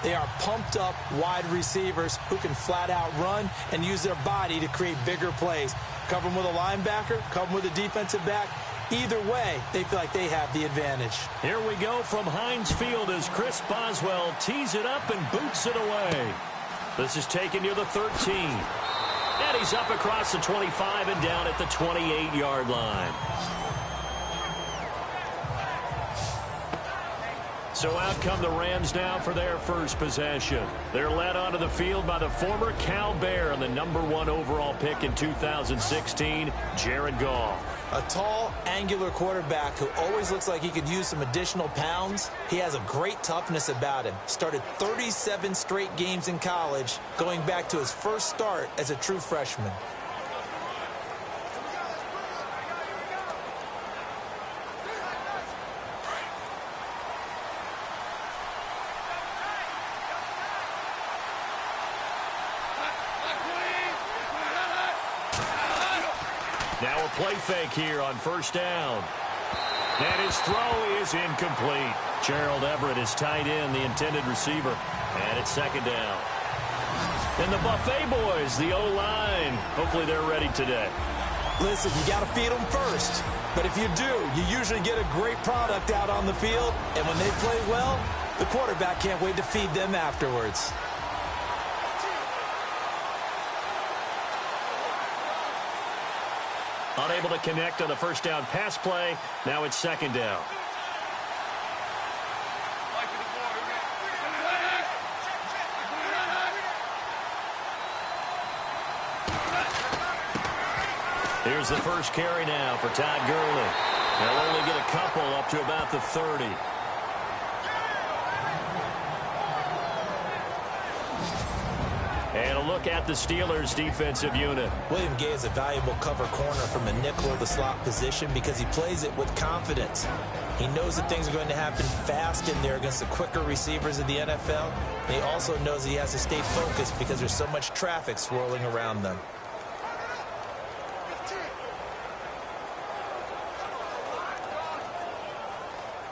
They are pumped up wide receivers who can flat out run and use their body to create bigger plays. Cover them with a linebacker, cover them with a defensive back. Either way, they feel like they have the advantage. Here we go from Heinz Field as Chris Boswell tees it up and boots it away. This is taken near the 13. And he's up across the 25 and down at the 28-yard line. So out come the Rams now for their first possession. They're led onto the field by the former Cal Bear and the #1 overall pick in 2016, Jared Goff. A tall, angular quarterback who always looks like he could use some additional pounds. He has a great toughness about him. Started 37 straight games in college, going back to his first start as a true freshman. Now a play fake here on first down. And his throw is incomplete. Gerald Everett is tight end, the intended receiver. And it's second down. And the Buffet boys, the O-line. Hopefully they're ready today. Listen, you got to feed them first. But if you do, you usually get a great product out on the field. And when they play well, the quarterback can't wait to feed them afterwards. Unable to connect on the first down pass play. Now it's second down. Here's the first carry now for Todd Gurley. They'll only get a couple up to about the 30. And a look at the Steelers' defensive unit. William Gay is a valuable cover corner from the nickel or the slot position because he plays it with confidence. He knows that things are going to happen fast in there against the quicker receivers of the NFL. And he also knows he has to stay focused because there's so much traffic swirling around them.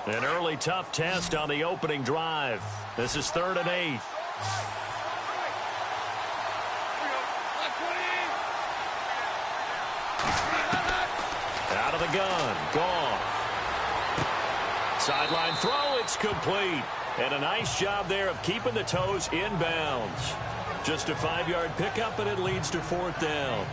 An early tough test on the opening drive. This is 3rd and 8. Out of the gun, Goff. Sideline throw, it's complete. And a nice job there of keeping the toes inbounds. Just a 5-yard pickup, and it leads to 4th down.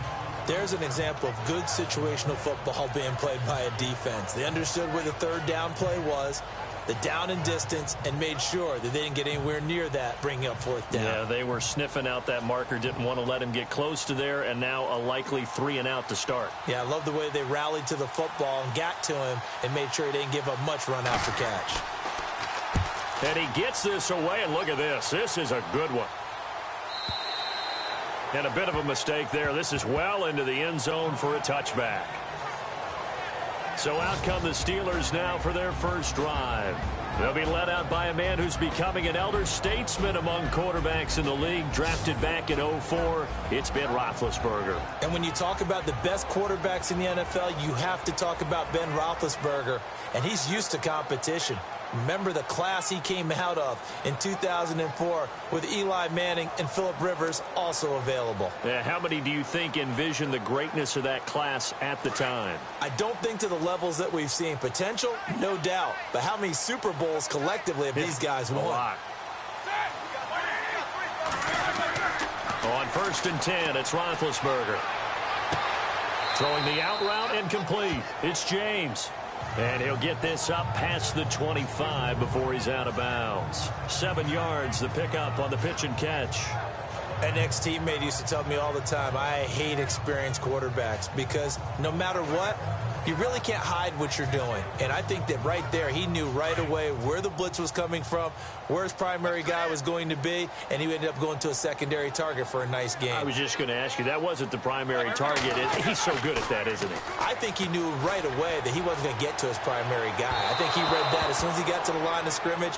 There's an example of good situational football being played by a defense. They understood where the 3rd down play was, the down and distance, and made sure that they didn't get anywhere near that, bringing up 4th down. Yeah, they were sniffing out that marker, didn't want to let him get close to there, and now a likely 3 and out to start. Yeah, I love the way they rallied to the football and got to him and made sure he didn't give up much run after catch. And he gets this away, and look at this. This is a good one. And a bit of a mistake there. This is well into the end zone for a touchback. So out come the Steelers now for their first drive. They'll be led out by a man who's becoming an elder statesman among quarterbacks in the league, drafted back in 2004. It's Ben Roethlisberger. And when you talk about the best quarterbacks in the NFL, you have to talk about Ben Roethlisberger. And he's used to competition. Remember the class he came out of in 2004 with Eli Manning and Phillip Rivers also available. Yeah, how many do you think envisioned the greatness of that class at the time? I don't think to the levels that we've seen. Potential, no doubt. But how many Super Bowls collectively have these guys won? A lot. On 1st and 10, it's Roethlisberger. Throwing the out route and complete. It's James. And he'll get this up past the 25 before he's out of bounds. 7 yards, the pickup on the pitch and catch. An ex-teammate used to tell me all the time, I hate experienced quarterbacks because no matter what, you really can't hide what you're doing. And I think that right there, he knew right away where the blitz was coming from, where his primary guy was going to be, and he ended up going to a secondary target for a nice game. I was just going to ask you, that wasn't the primary target. He's so good at that, isn't he? I think he knew right away that he wasn't going to get to his primary guy. I think he read that as soon as he got to the line of scrimmage,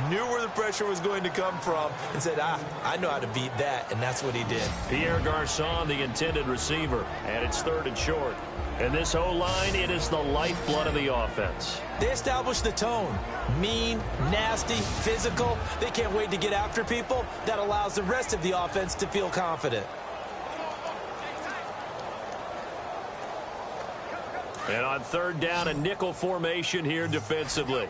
knew where the pressure was going to come from, and said, I know how to beat that, and that's what he did. Pierre Garçon, the intended receiver, and it's 3rd and short. And this O-line, it is the lifeblood of the offense. They establish the tone. Mean, nasty, physical. They can't wait to get after people. That allows the rest of the offense to feel confident. And on third down, a nickel formation here defensively.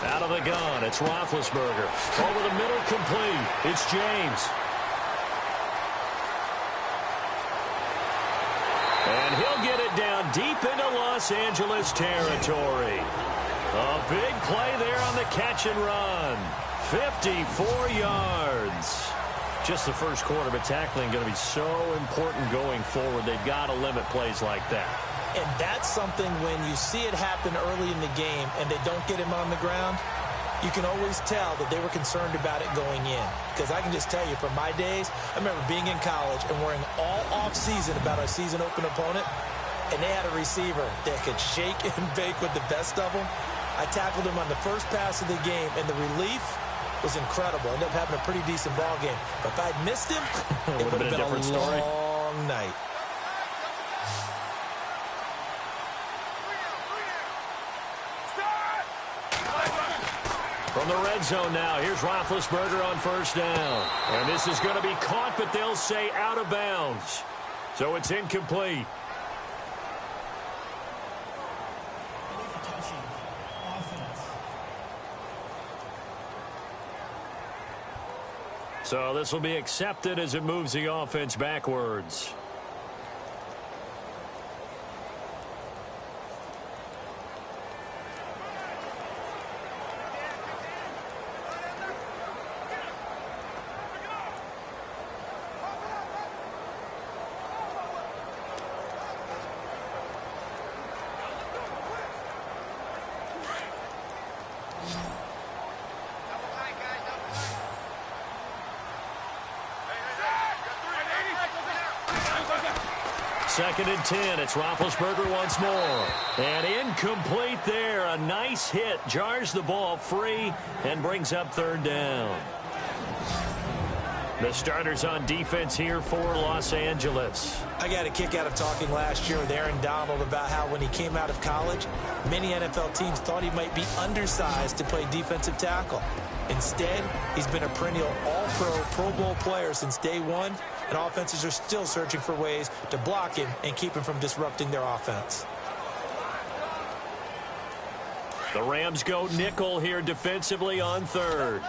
Out of the gun, it's Roethlisberger. Over the middle, complete. It's James. And he'll get it down deep into Los Angeles territory. A big play there on the catch and run. 54 yards. Just the first quarter, but tackling going to be so important going forward. They've got to limit plays like that. And that's something when you see it happen early in the game and they don't get him on the ground, you can always tell that they were concerned about it going in. Because I can just tell you from my days, I remember being in college and worrying all off-season about our season open opponent, and they had a receiver that could shake and bake with the best of them. I tackled him on the first pass of the game, and the relief was incredible. Ended up having a pretty decent ball game. But if I'd missed him, it would have been a different story. Long night. From the red zone now, here's Roethlisberger on first down. And this is going to be caught, but they'll say out of bounds. So it's incomplete. So this will be accepted as it moves the offense backwards. Second and 10. It's Roethlisberger once more. And incomplete there. A nice hit. Jars the ball free and brings up third down. The starters on defense here for Los Angeles. I got a kick out of talking last year with Aaron Donald about how when he came out of college, many NFL teams thought he might be undersized to play defensive tackle. Instead, he's been a perennial all-pro, Pro Bowl player since day one, and offenses are still searching for ways to block him and keep him from disrupting their offense. The Rams go nickel here defensively on third.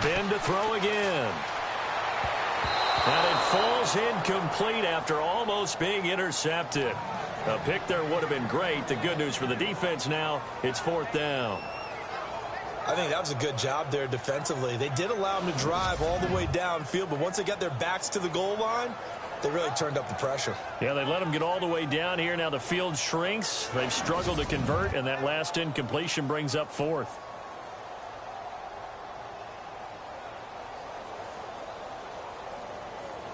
Ben to throw again. And it falls incomplete after almost being intercepted. A pick there would have been great. The good news for the defense now, it's fourth down. I think that was a good job there defensively. They did allow them to drive all the way downfield, but once they got their backs to the goal line, they really turned up the pressure. Yeah, they let them get all the way down here. Now the field shrinks. They've struggled to convert, and that last incompletion brings up fourth.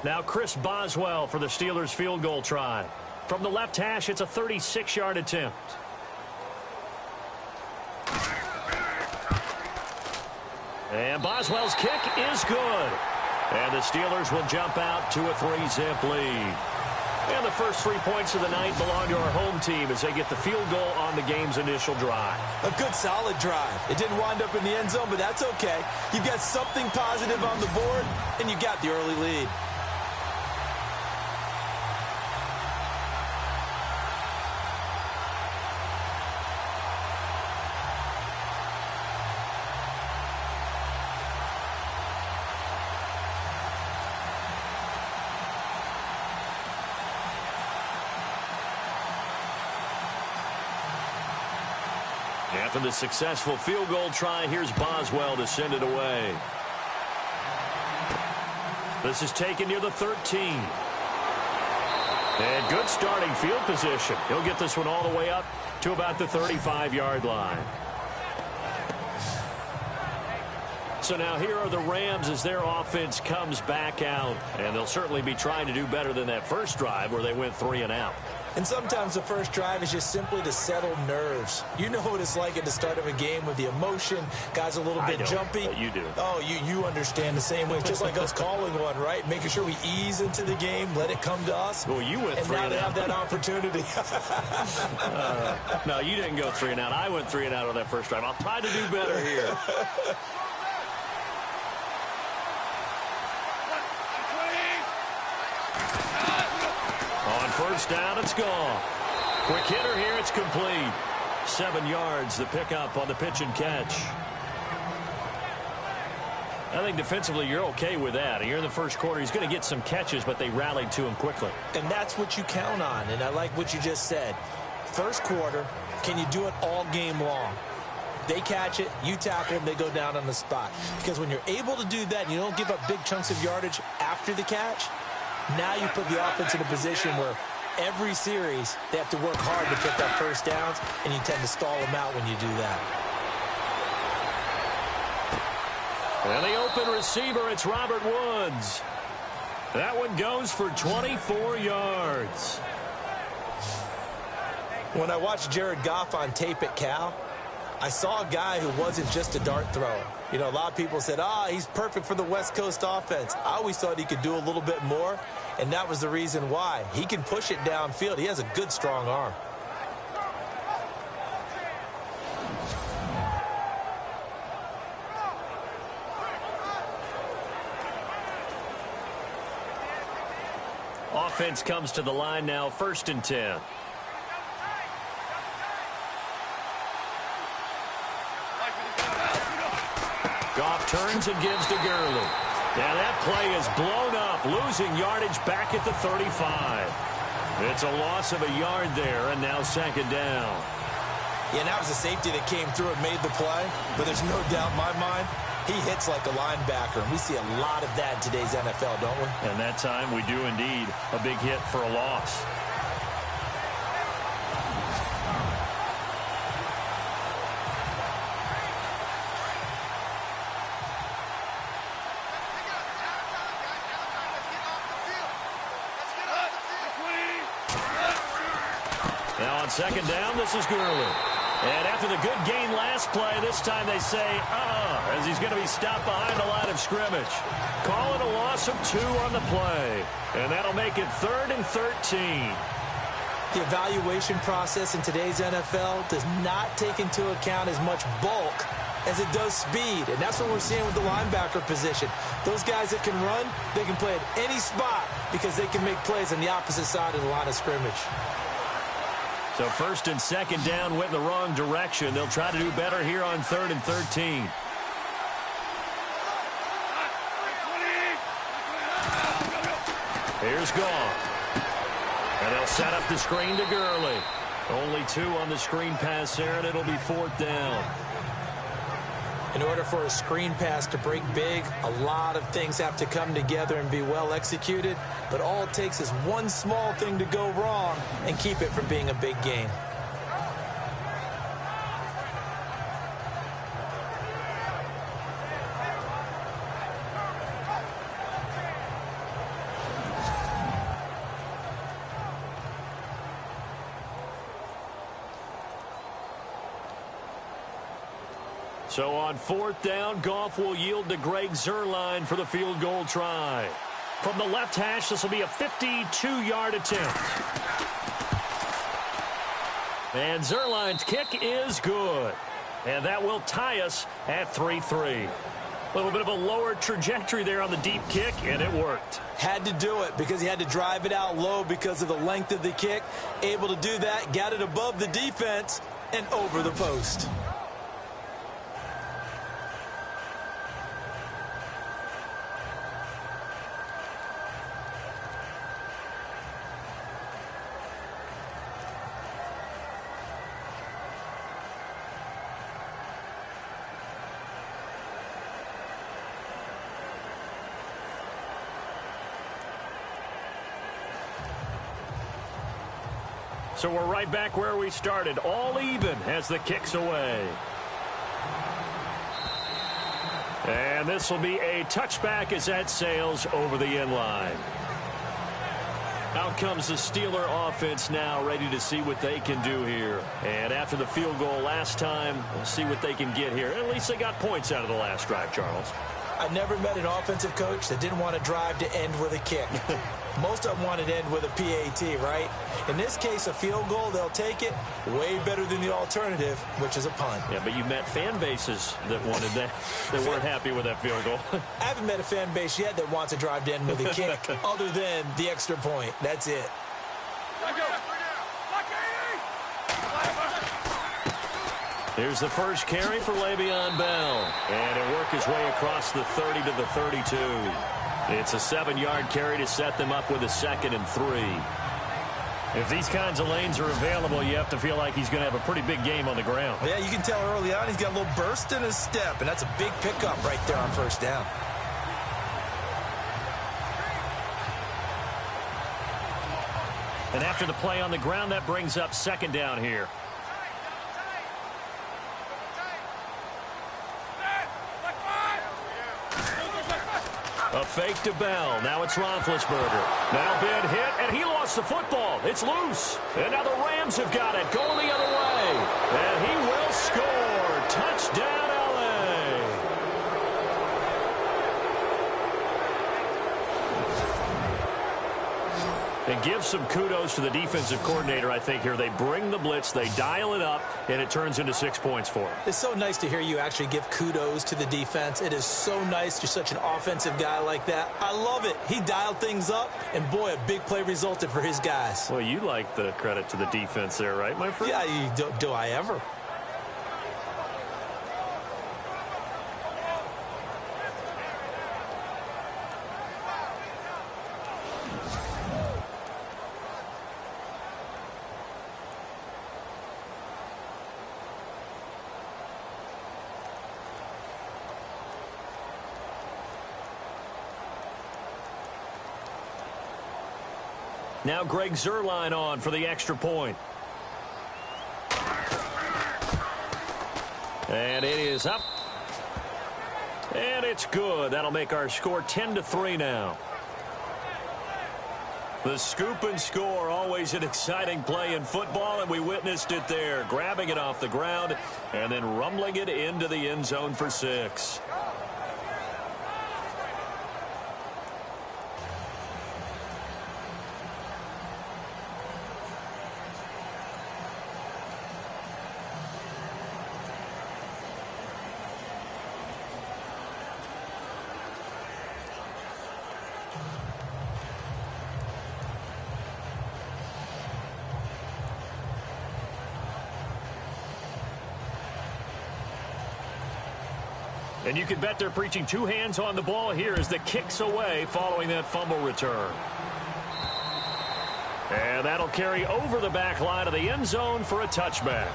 Now Chris Boswell for the Steelers field goal try. From the left hash, it's a 36-yard attempt. And Boswell's kick is good. And the Steelers will jump out to a 3-zip lead. And the first 3 points of the night belong to our home team as they get the field goal on the game's initial drive. A good, solid drive. It didn't wind up in the end zone, but that's okay. You've got something positive on the board, and you got the early lead. After the successful field goal try, here's Boswell to send it away. This is taken near the 13. And good starting field position. He'll get this one all the way up to about the 35-yard line. So now here are the Rams as their offense comes back out. And they'll certainly be trying to do better than that first drive where they went 3 and out. And sometimes the first drive is just simply to settle nerves. You know what it's like at the start of a game with the emotion. Guys a little bit jumpy. But you do. Oh, you understand the same way. It's just like us calling one, right? Making sure we ease into the game, let it come to us. Well, you went 3 and out. And now they have that opportunity. No, you didn't go 3 and out. I went 3 and out on that first drive. I'll try to do better here. On first down, it's gone. Quick hitter here, it's complete. 7 yards, the pickup on the pitch and catch. I think defensively you're okay with that. Here in the first quarter, he's going to get some catches, but they rallied to him quickly. And that's what you count on, and I like what you just said. First quarter, can you do it all game long? They catch it, you tackle them, they go down on the spot. Because when you're able to do that and you don't give up big chunks of yardage after the catch, now you put the offense in a position where every series they have to work hard to pick up first downs, and you tend to stall them out when you do that. And the open receiver, it's Robert Woods. That one goes for 24 yards. When I watched Jared Goff on tape at Cal, I saw a guy who wasn't just a dart thrower. You know, a lot of people said, he's perfect for the West Coast offense. I always thought he could do a little bit more, and that was the reason why. He can push it downfield. He has a good, strong arm. Offense comes to the line now, 1st and 10. Goff turns and gives to Gurley. And that play is blown up, losing yardage back at the 35. It's a loss of a yard there, and now 2nd down. Yeah, and that was a safety that came through and made the play, but there's no doubt in my mind, he hits like a linebacker, and we see a lot of that in today's NFL, don't we? And that time we do indeed. A big hit for a loss. Now on 2nd down, this is Gurley. And after the good gain last play, this time they say, as he's going to be stopped behind the line of scrimmage. Call it a loss of 2 on the play. And that'll make it 3rd and 13. The evaluation process in today's NFL does not take into account as much bulk as it does speed. And that's what we're seeing with the linebacker position. Those guys that can run, they can play at any spot because they can make plays on the opposite side of the line of scrimmage. So 1st and 2nd down went in the wrong direction. They'll try to do better here on 3rd and 13. Here's Goff. And they'll set up the screen to Gurley. Only 2 on the screen pass there, and it'll be 4th down. In order for a screen pass to break big, a lot of things have to come together and be well executed. But all it takes is one small thing to go wrong and keep it from being a big gain. So on 4th down, Goff will yield to Greg Zuerlein for the field goal try. From the left hash, this will be a 52-yard attempt. And Zuerlein's kick is good. And that will tie us at 3-3. A little bit of a lower trajectory there on the deep kick, and it worked. Had to do it because he had to drive it out low because of the length of the kick. Able to do that, got it above the defense and over the post. So we're right back where we started, all even as the kick's away. And And this will be a touchback as that sails over the end line. Out comes the Steeler offense now, ready to see what they can do here. And after the field goal last time, we'll see what they can get here. At least they got points out of the last drive, Charles. I never met an offensive coach that didn't want to drive to end with a kick. Most of them wanted to end with a PAT, right? In this case, a field goal, they'll take it. Way better than the alternative, which is a punt. Yeah, but you met fan bases that wanted that, that weren't happy with that field goal. I haven't met a fan base yet that wants to drive to end with a kick other than the extra point. That's it. Here's the first carry for Le'Veon Bell. And he'll work his way across the 30 to the 32. It's a 7-yard carry to set them up with a 2nd and 3. If these kinds of lanes are available, you have to feel like he's going to have a pretty big game on the ground. Yeah, you can tell early on he's got a little burst in his step, and that's a big pickup right there on first down. And after the play on the ground, that brings up 2nd down here. A fake to Bell. Now it's Roethlisberger. Now Ben hit, and he lost the football. It's loose. And now the Rams have got it. Going the other way. And he will score. Touchdown, L.A. And give some kudos to the defensive coordinator, I think, here. They bring the blitz, they dial it up, and it turns into 6 points for them. It's so nice to hear you actually give kudos to the defense. It is so nice. You're such an offensive guy like that. I love it. He dialed things up, and boy, a big play resulted for his guys. Well, you like the credit to the defense there, right, my friend? Yeah, do I ever? Now Greg Zuerlein on for the extra point. And it is up. And it's good. That'll make our score 10-3 now. The scoop and score, always an exciting play in football, and we witnessed it there. Grabbing it off the ground and then rumbling it into the end zone for 6. And you can bet they're preaching 2 hands on the ball here as the kick's away following that fumble return. And that'll carry over the back line of the end zone for a touchback.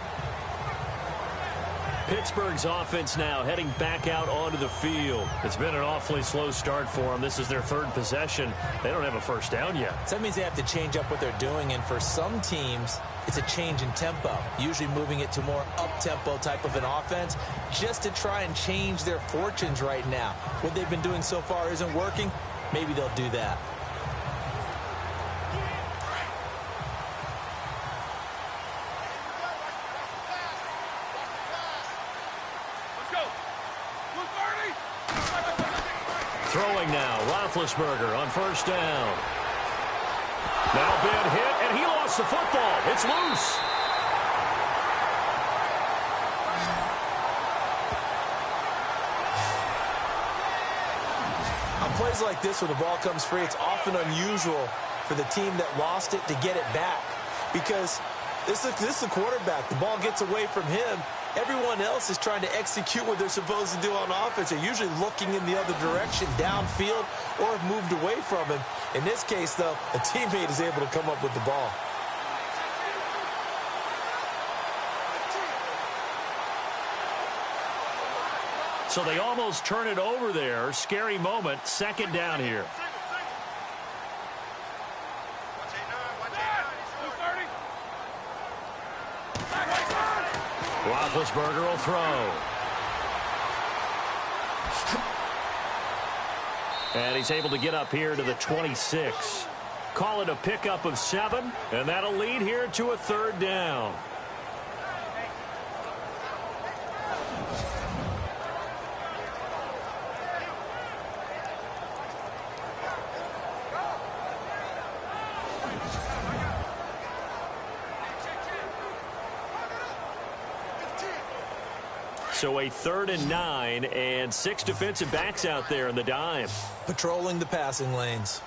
Pittsburgh's offense now heading back out onto the field. It's been an awfully slow start for them. This is their 3rd possession. They don't have a first down yet. So that means they have to change up what they're doing, and for some teams, it's a change in tempo, usually moving it to more up-tempo type of an offense just to try and change their fortunes right now. What they've been doing so far isn't working. Maybe they'll do that. Throwing now, Roethlisberger on first down. Now Ben hit, and he lost the football. It's loose. On plays like this where the ball comes free, it's often unusual for the team that lost it to get it back because this is the quarterback. The ball gets away from him. Everyone else is trying to execute what they're supposed to do on offense. They're usually looking in the other direction, downfield, or have moved away from him. In this case, though, a teammate is able to come up with the ball. So they almost turn it over there. Scary moment. 2nd down here. Roethlisberger will throw. And he's able to get up here to the 26. Call it a pickup of 7, and that'll lead here to a 3rd down. So a 3rd and 9, and 6 defensive backs out there in the dime. Patrolling the passing lanes.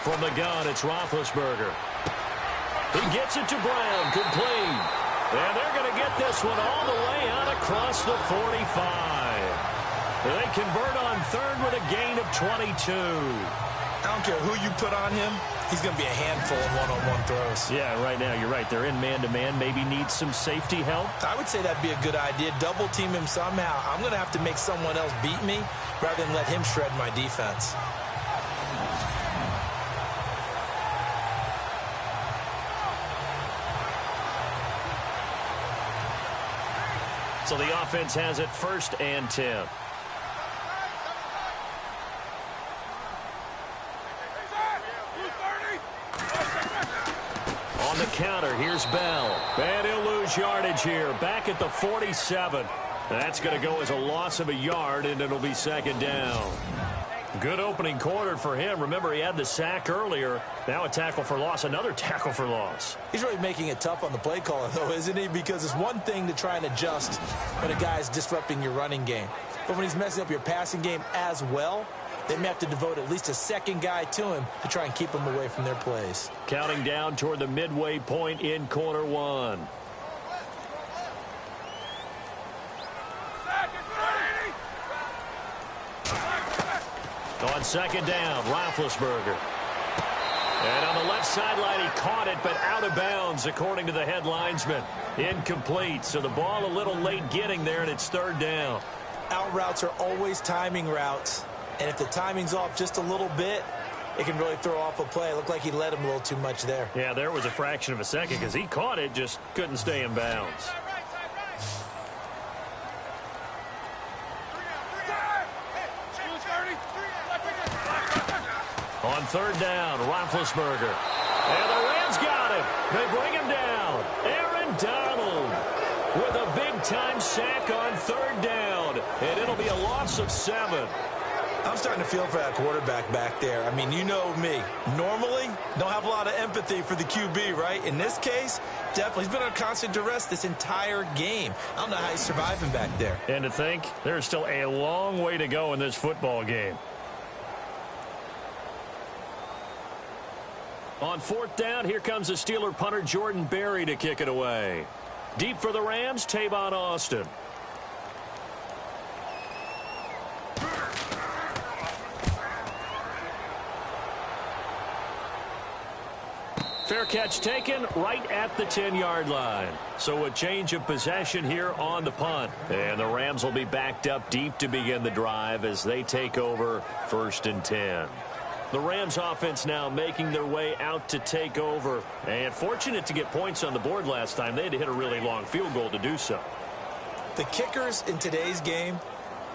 From the gun, it's Roethlisberger. He gets it to Brown, complete. And they're going to get this one all the way out across the 45. They convert on 3rd with a gain of 22. I don't care who you put on him. He's going to be a handful in one-on-one throws. Yeah, right now, you're right. They're in man-to-man. Maybe need some safety help. I would say that'd be a good idea. Double team him somehow. I'm going to have to make someone else beat me rather than let him shred my defense. So the offense has it 1st and 10. On the counter, here's Bell. And he'll lose yardage here. Back at the 47. That's going to go as a loss of a yard, and it'll be 2nd down. Good opening quarter for him. Remember, he had the sack earlier. Now a tackle for loss, another tackle for loss. He's really making it tough on the play caller, though, isn't he? Because it's one thing to try and adjust when a guy's disrupting your running game. But when he's messing up your passing game as well, they may have to devote at least a 2nd guy to him to try and keep him away from their plays. Counting down toward the midway point in quarter 1. On 2nd down, Roethlisberger. And on the left sideline, he caught it, but out of bounds, according to the head linesman. Incomplete, so the ball a little late getting there, and it's 3rd down. Out routes are always timing routes. And if the timing's off just a little bit, it can really throw off a play. It looked like he led him a little too much there. Yeah, there was a fraction of a second because he caught it, just couldn't stay in bounds. On 3rd down, Roethlisberger. And the Rams got him. They bring him down. Aaron Donald with a big-time sack on 3rd down. And it'll be a loss of 7. I'm starting to feel for that quarterback back there. I mean, you know me. Normally, don't have a lot of empathy for the QB, right? In this case, definitely. He's been on constant duress this entire game. I don't know how he's surviving back there. And to think, there's still a long way to go in this football game. On 4th down, here comes the Steeler punter Jordan Berry to kick it away. Deep for the Rams, Tavon Austin. Fair catch taken right at the 10-yard line. So a change of possession here on the punt. And the Rams will be backed up deep to begin the drive as they take over 1st and 10. The Rams offense now making their way out to take over. And fortunate to get points on the board last time. They had to hit a really long field goal to do so. The kickers in today's game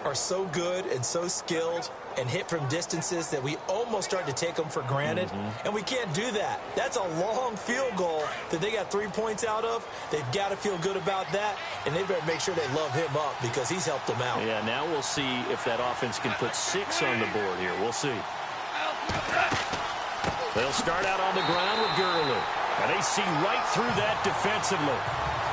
are so good and so skilled and hit from distances that we almost start to take them for granted. And we can't do that. That's a long field goal that they got 3 points out of. They've got to feel good about that, and they better make sure they love him up because he's helped them out. Yeah, now we'll see if that offense can put 6 on the board here. We'll see. They'll start out on the ground with Gurley. And they see right through that defensively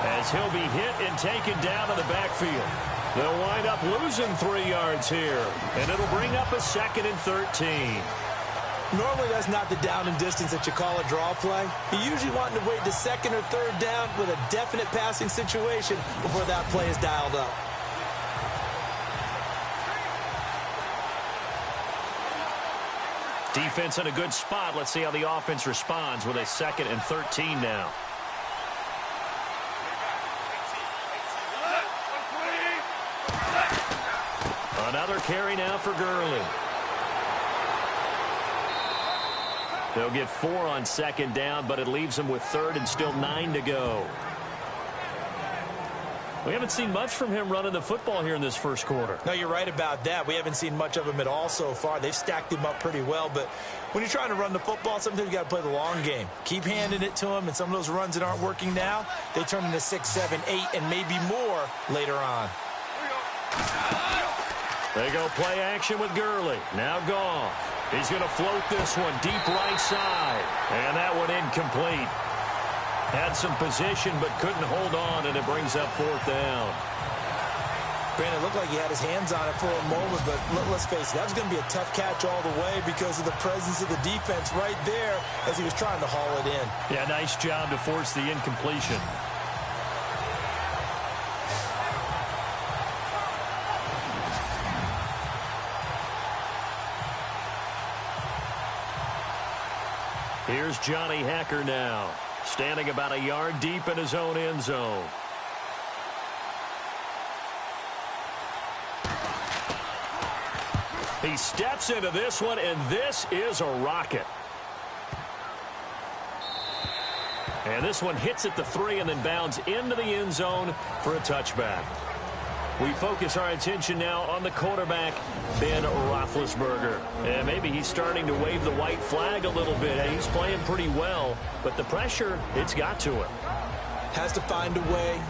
as he'll be hit and taken down in the backfield. They'll wind up losing 3 yards here, and it'll bring up a 2nd and 13. Normally that's not the down and distance that you call a draw play. You usually want to wait the 2nd or 3rd down with a definite passing situation before that play is dialed up. Defense in a good spot. Let's see how the offense responds with a 2nd and 13 now. Another carry now for Gurley. They'll get 4 on 2nd down, but it leaves them with 3rd and still 9 to go. We haven't seen much from him running the football here in this first quarter. No, you're right about that. We haven't seen much of him at all so far. They've stacked him up pretty well, but when you're trying to run the football, sometimes you got to play the long game. Keep handing it to him, and some of those runs that aren't working now, they turn into 6, 7, 8, and maybe more later on. They go play action with Gurley. Now Goff. He's going to float this one deep right side, and that one incomplete. Had some position but couldn't hold on, and it brings up 4th down. Brandon, it looked like he had his hands on it for a moment, but let's face it, that was going to be a tough catch all the way because of the presence of the defense right there as he was trying to haul it in. Yeah, nice job to force the incompletion. Here's Johnny Hacker now, standing about a yard deep in his own end zone. He steps into this one, and this is a rocket. And this one hits at the 3 and then bounds into the end zone for a touchback. We focus our attention now on the quarterback, Ben Roethlisberger. And maybe he's starting to wave the white flag a little bit. He's playing pretty well, but the pressure, it's got to him. Has to find a way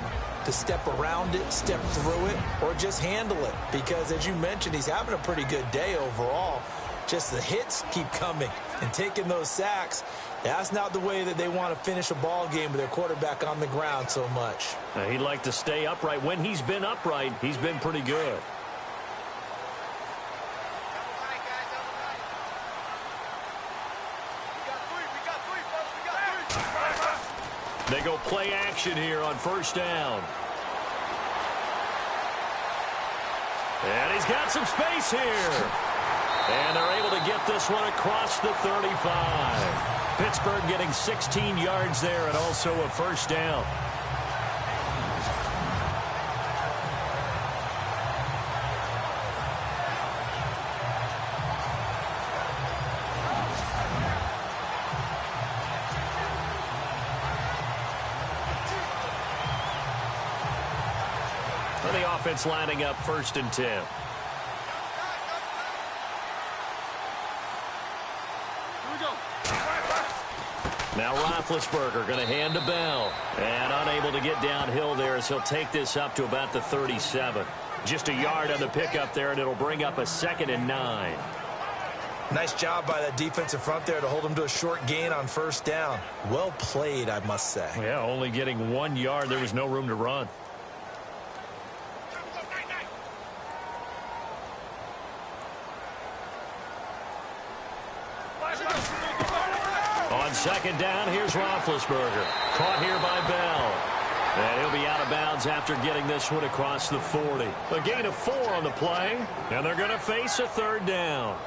to step around it, step through it, or just handle it. Because, as you mentioned, he's having a pretty good day overall. Just the hits keep coming and taking those sacks. That's not the way that they want to finish a ball game with their quarterback on the ground so much. He'd like to stay upright. When he's been upright, he's been pretty good. They go play action here on 1st down. And he's got some space here. And they're able to get this one across the 35. Pittsburgh getting 16 yards there and also a 1st down. The offense lining up 1st and 10. Now Roethlisberger going to hand to Bell. And unable to get downhill there as he'll take this up to about the 37. Just a yard on the pickup there, and it'll bring up a 2nd and 9. Nice job by that defensive front there to hold him to a short gain on 1st down. Well played, I must say. Yeah, only getting 1 yard. There was no room to run. On 2nd down, here's Roethlisberger. Caught here by Bell. And he'll be out of bounds after getting this one across the 40. A gain of 4 on the play, and they're going to face a 3rd down.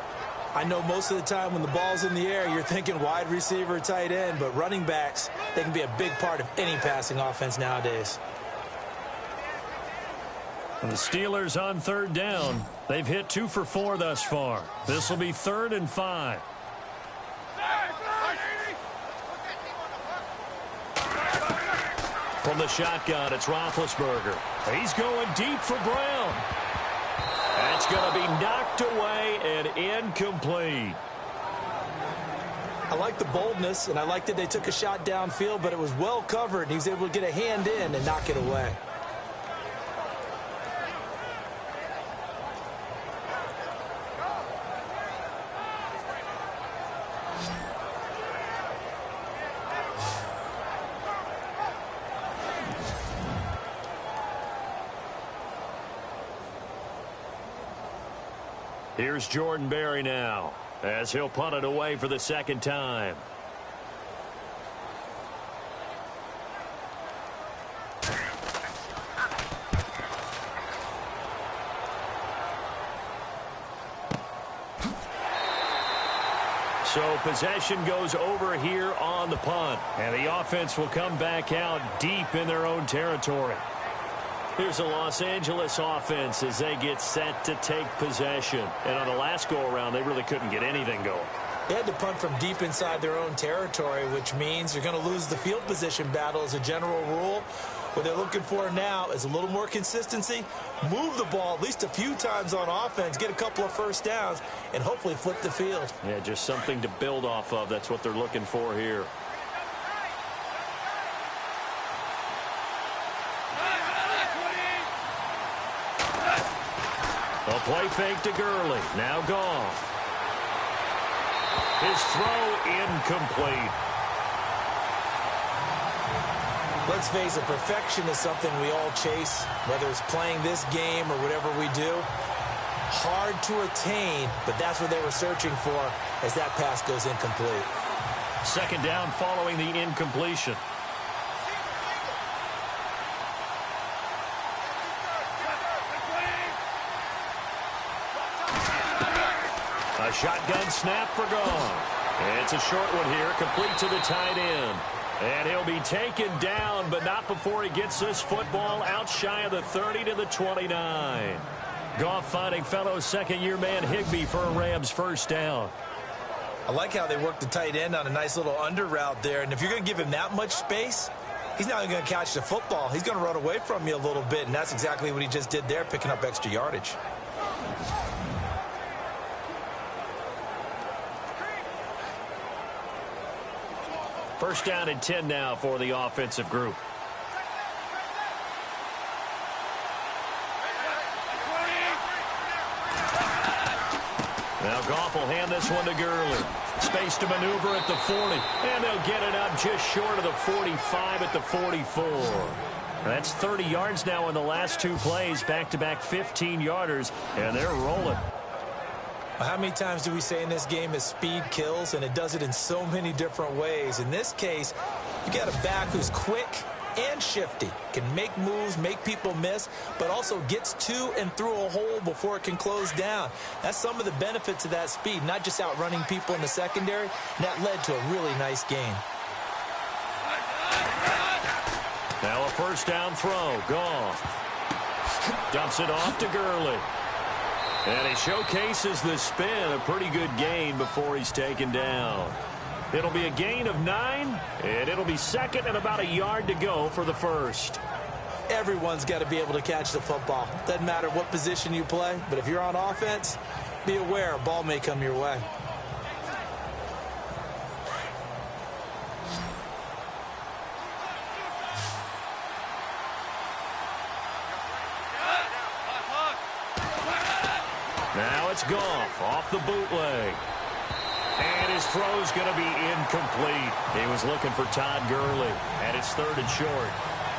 I know most of the time when the ball's in the air, you're thinking wide receiver, tight end, but running backs, they can be a big part of any passing offense nowadays. And the Steelers on 3rd down. They've hit 2 for 4 thus far. This will be 3rd and 5. From the shotgun, it's Roethlisberger. He's going deep for Brown. That's going to be knocked away and incomplete. I like the boldness, and I like that they took a shot downfield, but it was well covered, and he was able to get a hand in and knock it away. Here's Jordan Berry now as he'll punt it away for the 2nd time. So possession goes over here on the punt, and the offense will come back out deep in their own territory. Here's the Los Angeles offense as they get set to take possession. And on the last go-around, they really couldn't get anything going. They had to punt from deep inside their own territory, which means you're going to lose the field position battle as a general rule. What they're looking for now is a little more consistency, move the ball at least a few times on offense, get a couple of first downs, and hopefully flip the field. Yeah, just something to build off of. That's what they're looking for here. A play fake to Gurley. Now Goff. His throw incomplete. Let's face it, perfection is something we all chase, whether it's playing this game or whatever we do. Hard to attain, but that's what they were searching for as that pass goes incomplete. Second down following the incompletion. A shotgun snap for Goff. It's a short one here, complete to the tight end. And he'll be taken down, but not before he gets this football out shy of the 30 to the 29. Goff finding fellow second-year man Higbee for a Rams first down. I like how they worked the tight end on a nice little under route there. And if you're going to give him that much space, he's not going to catch the football. He's going to run away from you a little bit, and that's exactly what he just did there, picking up extra yardage. First down and 10 now for the offensive group. Now Goff will hand this one to Gurley. Space to maneuver at the 40. And they'll get it up just short of the 45 at the 44. That's 30 yards now in the last two plays. Back-to-back 15-yarders. And they're rolling. How many times do we say in this game is speed kills, and it does it in so many different ways. In this case, you got a back who's quick and shifty, can make moves, make people miss, but also gets to and through a hole before it can close down. That's some of the benefits of that speed, not just outrunning people in the secondary. And that led to a really nice game. Now a first down throw. Goff dumps it off to Gurley. And he showcases the spin, a pretty good gain before he's taken down. It'll be a gain of 9, and it'll be second and about a yard to go for the first. Everyone's got to be able to catch the football. Doesn't matter what position you play, but if you're on offense, be aware a ball may come your way. Now it's Goff off the bootleg. And his throw's going to be incomplete. He was looking for Todd Gurley, and it's third and short.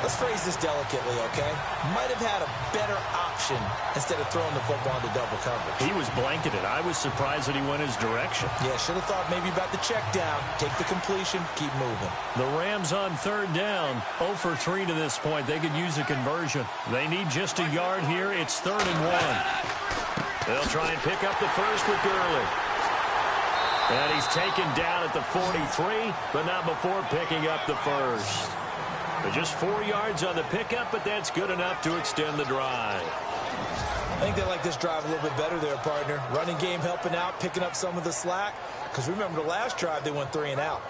Let's phrase this delicately, okay? Might have had a better option instead of throwing the football into double coverage. He was blanketed. I was surprised that he went his direction. Yeah, should have thought maybe about the check down, take the completion, keep moving. The Rams on third down, 0 for 3 to this point. They could use a conversion. They need just a yard here. It's 3rd and 1. They'll try and pick up the first with Gurley. And he's taken down at the 43, but not before picking up the first. Just 4 yards on the pickup, but that's good enough to extend the drive. I think they like this drive a little bit better there, partner. Running game helping out, picking up some of the slack. Because remember the last drive, they went 3 and out.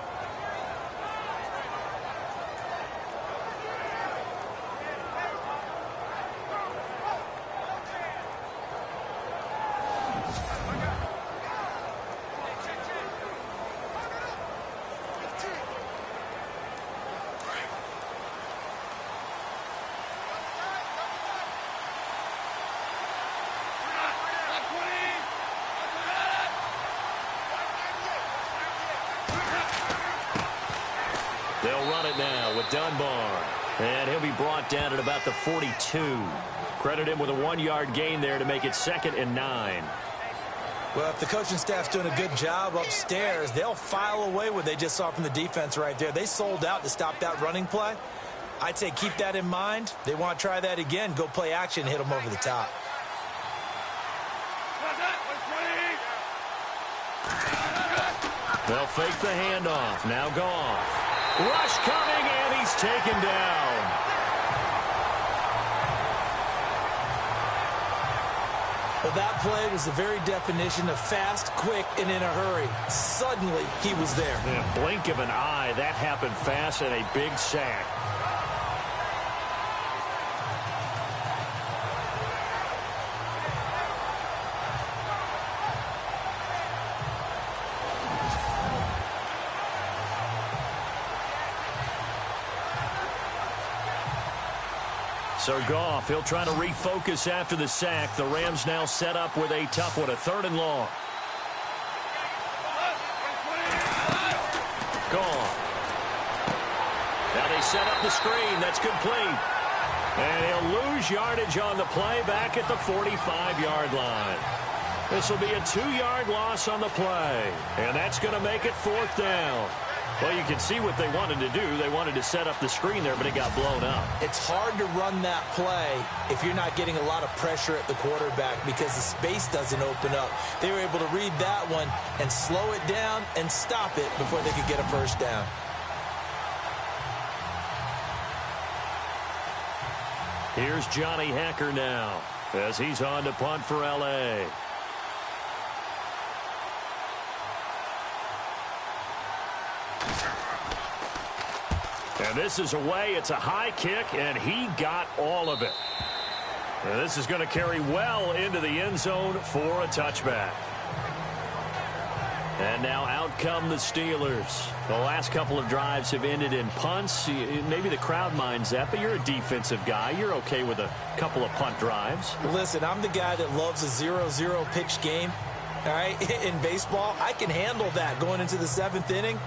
They'll run it now with Dunbar. And he'll be brought down at about the 42. Credit him with a 1-yard gain there to make it 2nd and 9. Well, if the coaching staff's doing a good job upstairs, they'll file away what they just saw from the defense right there. They sold out to stop that running play. I'd say keep that in mind. They want to try that again. Go play action, hit them over the top. They'll fake the handoff. Now Goff. Rush coming, and he's taken down. Well, that play was the very definition of fast, quick, and in a hurry. Suddenly, he was there. In a blink of an eye, that happened fast and a big sack. So Goff, he'll try to refocus after the sack. The Rams now set up with a tough one, a 3rd and long. Goff. Now they set up the screen. That's complete. And he'll lose yardage on the play back at the 45-yard line. This will be a 2-yard loss on the play. And that's going to make it 4th down. Well, you can see what they wanted to do. They wanted to set up the screen there, but it got blown up. It's hard to run that play if you're not getting a lot of pressure at the quarterback because the space doesn't open up. They were able to read that one and slow it down and stop it before they could get a 1st down. Here's Johnny Hacker now as he's on to punt for L.A. And this is away. It's a high kick, and he got all of it. And this is going to carry well into the end zone for a touchback. And now out come the Steelers. The last couple of drives have ended in punts. Maybe the crowd minds that, but you're a defensive guy. You're okay with a couple of punt drives. Listen, I'm the guy that loves a 0-0 pitch game. All right, in baseball, I can handle that going into the 7th inning.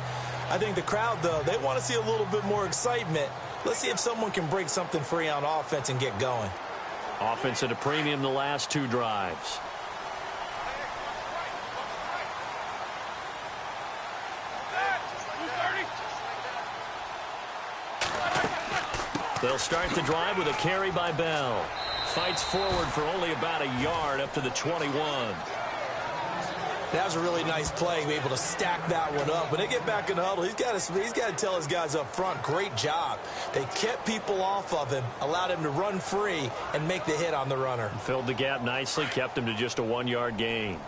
I think the crowd, though, they want to see a little bit more excitement. Let's see if someone can break something free on offense and get going. Offense at a premium the last 2 drives. They'll start the drive with a carry by Bell. Fights forward for only about a yard up to the 21. That was a really nice play, able to stack that one up. When they get back in the huddle, he's got to tell his guys up front, great job. They kept people off of him, allowed him to run free and make the hit on the runner. Filled the gap nicely, kept him to just a 1-yard gain.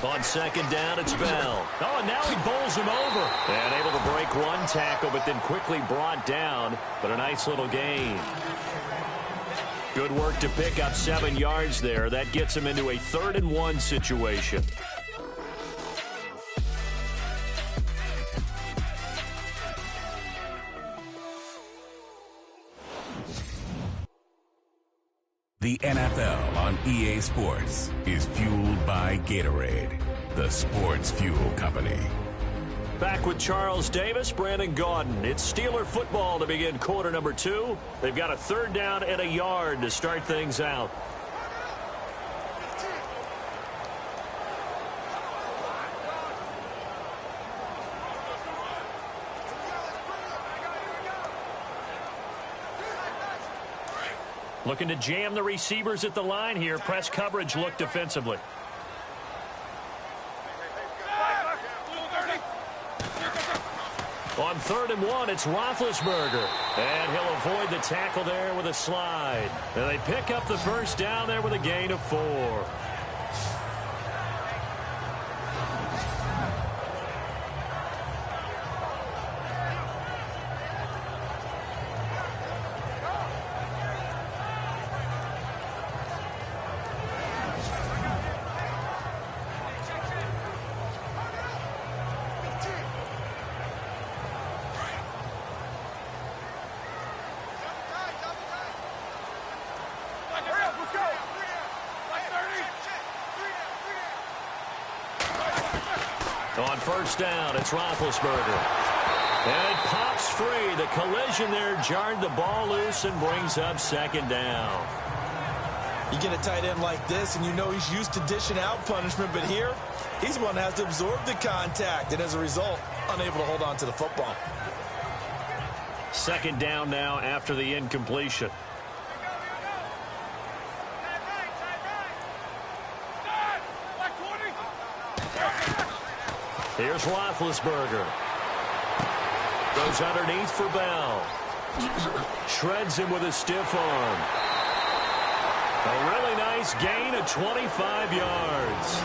On 2nd down, it's Bell. Oh, and now he bowls him over. And able to break 1 tackle, but then quickly brought down. But a nice little gain. Good work to pick up 7 yards there. That gets him into a 3rd and 1 situation. The NFL on EA Sports is fueled by Gatorade, the sports fuel company. Back with Charles Davis, Brandon Gaudin. It's Steeler football to begin quarter number 2. They've got a 3rd down and a yard to start things out. Looking to jam the receivers at the line here. Press coverage look defensively. On 3rd and 1, it's Roethlisberger. And he'll avoid the tackle there with a slide. And they pick up the 1st down there with a gain of 4. On 1st down, it's Roethlisberger. And it pops free. The collision there jarred the ball loose and brings up 2nd down. You get a tight end like this, and you know he's used to dishing out punishment, but here, he's the one that has to absorb the contact, and as a result, unable to hold on to the football. 2nd down now after the incompletion. Here's Roethlisberger. Goes underneath for Bell. Shreds him with a stiff arm. A really nice gain of 25 yards.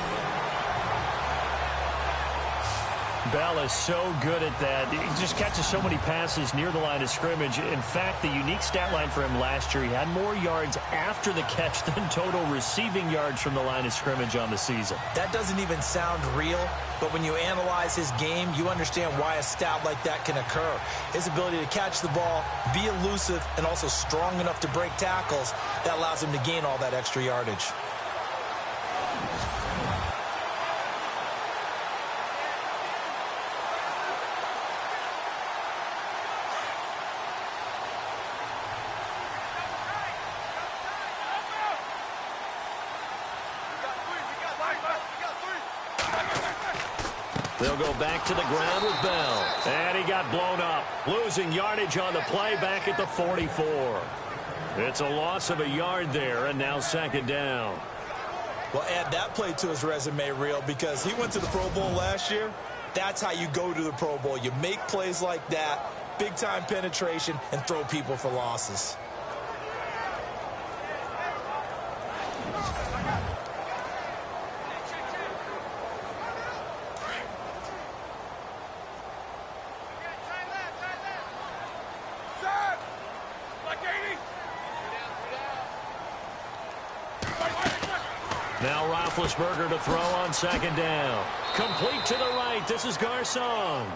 Bell is so good at that. He just catches so many passes near the line of scrimmage. In fact, the unique stat line for him last year, he had more yards after the catch than total receiving yards from the line of scrimmage on the season. That doesn't even sound real, But when you analyze his game, you understand why a stat like that can occur. His ability to catch the ball, be elusive, and also strong enough to break tackles, that allows him to gain all that extra yardage. They'll go back to the ground with Bell. And he got blown up. Losing yardage on the play back at the 44. It's a loss of a yard there, and now second down. Well, add that play to his resume, Real, because he went to the Pro Bowl last year. That's how you go to the Pro Bowl. You make plays like that, big-time penetration, and throw people for losses. Now Roethlisberger to throw on second down. Complete to the right. This is Garcon.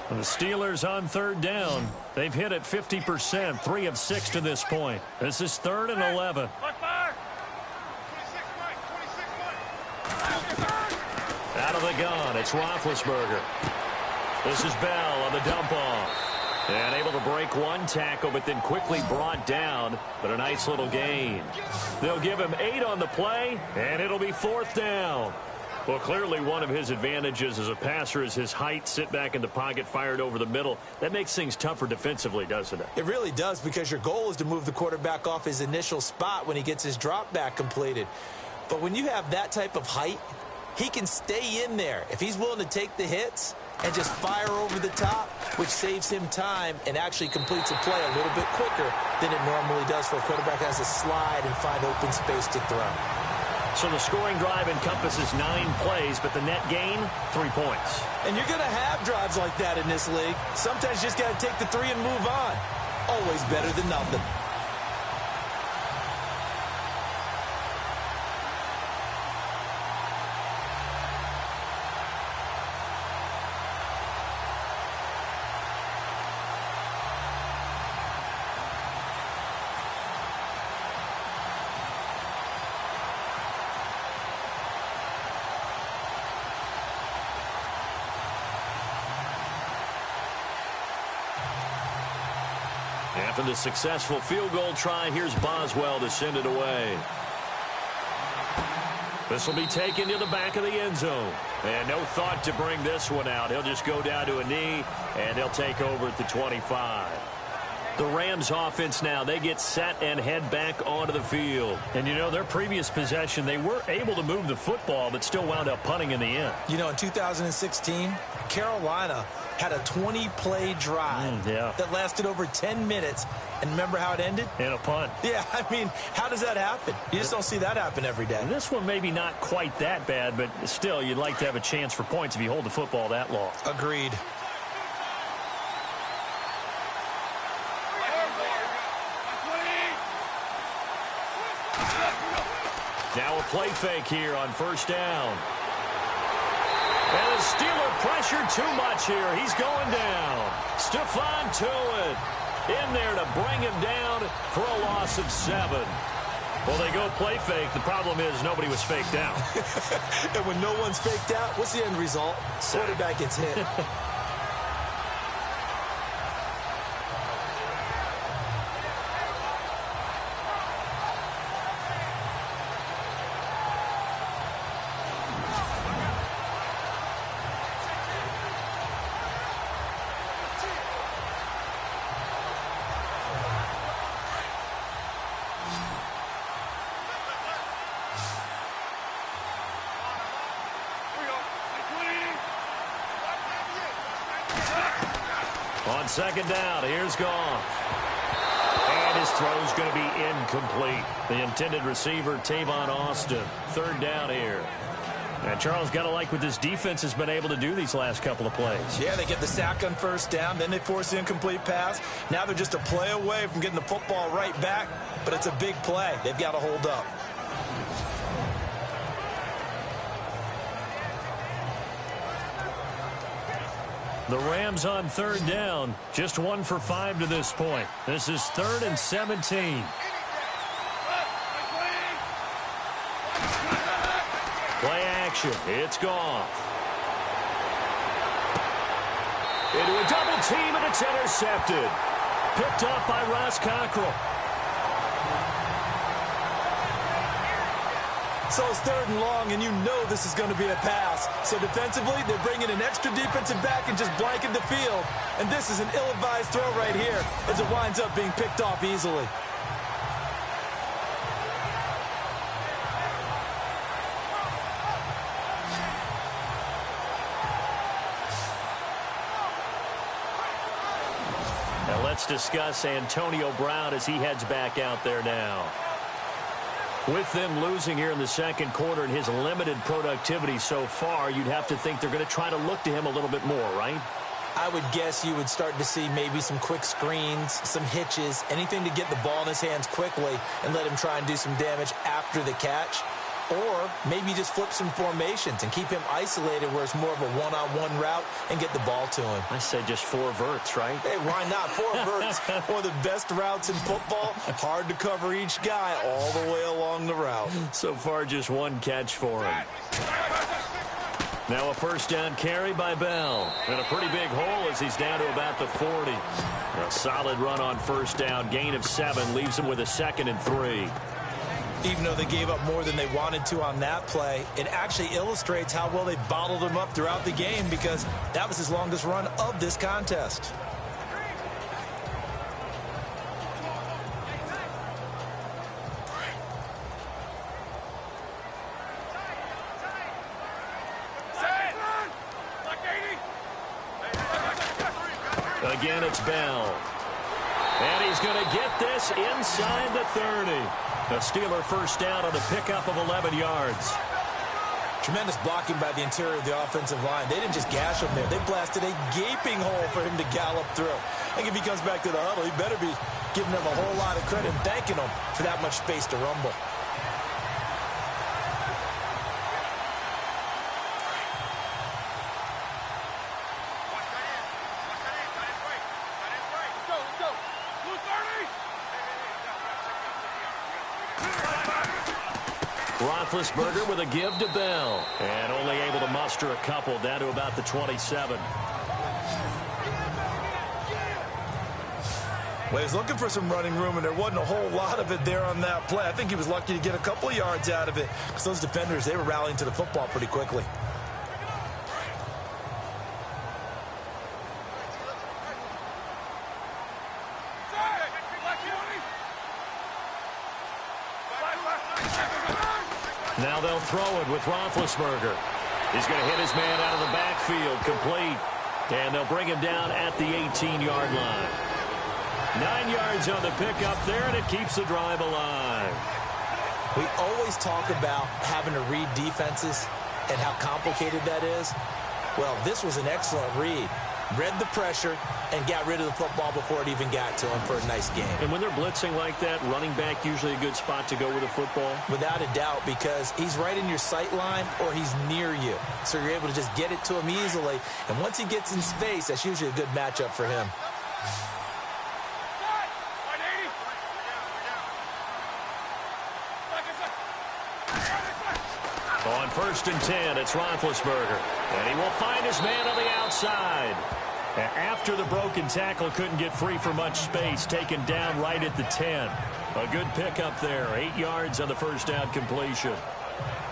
The Steelers on third down. They've hit it 50%, 3 of 6 to this point. This is 3rd and 11. Out of the gun, it's Roethlisberger. This is Bell on the dump off. And able to break one tackle, but then quickly brought down. But a nice little gain. They'll give him 8 on the play, and it'll be 4th down. Well, clearly one of his advantages as a passer is his height, sit back in the pocket, fired over the middle. That makes things tougher defensively, doesn't it? It really does, because your goal is to move the quarterback off his initial spot when he gets his drop back completed. But when you have that type of height, he can stay in there. If he's willing to take the hits and just fire over the top, which saves him time and actually completes a play a little bit quicker than it normally does for a quarterback that has to slide and find open space to throw. So the scoring drive encompasses 9 plays, but the net gain, 3 points. And you're going to have drives like that in this league. Sometimes you just got to take the 3 and move on. Always better than nothing. After the successful field goal try, here's Boswell to send it away. This will be taken to the back of the end zone. And no thought to bring this one out. He'll just go down to a knee, and they'll take over at the 25. The Rams offense now, they get set and head back onto the field. And, you know, their previous possession, they were able to move the football, but still wound up punting in the end. You know, in 2016, Carolina had a 20-play drive that lasted over 10 minutes. And remember how it ended? In a punt. Yeah, I mean, how does that happen? You just don't see that happen every day. And this one maybe not quite that bad, but still, you'd like to have a chance for points if you hold the football that long. Agreed. Now a play fake here on first down. And the Steeler pressure too much here. He's going down. Stephon Tuitt in there to bring him down for a loss of 7. Well, they go play fake. The problem is nobody was faked out. And when no one's faked out, what's the end result? Quarterback gets hit. On second down, here's Goff. And his throw's going to be incomplete. The intended receiver, Tavon Austin. Third down here. And Charles, got to like what this defense has been able to do these last couple of plays. Yeah, they get the sack on first down, then they force the incomplete pass. Now they're just a play away from getting the football right back, but it's a big play. They've got to hold up. The Rams on third down, just 1 for 5 to this point. This is 3rd and 17. Play action. It's Goff. Into a double team, and it's intercepted. Picked off by Ross Cockrell. So it's 3rd and long, and you know this is going to be a pass. So defensively, they're bringing an extra defensive back and just blanking the field. And this is an ill-advised throw right here as it winds up being picked off easily. Now let's discuss Antonio Brown as he heads back out there now. With them losing here in the second quarter and his limited productivity so far, you'd have to think they're going to try to look to him a little bit more, right? I would guess you would start to see maybe some quick screens, some hitches, anything to get the ball in his hands quickly and let him try and do some damage after the catch. Or maybe just flip some formations and keep him isolated where it's more of a one-on-one route and get the ball to him. I say just 4 verts, right? Hey, why not? 4 verts, one of the best routes in football. Hard to cover each guy all the way along the route. So far, just 1 catch for him. Now a first down carry by Bell. And a pretty big hole as he's down to about the 40. A solid run on first down. Gain of 7 leaves him with a 2nd and 3. Even though they gave up more than they wanted to on that play, it actually illustrates how well they bottled him up throughout the game because that was his longest run of this contest. Again, it's Bell. And he's going to get this inside the 30. A Steeler first down on a pickup of 11 yards. Tremendous blocking by the interior of the offensive line. They didn't just gash him there. They blasted a gaping hole for him to gallop through. I think if he comes back to the huddle, he better be giving them a whole lot of credit and thanking them for that much space to rumble. Roethlisberger with a give to Bell. And only able to muster a couple down to about the 27. Well, he was looking for some running room, and there wasn't a whole lot of it there on that play. I think he was lucky to get a couple of yards out of it because those defenders, they were rallying to the football pretty quickly. Now they'll throw it with Roethlisberger. He's going to hit his man out of the backfield, complete. And they'll bring him down at the 18-yard line. 9 yards on the pickup there, and it keeps the drive alive. We always talk about having to read defenses and how complicated that is. Well, this was an excellent read. Read the pressure and got rid of the football before it even got to him for a nice game. And when they're blitzing like that, running back usually a good spot to go with the football? Without a doubt, because he's right in your sight line or he's near you. So you're able to just get it to him easily. And once he gets in space, that's usually a good matchup for him. On 1st and 10, it's Roethlisberger. And he will find his man on the outside. After the broken tackle, couldn't get free for much space, taken down right at the 10. A good pickup there, 8 yards on the first down completion.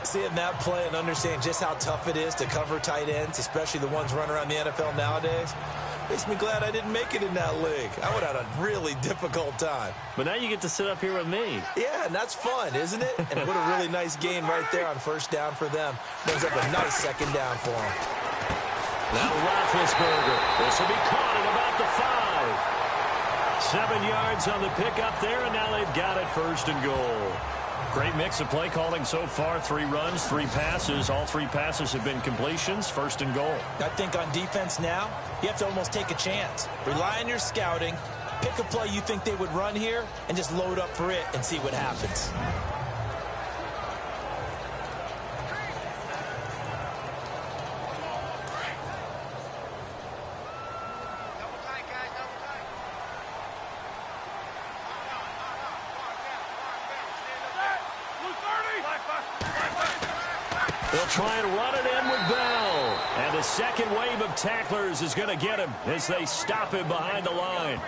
Seeing that play and understanding just how tough it is to cover tight ends, especially the ones running around the NFL nowadays, makes me glad I didn't make it in that league. I would have had a really difficult time. But now you get to sit up here with me. Yeah, and that's fun, isn't it? And what a really nice game right there on first down for them. Brings up a nice second down for them. Now Roethlisberger. This will be caught at about the 5. 7 yards on the pickup there, and now they've got it first and goal. Great mix of play calling so far. 3 runs, 3 passes. All 3 passes have been completions. First and goal. I think on defense now, you have to almost take a chance. Rely on your scouting. Pick a play you think they would run here and just load up for it and see what happens. They'll try and run it in with Bell. And the second wave of tacklers is going to get him as they stop him behind the line.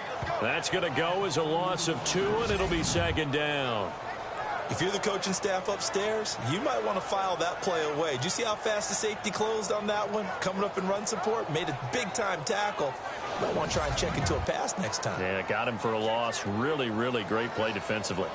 That's going to go as a loss of 2, and it'll be second down. If you're the coaching staff upstairs, you might want to file that play away. Did you see how fast the safety closed on that one? Coming up in run support, made a big-time tackle. Might want to try and check into a pass next time. Yeah, got him for a loss. Really, really great play defensively.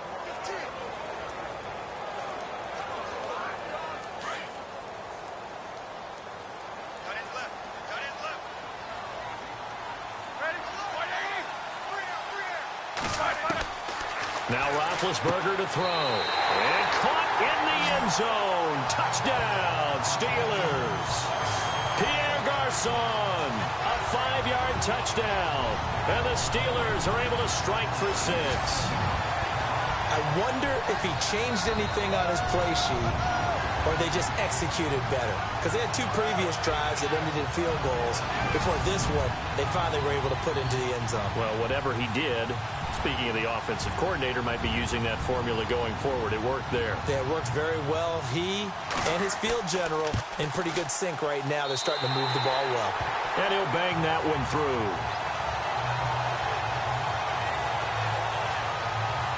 Now Roethlisberger to throw. And caught in the end zone. Touchdown, Steelers. Pierre Garçon, a 5-yard touchdown. And the Steelers are able to strike for 6. I wonder if he changed anything on his play sheet or they just executed better. Because they had 2 previous drives that ended in field goals. Before this one, they finally were able to put into the end zone. Well, whatever he did, speaking of the offensive coordinator, might be using that formula going forward. It worked there. Yeah, it worked very well. He and his field general in pretty good sync right now. They're starting to move the ball well. And he'll bang that one through.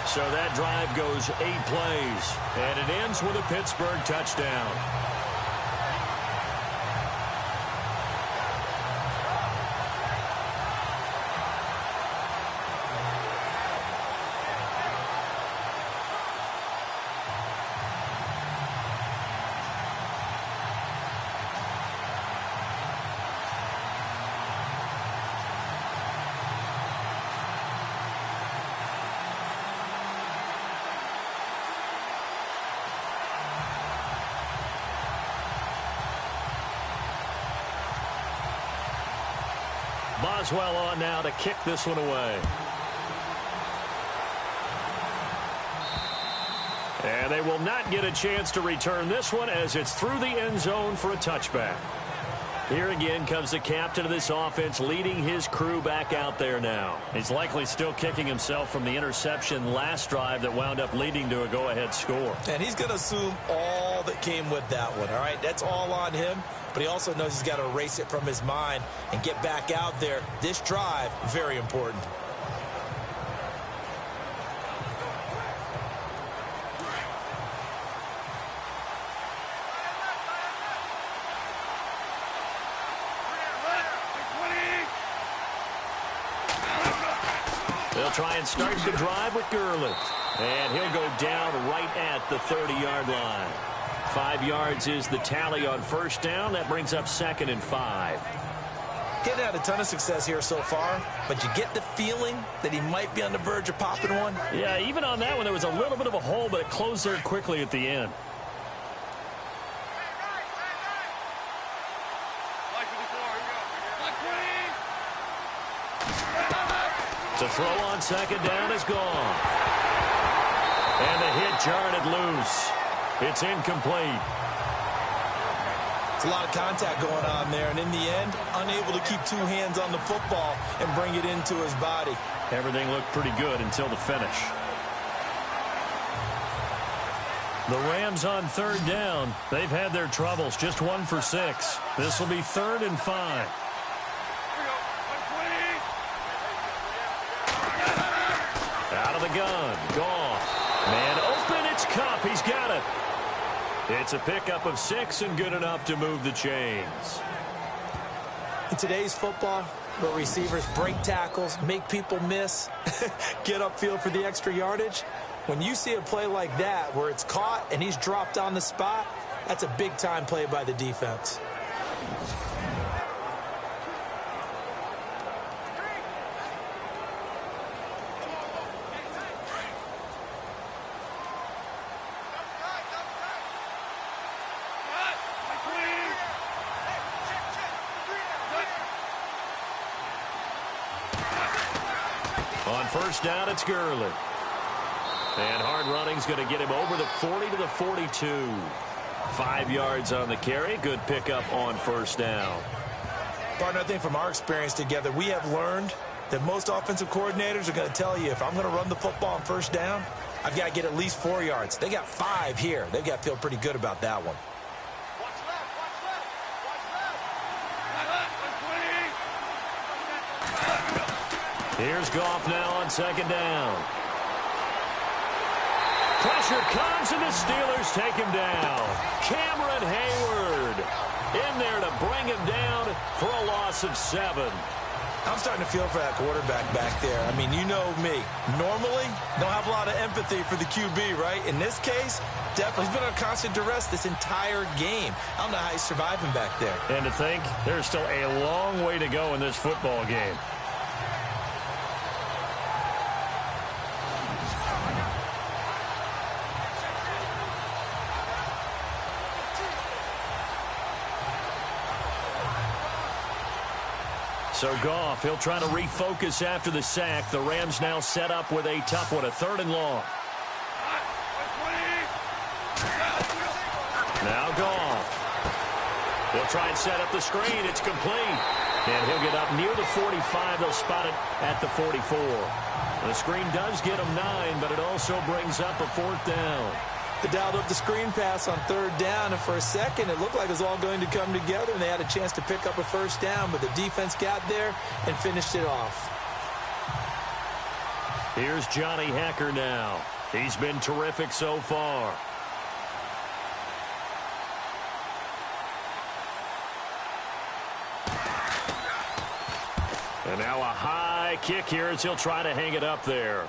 So that drive goes 8 plays, and it ends with a Pittsburgh touchdown. Boswell on now to kick this one away. And they will not get a chance to return this one as it's through the end zone for a touchback. Here again comes the captain of this offense leading his crew back out there now. He's likely still kicking himself from the interception last drive that wound up leading to a go-ahead score. And he's going to assume all that came with that one, all right? That's all on him. But he also knows he's got to erase it from his mind and get back out there. This drive, very important. They'll try and start the drive with Gurley. And he'll go down right at the 30-yard line. 5 yards is the tally on first down. That brings up 2nd and 5. He hadn't had a ton of success here so far, but you get the feeling that he might be on the verge of popping one. Yeah, even on that one, there was a little bit of a hole, but it closed there quickly at the end. To throw on second down is gone. And the hit jarred it loose. It's incomplete. It's a lot of contact going on there, and in the end, unable to keep 2 hands on the football and bring it into his body. Everything looked pretty good until the finish. The Rams on 3rd down. They've had their troubles, just 1 for 6. This will be 3rd and 5. Out of the gun, gone. Man open, it's Kupp. He's got it. It's a pickup of 6 and good enough to move the chains. In today's football, where receivers break tackles, make people miss, get upfield for the extra yardage, when you see a play like that where it's caught and he's dropped on the spot, that's a big-time play by the defense. first down, it's Gurley. And hard running's going to get him over the 40 to the 42. 5 yards on the carry. Good pickup on first down. Partner, I think from our experience together, we have learned that most offensive coordinators are going to tell you, if I'm going to run the football on first down, I've got to get at least 4 yards. They got 5 here. They've got to feel pretty good about that one. Here's Goff now on second down. Pressure comes, and the Steelers take him down. Cameron Hayward in there to bring him down for a loss of 7. I'm starting to feel for that quarterback back there. I mean, you know me. Normally, don't have a lot of empathy for the QB, right? In this case, definitely, he's been under constant duress this entire game. I don't know how he's surviving back there. And to think, there's still a long way to go in this football game. So Goff, he'll try to refocus after the sack. The Rams now set up with a tough one, a 3rd and long. Now Goff. He'll try and set up the screen. It's complete. And he'll get up near the 45. They'll spot it at the 44. The screen does get him 9, but it also brings up a 4th down. They dialed up the screen pass on 3rd down, and for a second it looked like it was all going to come together, and they had a chance to pick up a first down, but the defense got there and finished it off. Here's Johnny Hekker now. He's been terrific so far. And now a high kick here as he'll try to hang it up there.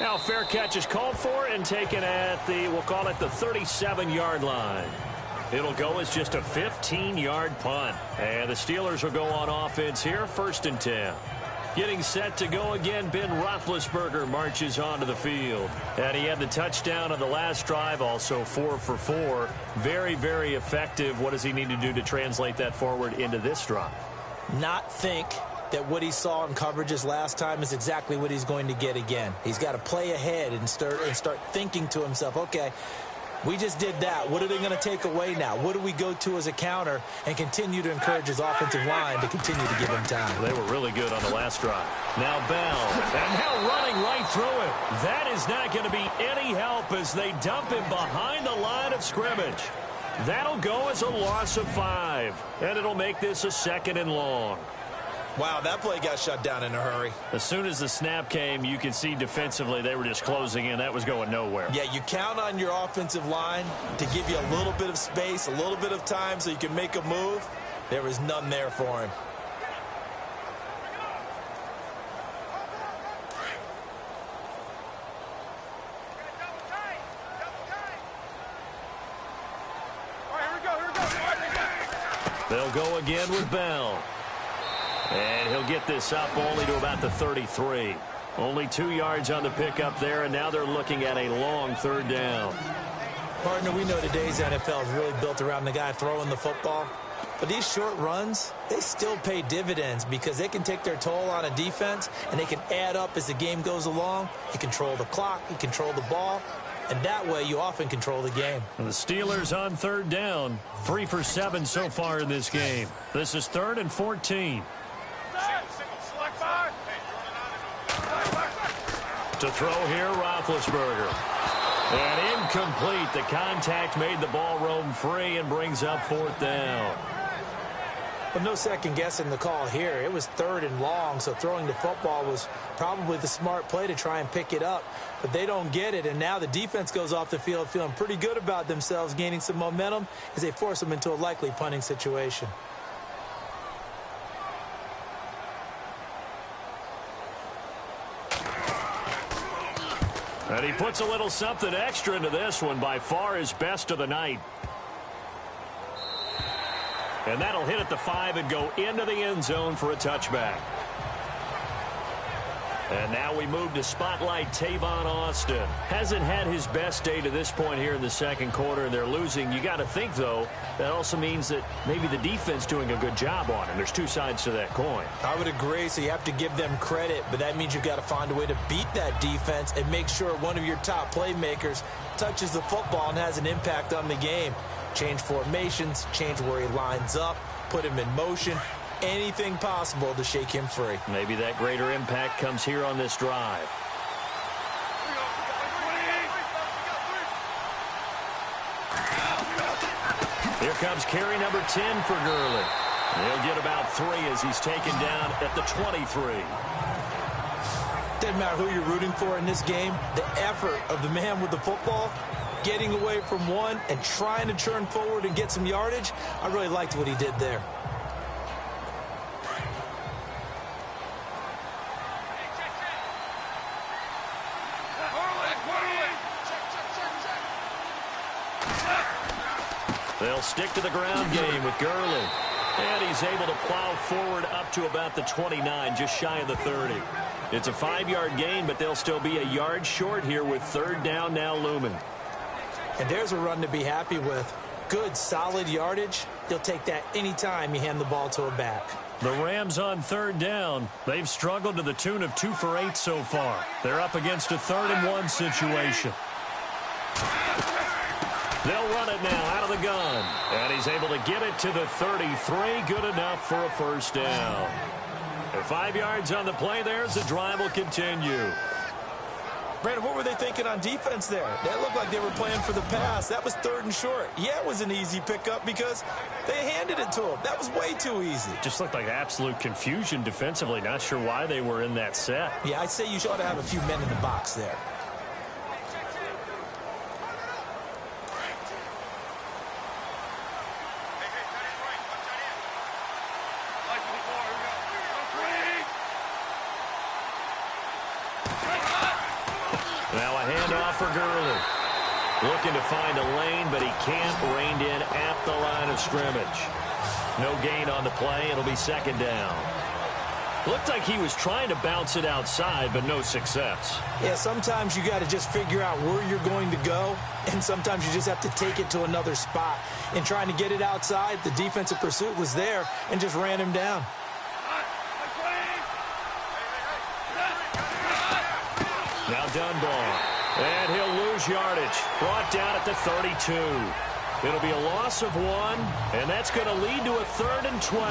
Now fair catch is called for and taken at the, we'll call it the 37-yard line. It'll go as just a 15-yard punt. And the Steelers will go on offense here, 1st and 10. Getting set to go again, Ben Roethlisberger marches onto the field. And he had the touchdown on the last drive, also 4 for 4. Very, very effective. What does he need to do to translate that forward into this drive? Not think that what he saw in coverages last time is exactly what he's going to get again. He's got to play ahead and start thinking to himself, okay, we just did that. What are they going to take away now? What do we go to as a counter, and continue to encourage his offensive line to continue to give him time. They were really good on the last drive. Now Bell, and now running right through it. That is not going to be any help as they dump him behind the line of scrimmage. That'll go as a loss of 5, and it'll make this a 2nd and long. Wow, that play got shut down in a hurry. As soon as the snap came, you could see defensively they were just closing in. That was going nowhere. Yeah, you count on your offensive line to give you a little bit of space, a little bit of time so you can make a move. There was none there for him. They'll go again with Bell. And he'll get this up only to about the 33. Only 2 yards on the pickup there, and now they're looking at a long 3rd down. Partner, we know today's NFL is really built around the guy throwing the football. But these short runs, they still pay dividends because they can take their toll on a defense, and they can add up as the game goes along. You control the clock, you control the ball, and that way you often control the game. And the Steelers on 3rd down, 3 for 7 so far in this game. This is 3rd and 14. To throw here, Roethlisberger. And incomplete. The contact made the ball roam free and brings up 4th down. But no second guessing the call here. It was 3rd and long, so throwing the football was probably the smart play to try and pick it up. But they don't get it, and now the defense goes off the field feeling pretty good about themselves, gaining some momentum as they force them into a likely punting situation. And he puts a little something extra into this one, by far his best of the night. And that'll hit at the 5 and go into the end zone for a touchback. And now we move to spotlight Tavon Austin. Hasn't had his best day to this point here in the second quarter, and they're losing. You got to think, though, that also means that maybe the defense doing a good job on him. There's two sides to that coin. I would agree, so you have to give them credit, but that means you've got to find a way to beat that defense and make sure one of your top playmakers touches the football and has an impact on the game. Change formations, change where he lines up, put him in motion. Anything possible to shake him free. Maybe that greater impact comes here on this drive. Here comes carry number 10 for Gurley. He'll get about 3 as he's taken down at the 23. Doesn't matter who you're rooting for in this game. The effort of the man with the football, getting away from one and trying to turn forward and get some yardage, I really liked what he did there. They'll stick to the ground game with Gurley. And he's able to plow forward up to about the 29, just shy of the 30. It's a 5-yard gain, but they'll still be a yard short here with third down now looming. And there's a run to be happy with. Good, solid yardage. He'll take that anytime you hand the ball to a back. The Rams on third down. They've struggled to the tune of 2 for 8 so far. They're up against a 3rd-and-1 situation. They'll run it now out of the gun. And he's able to get it to the 33. Good enough for a first down. And 5 yards on the play there as the drive will continue. Brandon, what were they thinking on defense there? That looked like they were playing for the pass. That was 3rd and short. Yeah, it was an easy pickup because they handed it to him. That was way too easy. Just looked like absolute confusion defensively. Not sure why they were in that set. Yeah, I'd say you ought to have a few men in the box there. Now a handoff for Gurley. Looking to find a lane, but he can't. Reined in at the line of scrimmage. No gain on the play. It'll be 2nd down. Looked like he was trying to bounce it outside, but no success. Yeah, sometimes you got to just figure out where you're going to go, and sometimes you just have to take it to another spot. In trying to get it outside, the defensive pursuit was there and just ran him down. Now Dunbar, and he'll lose yardage. Brought down at the 32. It'll be a loss of 1, and that's going to lead to a 3rd and 12.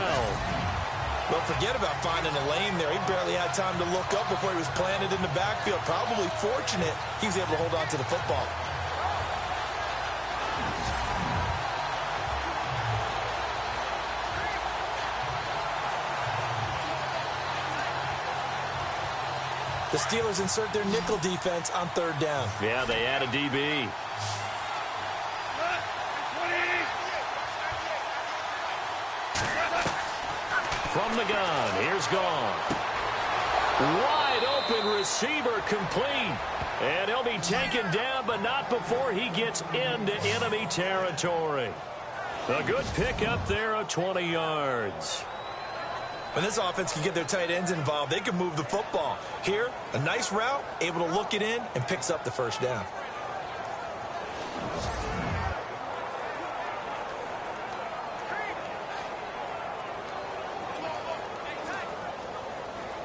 Well, forget about finding a lane there. He barely had time to look up before he was planted in the backfield. Probably fortunate he was able to hold on to the football. The Steelers insert their nickel defense on 3rd down. Yeah, they add a DB. From the gun, here's Goff. Wide open receiver complete. And he'll be taken down, but not before he gets into enemy territory. A good pick up there of 20 yards. When this offense can get their tight ends involved, they can move the football. Here, a nice route, able to look it in, and picks up the first down.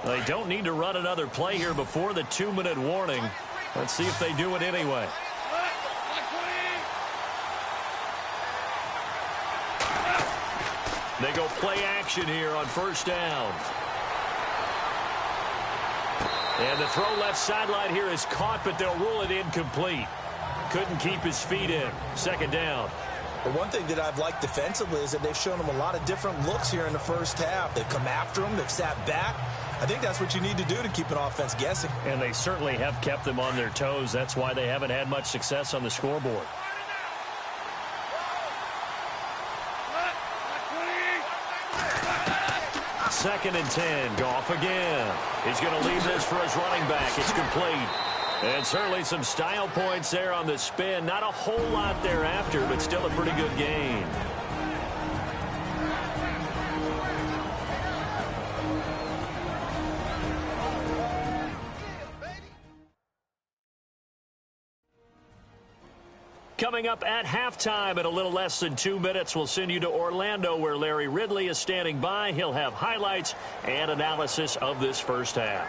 They don't need to run another play here before the 2-minute warning. Let's see if they do it anyway. They go play action here on 1st down. And the throw left sideline here is caught, but they'll rule it incomplete. Couldn't keep his feet in. 2nd down. But one thing that I've liked defensively is that they've shown him a lot of different looks here in the first half. They've come after him. They've sat back. I think that's what you need to do to keep an offense guessing. And they certainly have kept them on their toes. That's why they haven't had much success on the scoreboard. Second and 10. Goff again. He's going to leave this for his running back. It's complete. And certainly some style points there on the spin. Not a whole lot thereafter, but still a pretty good gain. Coming up at halftime in a little less than 2 minutes, we'll send you to Orlando where Larry Ridley is standing by. He'll have highlights and analysis of this first half.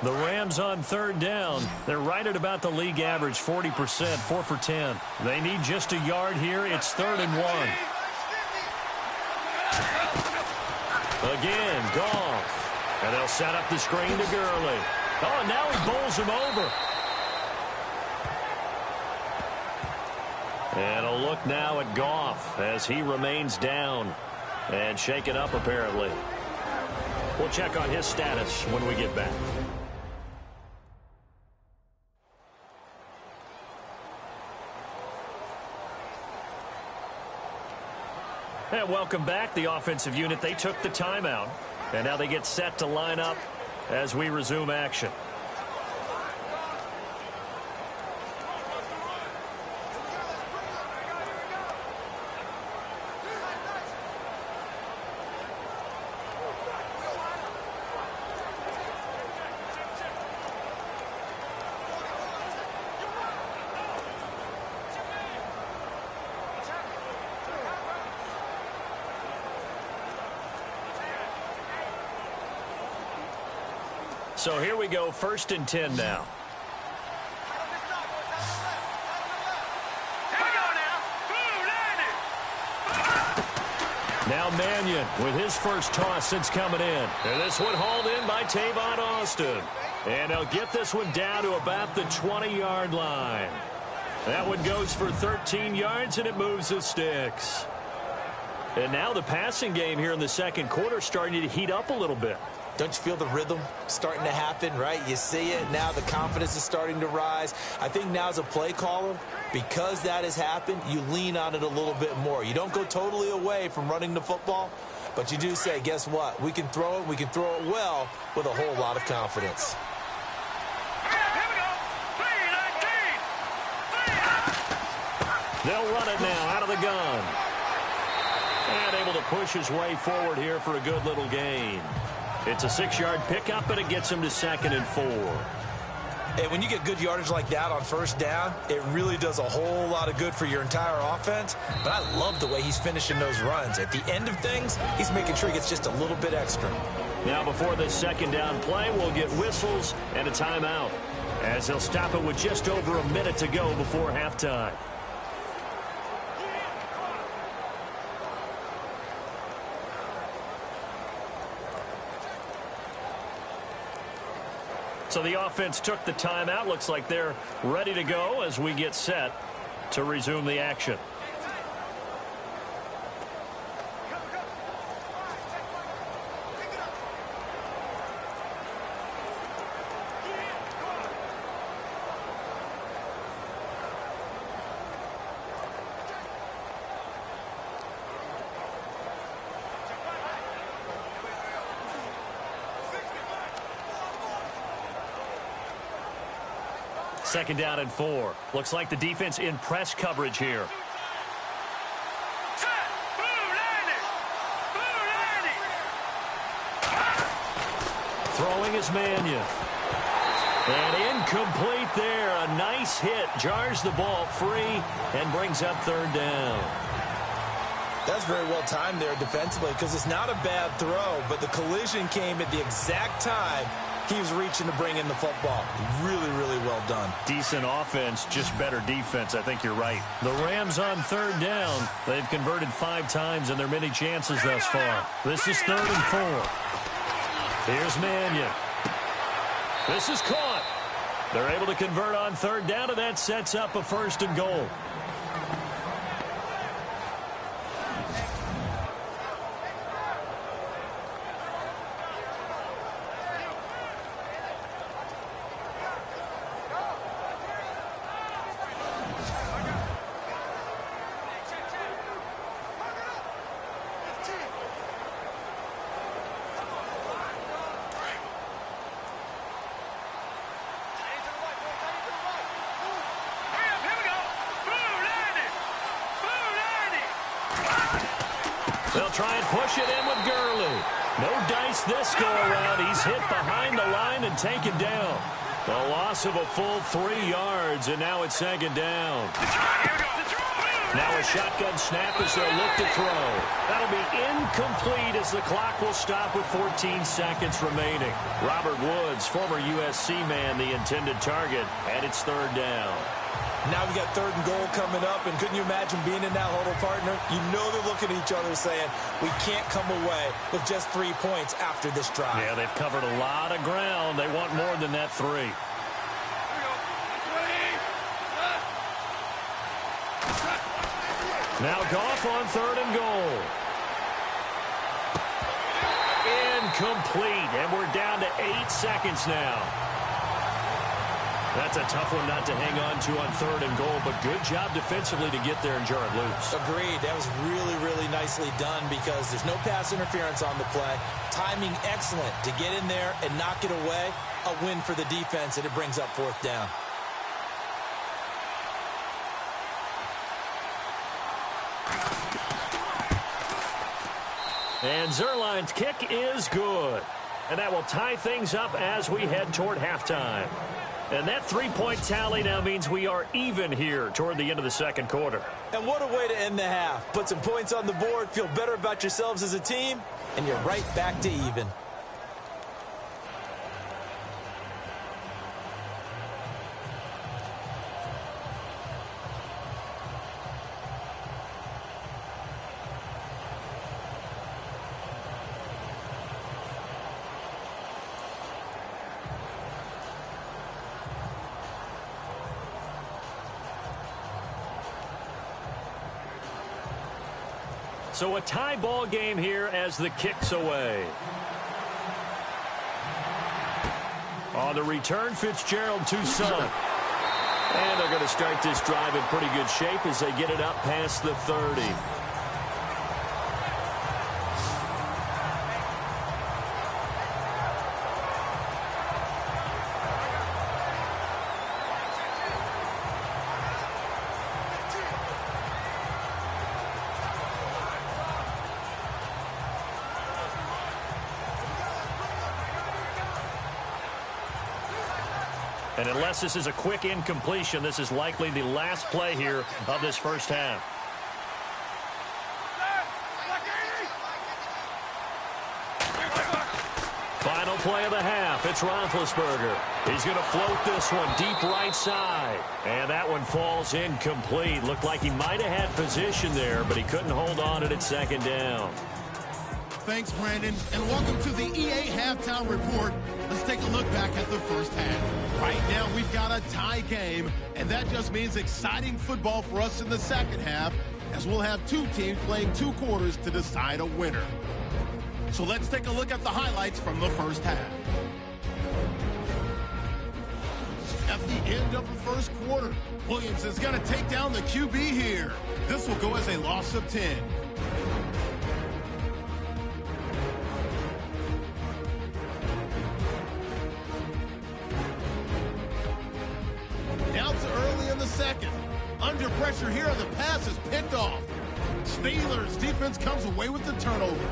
The Rams on third down. They're right at about the league average, 40%, 4 for 10. They need just a yard here. It's 3rd and 1. Again, Goff. And they'll set up the screen to Gurley. Oh, and now he bowls him over. And a look now at Goff as he remains down and shaken up apparently. We'll check on his status when we get back. And welcome back. The offensive unit, they took the timeout. And now they get set to line up as we resume action. So here we go, 1st and 10 now. Now Mannion with his first toss since coming in. And this one hauled in by Tavon Austin. And he'll get this one down to about the 20-yard line. That one goes for 13 yards, and it moves the sticks. And now the passing game here in the second quarter starting to heat up a little bit. Don't you feel the rhythm starting to happen, right? You see it. Now the confidence is starting to rise. I think now as a play caller, because that has happened, you lean on it a little bit more. You don't go totally away from running the football, but you do say, guess what? We can throw it. We can throw it well with a whole lot of confidence. They'll run it now out of the gun. And able to push his way forward here for a good little gain. It's a 6-yard pickup, and it gets him to 2nd and 4. And when you get good yardage like that on first down, it really does a whole lot of good for your entire offense. But I love the way he's finishing those runs. At the end of things, he's making sure he gets just a little bit extra. Now before this 2nd down play, we'll get whistles and a timeout, as they'll stop it with just over a minute to go before halftime. So the offense took the timeout. Looks like they're ready to go as we get set to resume the action. Second down and 4. Looks like the defense in press coverage here. Throwing is Mannion. And incomplete there. A nice hit. Jars the ball free and brings up 3rd down. That's very well timed there defensively because it's not a bad throw, but the collision came at the exact time he was reaching to bring in the football. Really, really well done. Decent offense, just better defense. I think you're right. The Rams on 3rd down. They've converted 5 times in their many chances thus far. This is 3rd and 4. Here's Mannion. This is caught. They're able to convert on 3rd down, and that sets up a 1st and goal. They'll try and push it in with Gurley. No dice this go around. He's hit behind the line and taken down. A loss of a full 3 yards, and now it's second down. Now a shotgun snap as they'll look to throw. That'll be incomplete as the clock will stop with 14 seconds remaining. Robert Woods, former USC man, the intended target, and it's third down. Now we got 3rd and goal coming up, and couldn't you imagine being in that huddle, partner? You know they're looking at each other saying, we can't come away with just 3 points after this drive. Yeah, they've covered a lot of ground. They want more than that 3. Now Goff on 3rd and goal. Incomplete, and we're down to 8 seconds now. That's a tough one not to hang on to on 3rd and goal, but good job defensively to get there and jar it loose. Agreed. That was really, really nicely done because there's no pass interference on the play. Timing excellent to get in there and knock it away. A win for the defense, and it brings up 4th down. And Zuerlein's kick is good. And that will tie things up as we head toward halftime. And that 3-point tally now means we are even here toward the end of the second quarter. And what a way to end the half. Put some points on the board, feel better about yourselves as a team, and you're right back to even. So a tie ball game here as the kick's away. On the return, Fitzgerald to Son. And they're going to start this drive in pretty good shape as they get it up past the 30. And unless this is a quick incompletion, this is likely the last play here of this first half. Final play of the half. It's Roethlisberger. He's going to float this one deep right side. And that one falls incomplete. Looked like he might have had position there, but he couldn't hold on at its second down. Thanks, Brandon, and welcome to the EA Halftime Report. Let's take a look back at the first half. Right now, we've got a tie game, and that just means exciting football for us in the second half, as we'll have 2 teams playing 2 quarters to decide a winner. So let's take a look at the highlights from the first half. At the end of the first quarter, Williams is going to take down the QB here. This will go as a loss of 10. Second. Under pressure here, the pass is picked off. Steelers defense comes away with the turnover.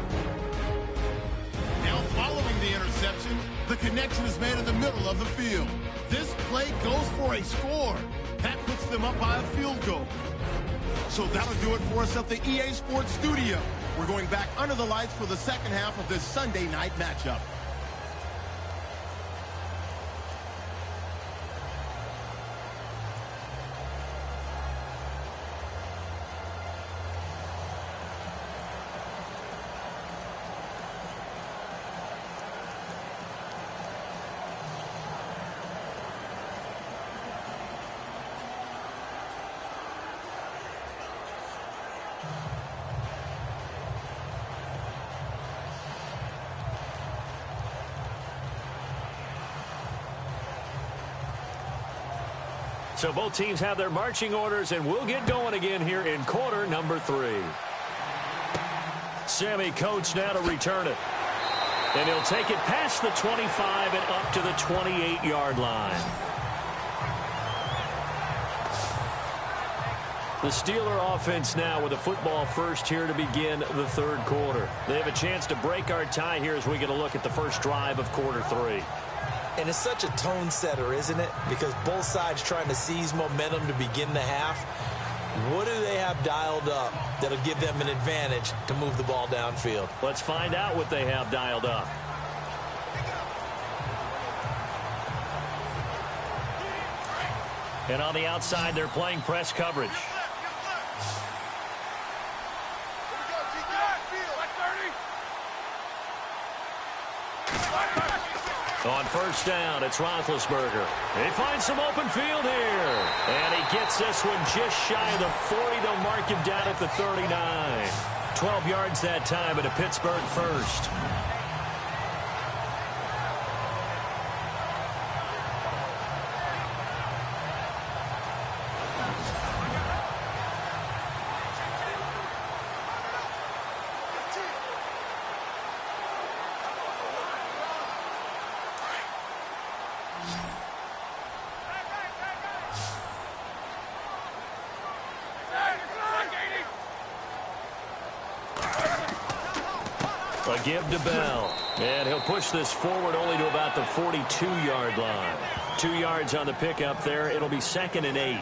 Now following the interception, the connection is made in the middle of the field. This play goes for a score. That puts them up by a field goal. So that'll do it for us at the EA Sports Studio. We're going back under the lights for the second half of this Sunday night matchup. So both teams have their marching orders, and we'll get going again here in quarter number 3. Sammy Coates now to return it. And he'll take it past the 25 and up to the 28-yard line. The Steeler offense now with a football first here to begin the third quarter. They have a chance to break our tie here as we get a look at the first drive of quarter 3. And it's such a tone setter, isn't it? Because both sides trying to seize momentum to begin the half. What do they have dialed up that'll give them an advantage to move the ball downfield? Let's find out what they have dialed up. And on the outside, they're playing press coverage. On first down, it's Roethlisberger. He finds some open field here. And he gets this one just shy of the 40. They'll mark him down at the 39. 12 yards that time at a Pittsburgh first. A give to Bell. And he'll push this forward only to about the 42-yard line. 2 yards on the pickup there. It'll be 2nd and 8.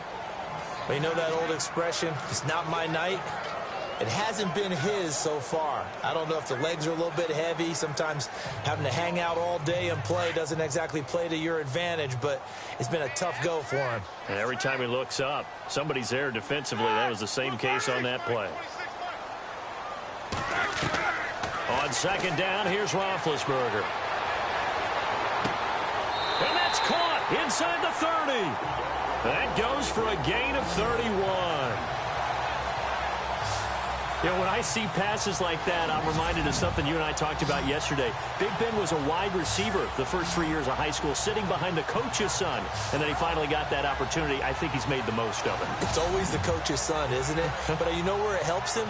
Well, you know that old expression, it's not my night? It hasn't been his so far. I don't know if the legs are a little bit heavy. Sometimes having to hang out all day and play doesn't exactly play to your advantage, but it's been a tough go for him. And every time he looks up, somebody's there defensively. That was the same case on that play. On second down, here's Roethlisberger. And that's caught inside the 30. That goes for a gain of 31. You know, when I see passes like that, I'm reminded of something you and I talked about yesterday. Big Ben was a wide receiver the first 3 years of high school, sitting behind the coach's son. And then he finally got that opportunity. I think he's made the most of it. It's always the coach's son, isn't it? But you know where it helps him?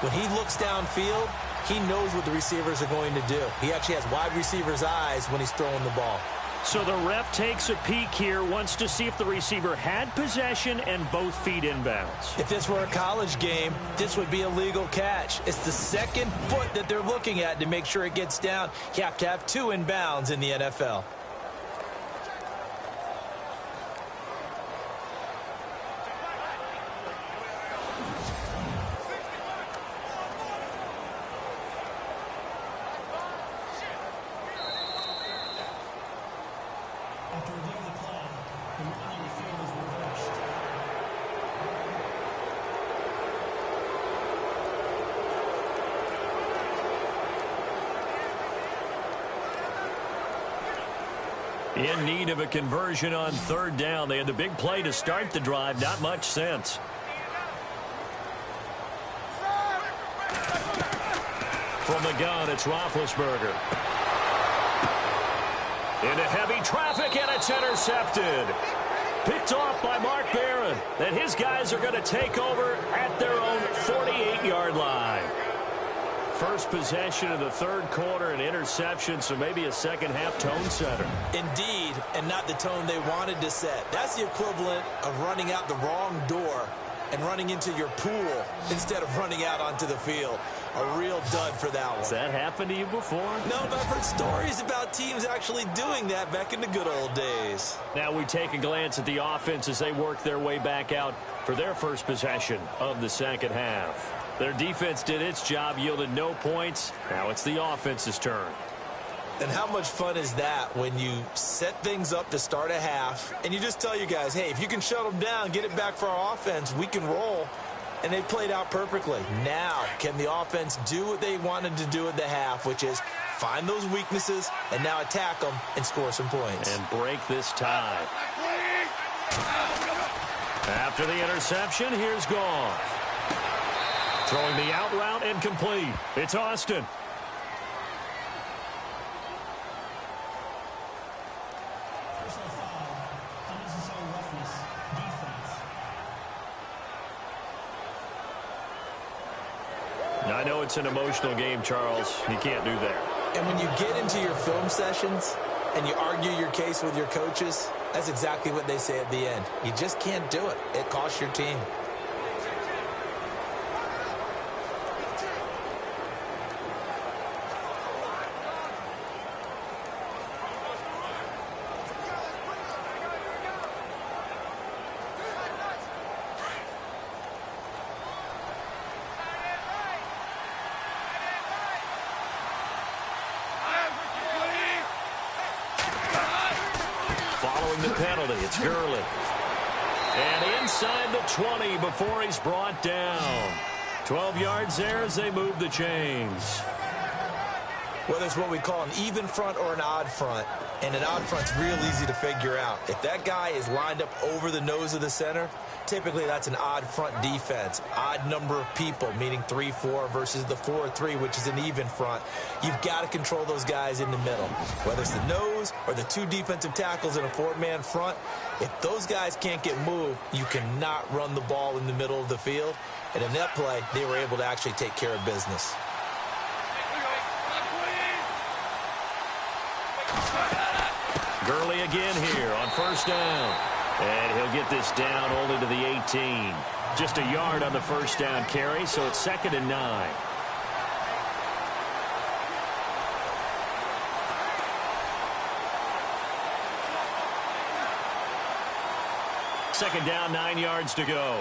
When he looks downfield, he knows what the receivers are going to do. He actually has wide receivers' eyes when he's throwing the ball. So the ref takes a peek here, wants to see if the receiver had possession and both feet inbounds. If this were a college game, this would be a legal catch. It's the second foot that they're looking at to make sure it gets down. You have to have 2 inbounds in the NFL. In need of a conversion on third down. They had the big play to start the drive. Not much sense. From the gun, it's Roethlisberger. Into heavy traffic, and it's intercepted. Picked off by Mark Barron. And his guys are going to take over at their own 48-yard line. First possession of the third quarter, an interception, so maybe a second-half tone setter. Indeed, and not the tone they wanted to set. That's the equivalent of running out the wrong door and running into your pool instead of running out onto the field. A real dud for that one. Has that happened to you before? No, but I've heard stories about teams actually doing that back in the good old days. Now we take a glance at the offense as they work their way back out for their first possession of the second half. Their defense did its job, yielded no points. Now it's the offense's turn. And how much fun is that when you set things up to start a half and you just tell your guys, hey, if you can shut them down, get it back for our offense, we can roll. And they played out perfectly. Now, can the offense do what they wanted to do at the half, which is find those weaknesses and now attack them and score some points. And break this tie. After the interception, here's Goff. Throwing the out route incomplete. It's Austin. Now, I know it's an emotional game, Charles. You can't do that. And when you get into your film sessions and you argue your case with your coaches, that's exactly what they say at the end. You just can't do it. It costs your team. following the penalty. It's Gurley. And inside the 20 before he's brought down. 12 yards there as they move the chains. Whether it's what we call an even front or an odd front, and an odd front's real easy to figure out. If that guy is lined up over the nose of the center, typically that's an odd front defense. Odd number of people, meaning 3-4 versus the 4-3, which is an even front. You've got to control those guys in the middle. Whether it's the nose or the two defensive tackles in a four-man front, if those guys can't get moved, you cannot run the ball in the middle of the field. And in that play, they were able to actually take care of business. Gurley again here on first down. And he'll get this down only to the 18. Just a yard on the first down carry, so it's 2nd and 9. Second down, 9 yards to go.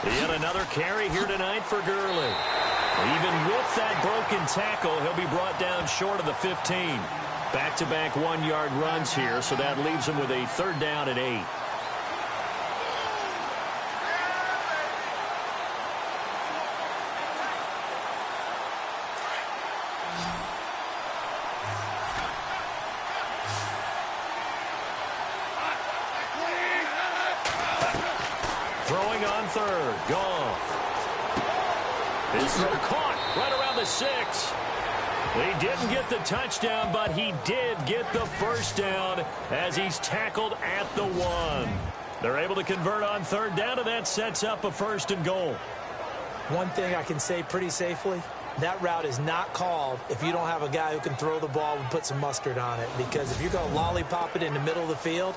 Yet another carry here tonight for Gurley. Even with that broken tackle, he'll be brought down short of the 15. Back-to-back 1-yard runs here, so that leaves him with a 3rd down and 8. Throwing on 3rd, Goff. His throw caught right around the 6. He didn't get the touchdown, but he did get the first down as he's tackled at the 1. They're able to convert on 3rd down, and that sets up a 1st and goal. One thing I can say pretty safely, that route is not called if you don't have a guy who can throw the ball and put some mustard on it. Because if you're going to lollipop it in the middle of the field,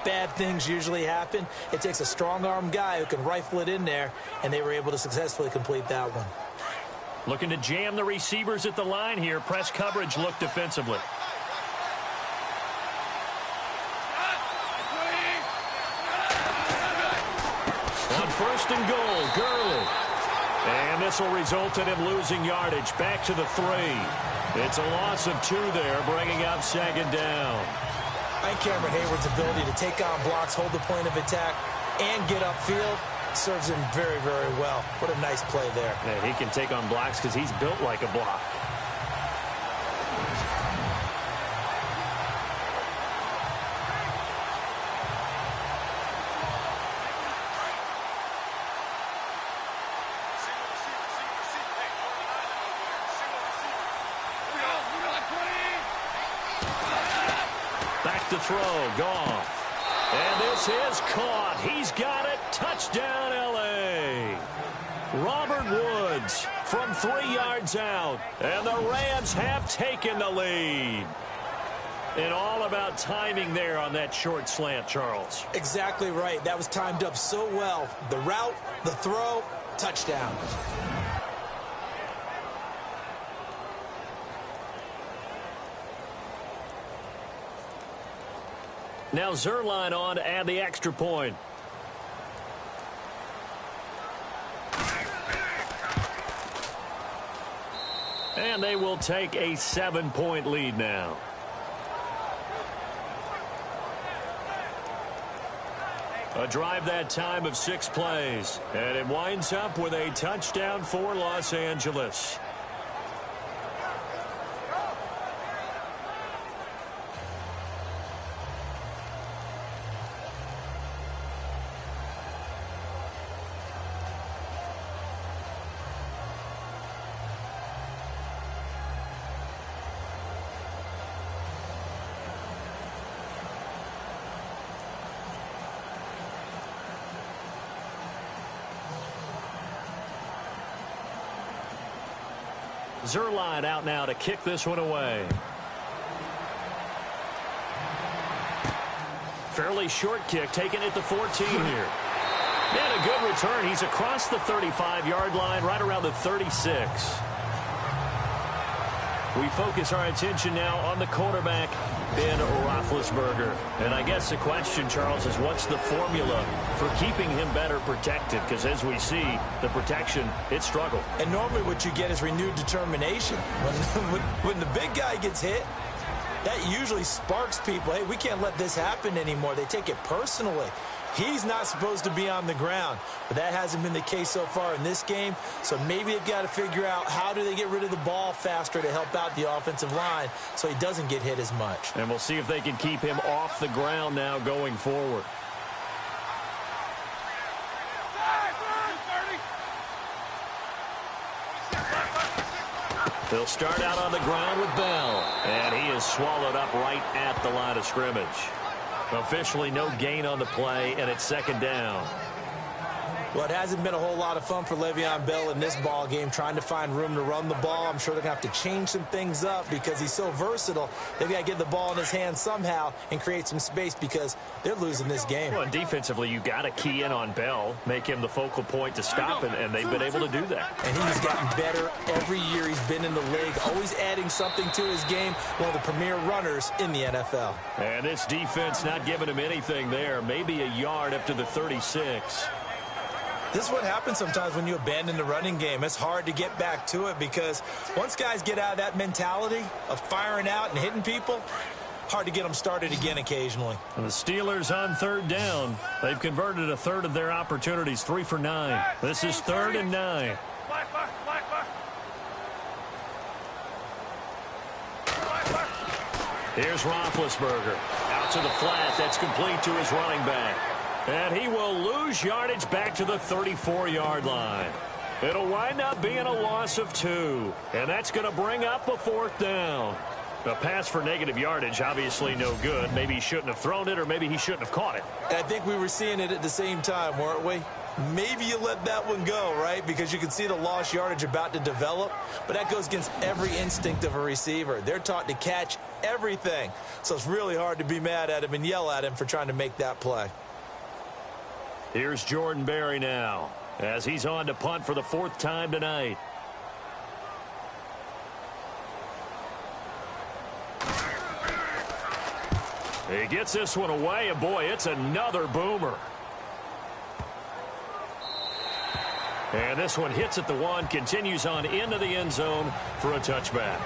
bad things usually happen. It takes a strong-arm guy who can rifle it in there, and they were able to successfully complete that one. Looking to jam the receivers at the line here. Press coverage look defensively. On 1st and goal, Gurley. And this will result in him losing yardage. Back to the 3. It's a loss of 2 there, bringing up 2nd down. I think Cameron Hayward's ability to take on blocks, hold the point of attack, and get upfield serves him very, very well. What a nice play there. And he can take on blocks because he's built like a block. Back to throw, Goff. And this is caught. He's got it. Touchdown, L.A. Robert Woods from 3 yards out. And the Rams have taken the lead. And all about timing there on that short slant, Charles. Exactly right. That was timed up so well. The route, the throw, touchdown. Now Zuerlein on to add the extra point. And they will take a 7-point lead now. A drive that time of 6 plays. And it winds up with a touchdown for Los Angeles. Zuerlein out now to kick this one away. Fairly short kick, taken at the 14 here. And a good return. He's across the 35-yard line, right around the 36. We focus our attention now on the quarterback, Ben Roethlisberger. And I guess the question, Charles, is what's the formula for keeping him better protected? Because as we see, the protection, it struggled. And normally what you get is renewed determination. When the big guy gets hit, that usually sparks people. Hey, we can't let this happen anymore. They take it personally. He's not supposed to be on the ground, but that hasn't been the case so far in this game. So maybe they've got to figure out how do they get rid of the ball faster to help out the offensive line so he doesn't get hit as much. And we'll see if they can keep him off the ground now going forward. They'll start out on the ground with Bell, and he is swallowed up right at the line of scrimmage. Officially no gain on the play, and it's second down. Well, it hasn't been a whole lot of fun for Le'Veon Bell in this ball game, trying to find room to run the ball. I'm sure they're going to have to change some things up because he's so versatile. They've got to get the ball in his hands somehow and create some space because they're losing this game. Well, and defensively, you got to key in on Bell, make him the focal point to stop, and they've been able to do that. And he's gotten better every year he's been in the league, always adding something to his game, one of the premier runners in the NFL. And this defense not giving him anything there, maybe a yard up to the 36. This is what happens sometimes when you abandon the running game. It's hard to get back to it because once guys get out of that mentality of firing out and hitting people, hard to get them started again occasionally. And the Steelers on third down. They've converted a third of their opportunities, 3 for 9. This is 3rd and 9. Here's Roethlisberger. Out to the flat. That's complete to his running back. And he will lose yardage back to the 34-yard line. It'll wind up being a loss of 2. And that's going to bring up a 4th down. A pass for negative yardage, obviously no good. Maybe he shouldn't have thrown it, or maybe he shouldn't have caught it. I think we were seeing it at the same time, weren't we? Maybe you let that one go, right? Because you can see the lost yardage about to develop. But that goes against every instinct of a receiver. They're taught to catch everything. So it's really hard to be mad at him and yell at him for trying to make that play. Here's Jordan Berry now as he's on to punt for the 4th time tonight. He gets this one away, and boy, it's another boomer. And this one hits at the 1, continues on into the end zone for a touchback.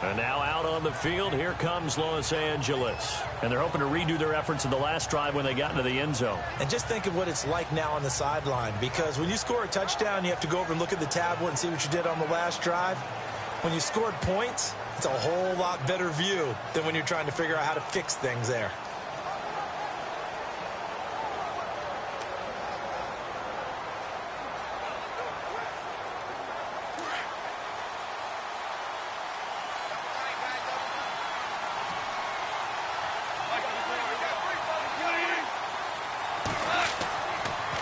And now out on the field, here comes Los Angeles. And they're hoping to redo their efforts in the last drive when they got into the end zone. And just think of what it's like now on the sideline, because when you score a touchdown, you have to go over and look at the tablet and see what you did on the last drive. When you scored points, it's a whole lot better view than when you're trying to figure out how to fix things there.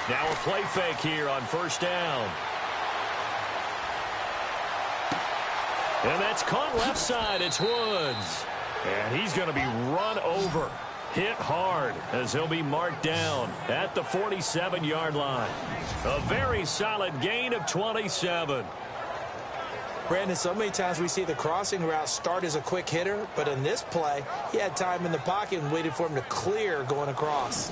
Now a play fake here on 1st down. And that's caught left side. It's Woods. And he's going to be run over. Hit hard as he'll be marked down at the 47-yard line. A very solid gain of 27. Brandon, so many times we see the crossing route start as a quick hitter, but in this play, he had time in the pocket and waited for him to clear going across.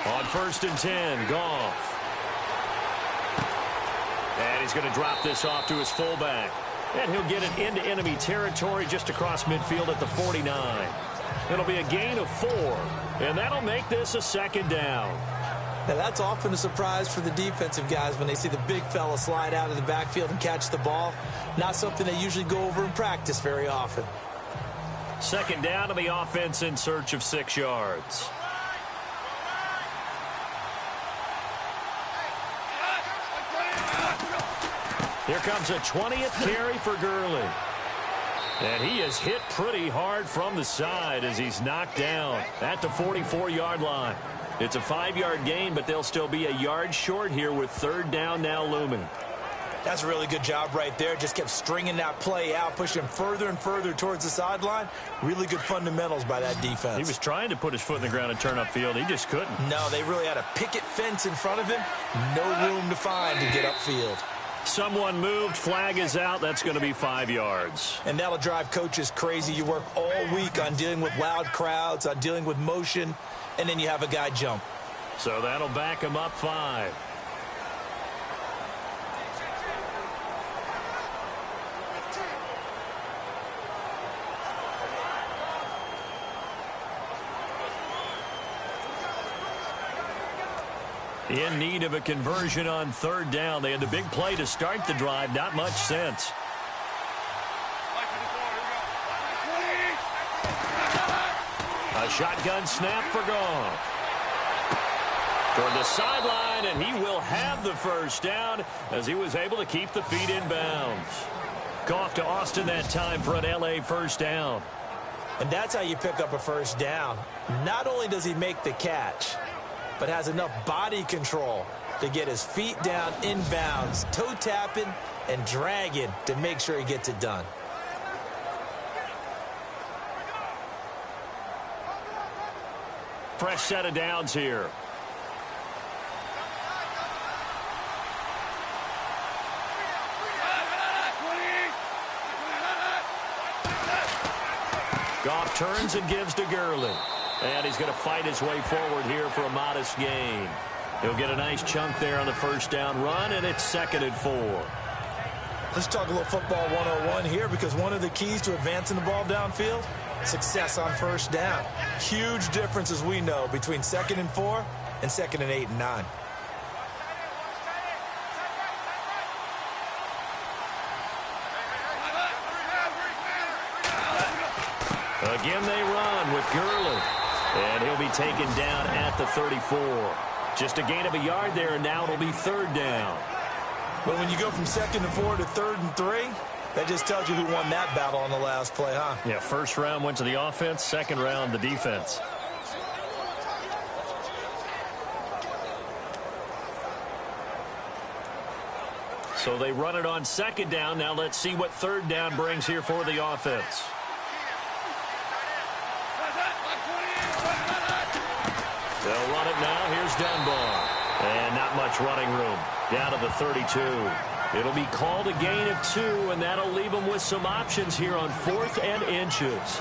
On 1st and 10, Goff. And he's going to drop this off to his fullback. And he'll get it into enemy territory just across midfield at the 49. It'll be a gain of 4. And that'll make this a 2nd down. Now, that's often a surprise for the defensive guys when they see the big fella slide out of the backfield and catch the ball. Not something they usually go over in practice very often. 2nd down, and the offense in search of 6 yards. Here comes a 20th carry for Gurley. And he is hit pretty hard from the side as he's knocked down at the 44-yard line. It's a 5-yard gain, but they'll still be a yard short here with third down now looming. That's a really good job right there. Just kept stringing that play out, pushing further and further towards the sideline. Really good fundamentals by that defense. He was trying to put his foot in the ground and turn upfield. He just couldn't. No, they really had a picket fence in front of him. No room to find to get upfield. Someone moved. Flag is out. That's going to be 5 yards. And that'll drive coaches crazy. You work all week on dealing with loud crowds, on dealing with motion, and then you have a guy jump. So that'll back him up 5. In need of a conversion on third down. They had the big play to start the drive. Not much sense. A shotgun snap for Goff. Toward the sideline, and he will have the first down as he was able to keep the feet in bounds. Goff to Austin that time for an L.A. first down. And that's how you pick up a first down. Not only does he make the catch, but has enough body control to get his feet down in bounds, toe tapping and dragging to make sure he gets it done. Fresh set of downs here. Goff turns and gives to Gurley. And he's going to fight his way forward here for a modest gain. He'll get a nice chunk there on the first down run, and it's 2nd and 4. Let's talk a little football 101 here, because one of the keys to advancing the ball downfield, success on first down. Huge difference, as we know, between 2nd and 4 and 2nd and 8 and 9. Again they run with Gurley. And he'll be taken down at the 34. Just a gain of a yard there, and now it'll be third down. But when you go from 2nd and 4 to 3rd and 3, that just tells you who won that battle on the last play, huh? Yeah, first round went to the offense, second round the defense. So they run it on 2nd down. Now let's see what 3rd down brings here for the offense. They'll run it now. Here's Dunbar. And not much running room. Down to the 32. It'll be called a gain of 2, and that'll leave them with some options here on 4th and inches.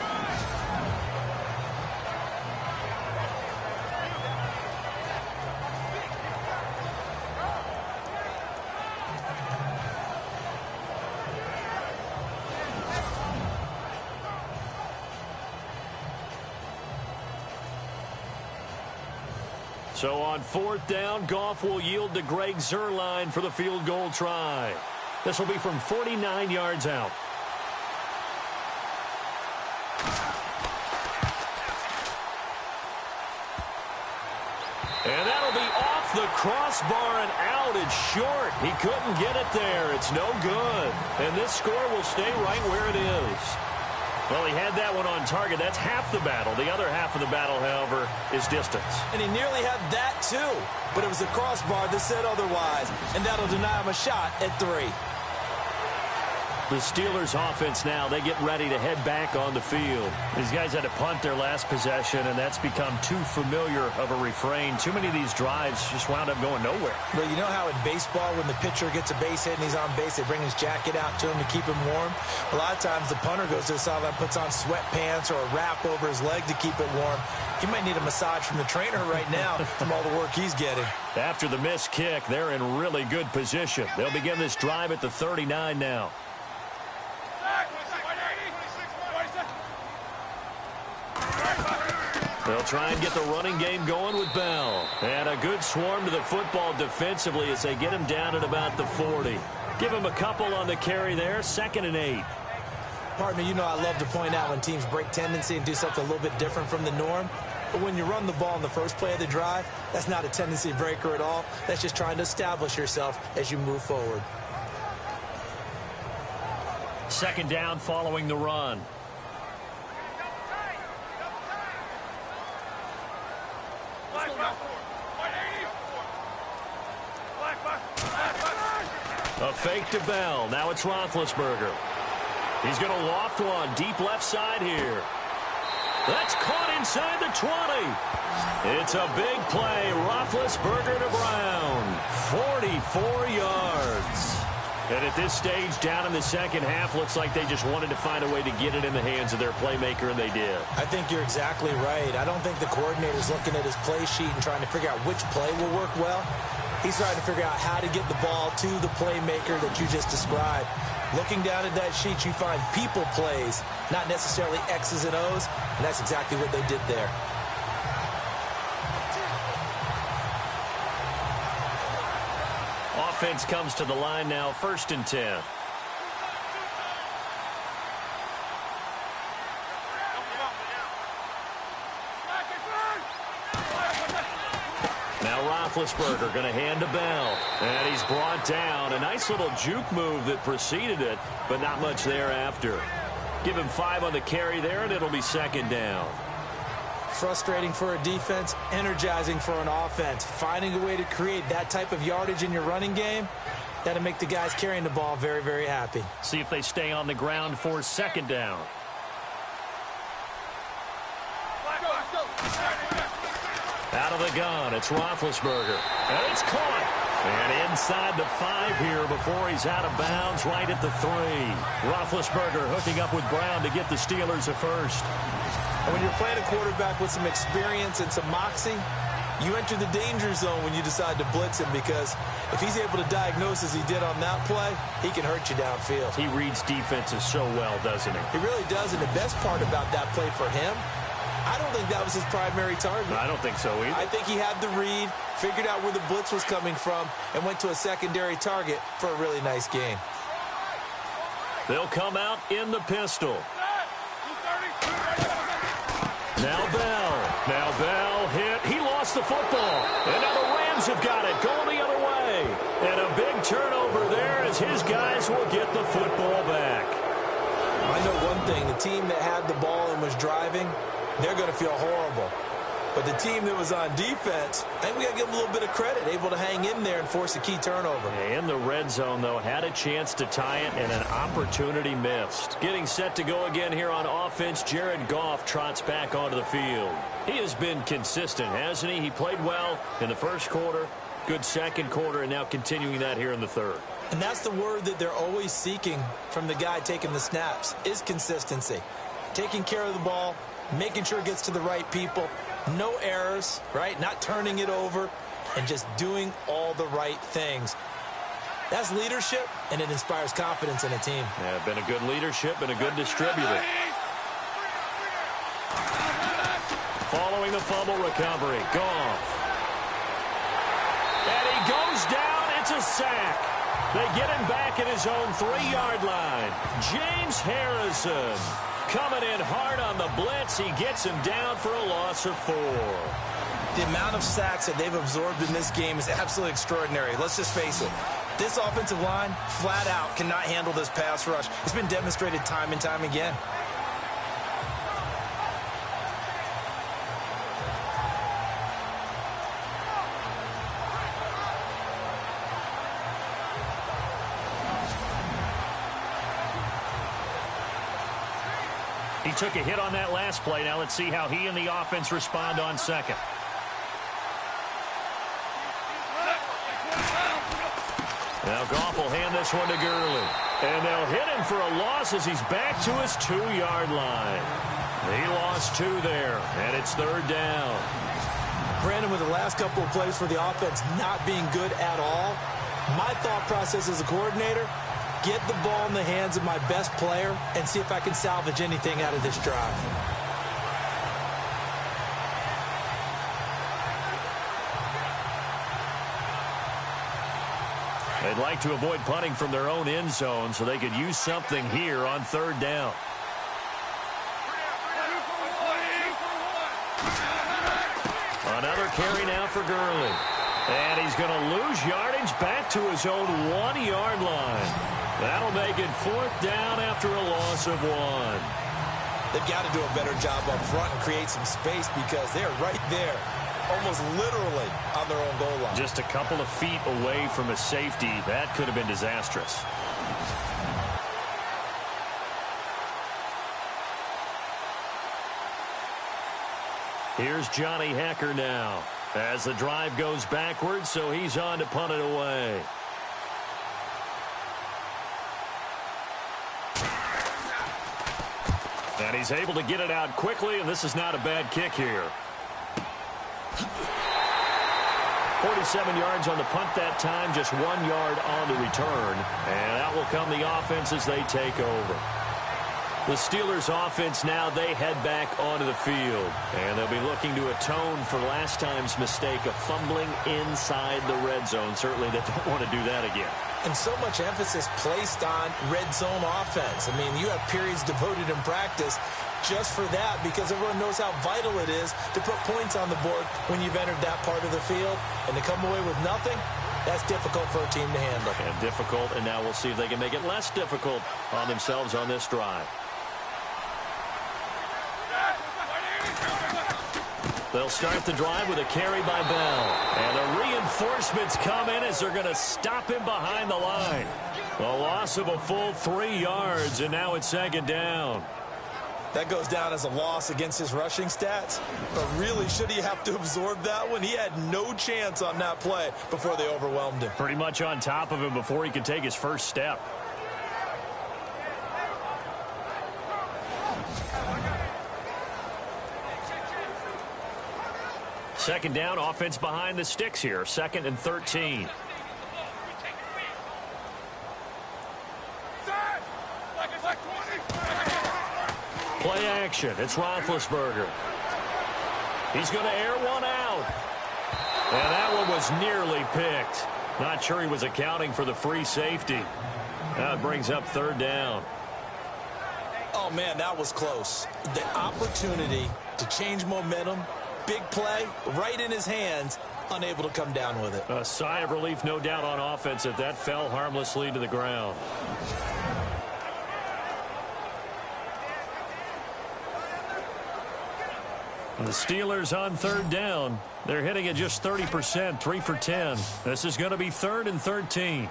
So on 4th down, Goff will yield to Greg Zuerlein for the field goal try. This will be from 49 yards out. And that'll be off the crossbar and out. It's short. He couldn't get it there. It's no good. And this score will stay right where it is. Well, he had that one on target. That's half the battle. The other half of the battle, however, is distance. And he nearly had that, too. But it was the crossbar that said otherwise. And that'll deny him a shot at 3. The Steelers offense now, they get ready to head back on the field. These guys had to punt their last possession, and that's become too familiar of a refrain. Too many of these drives just wound up going nowhere. Well, you know how in baseball, when the pitcher gets a base hit and he's on base, they bring his jacket out to him to keep him warm? A lot of times the punter goes to the sideline, puts on sweatpants or a wrap over his leg to keep it warm. He might need a massage from the trainer right now from all the work he's getting. After the missed kick, they're in really good position. They'll begin this drive at the 39 now. They'll try and get the running game going with Bell. And a good swarm to the football defensively as they get him down at about the 40. Give him a couple on the carry there. 2nd and 8. Partner, you know I love to point out when teams break tendency and do something a little bit different from the norm. But when you run the ball in the first play of the drive, that's not a tendency breaker at all. That's just trying to establish yourself as you move forward. 2nd down following the run. A fake to Bell. Now it's Roethlisberger. He's going to loft one deep left side here. That's caught inside the 20. It's a big play. Roethlisberger to Brown. 44 yards. And at this stage, down in the second half, looks like they just wanted to find a way to get it in the hands of their playmaker, and they did. I think you're exactly right. I don't think the coordinator's looking at his play sheet and trying to figure out which play will work well. He's trying to figure out how to get the ball to the playmaker that you just described. Looking down at that sheet, you find people plays, not necessarily X's and O's, and that's exactly what they did there. Offense comes to the line now, 1st and 10. Now Roethlisberger going to hand to Bell. And he's brought down. A nice little juke move that preceded it, but not much thereafter. Give him 5 on the carry there, and it'll be 2nd down. Frustrating for a defense, energizing for an offense. Finding a way to create that type of yardage in your running game, that'll make the guys carrying the ball very, very happy. See if they stay on the ground for 2nd down. Out of the gun, it's Roethlisberger. And it's caught. And inside the 5 here before he's out of bounds, right at the 3. Roethlisberger hooking up with Brown to get the Steelers a first. And when you're playing a quarterback with some experience and some moxie, you enter the danger zone when you decide to blitz him, because if he's able to diagnose as he did on that play, he can hurt you downfield. He reads defenses so well, doesn't he? He really does, and the best part about that play for him, I don't think that was his primary target. I don't think so either. I think he had the read, figured out where the blitz was coming from, and went to a secondary target for a really nice game. They'll come out in the pistol. Now Bell hit. He lost the football. And now the Rams have got it, going the other way. And a big turnover there as his guys will get the football back. I know one thing. The team that had the ball and was driving, they're going to feel horrible. But the team that was on defense, I think we got to give them a little bit of credit, able to hang in there and force a key turnover. In the red zone, though, had a chance to tie it and an opportunity missed. Getting set to go again here on offense, Jared Goff trots back onto the field. He has been consistent, hasn't he? He played well in the first quarter, good second quarter, and now continuing that here in the third. And that's the word that they're always seeking from the guy taking the snaps, is consistency. Taking care of the ball, making sure it gets to the right people. No errors, right? Not turning it over, and just doing all the right things. That's leadership, and it inspires confidence in a team. Yeah, been a good leadership and a good distributor. Following the fumble recovery, Goff. And he goes down. It's a sack. They get him back at his own 3-yard line. James Harrison coming in hard on the blitz. He gets him down for a loss of 4. The amount of sacks that they've absorbed in this game is absolutely extraordinary. Let's just face it. This offensive line, flat out, cannot handle this pass rush. It's been demonstrated time and time again. He took a hit on that last play. Now let's see how he and the offense respond on second. Now Goff will hand this one to Gurley. And they'll hit him for a loss as he's back to his 2-yard line. He lost 2 there, and it's 3rd down. Brandon, with the last couple of plays for the offense not being good at all, my thought process as a coordinator, get the ball in the hands of my best player and see if I can salvage anything out of this drive. They'd like to avoid punting from their own end zone so they could use something here on 3rd down. Another carry now for Gurley. And he's going to lose yardage back to his own 1-yard line. That'll make it 4th down after a loss of 1. They've got to do a better job up front and create some space because they're right there almost literally on their own goal line. Just a couple of feet away from a safety. That could have been disastrous. Here's Johnny Hekker now as the drive goes backwards, so he's on to punt it away. And he's able to get it out quickly, and this is not a bad kick here. 47 yards on the punt that time, just 1 yard on the return. And out will come the offense as they take over. The Steelers offense now, they head back onto the field. And they'll be looking to atone for last time's mistake of fumbling inside the red zone. Certainly they don't want to do that again. And so much emphasis placed on red zone offense. I mean, you have periods devoted in practice just for that because everyone knows how vital it is to put points on the board when you've entered that part of the field. And to come away with nothing, that's difficult for a team to handle. And difficult, and now we'll see if they can make it less difficult on themselves on this drive. They'll start the drive with a carry by Bell. And the reinforcements come in as they're going to stop him behind the line. A loss of a full 3 yards, and now it's second down. That goes down as a loss against his rushing stats. But really, should he have to absorb that one? He had no chance on that play before they overwhelmed him. Pretty much on top of him before he could take his first step. Second down, offense behind the sticks here. 2nd and 13. Play action. It's Roethlisberger. He's going to air one out. And that one was nearly picked. Not sure he was accounting for the free safety. Now it brings up 3rd down. Oh, man, that was close. The opportunity to change momentum, big play, right in his hands, unable to come down with it. A sigh of relief, no doubt, on offense if that fell harmlessly to the ground. The Steelers on 3rd down. They're hitting it just 30%, 3 for 10. This is going to be 3rd and 13.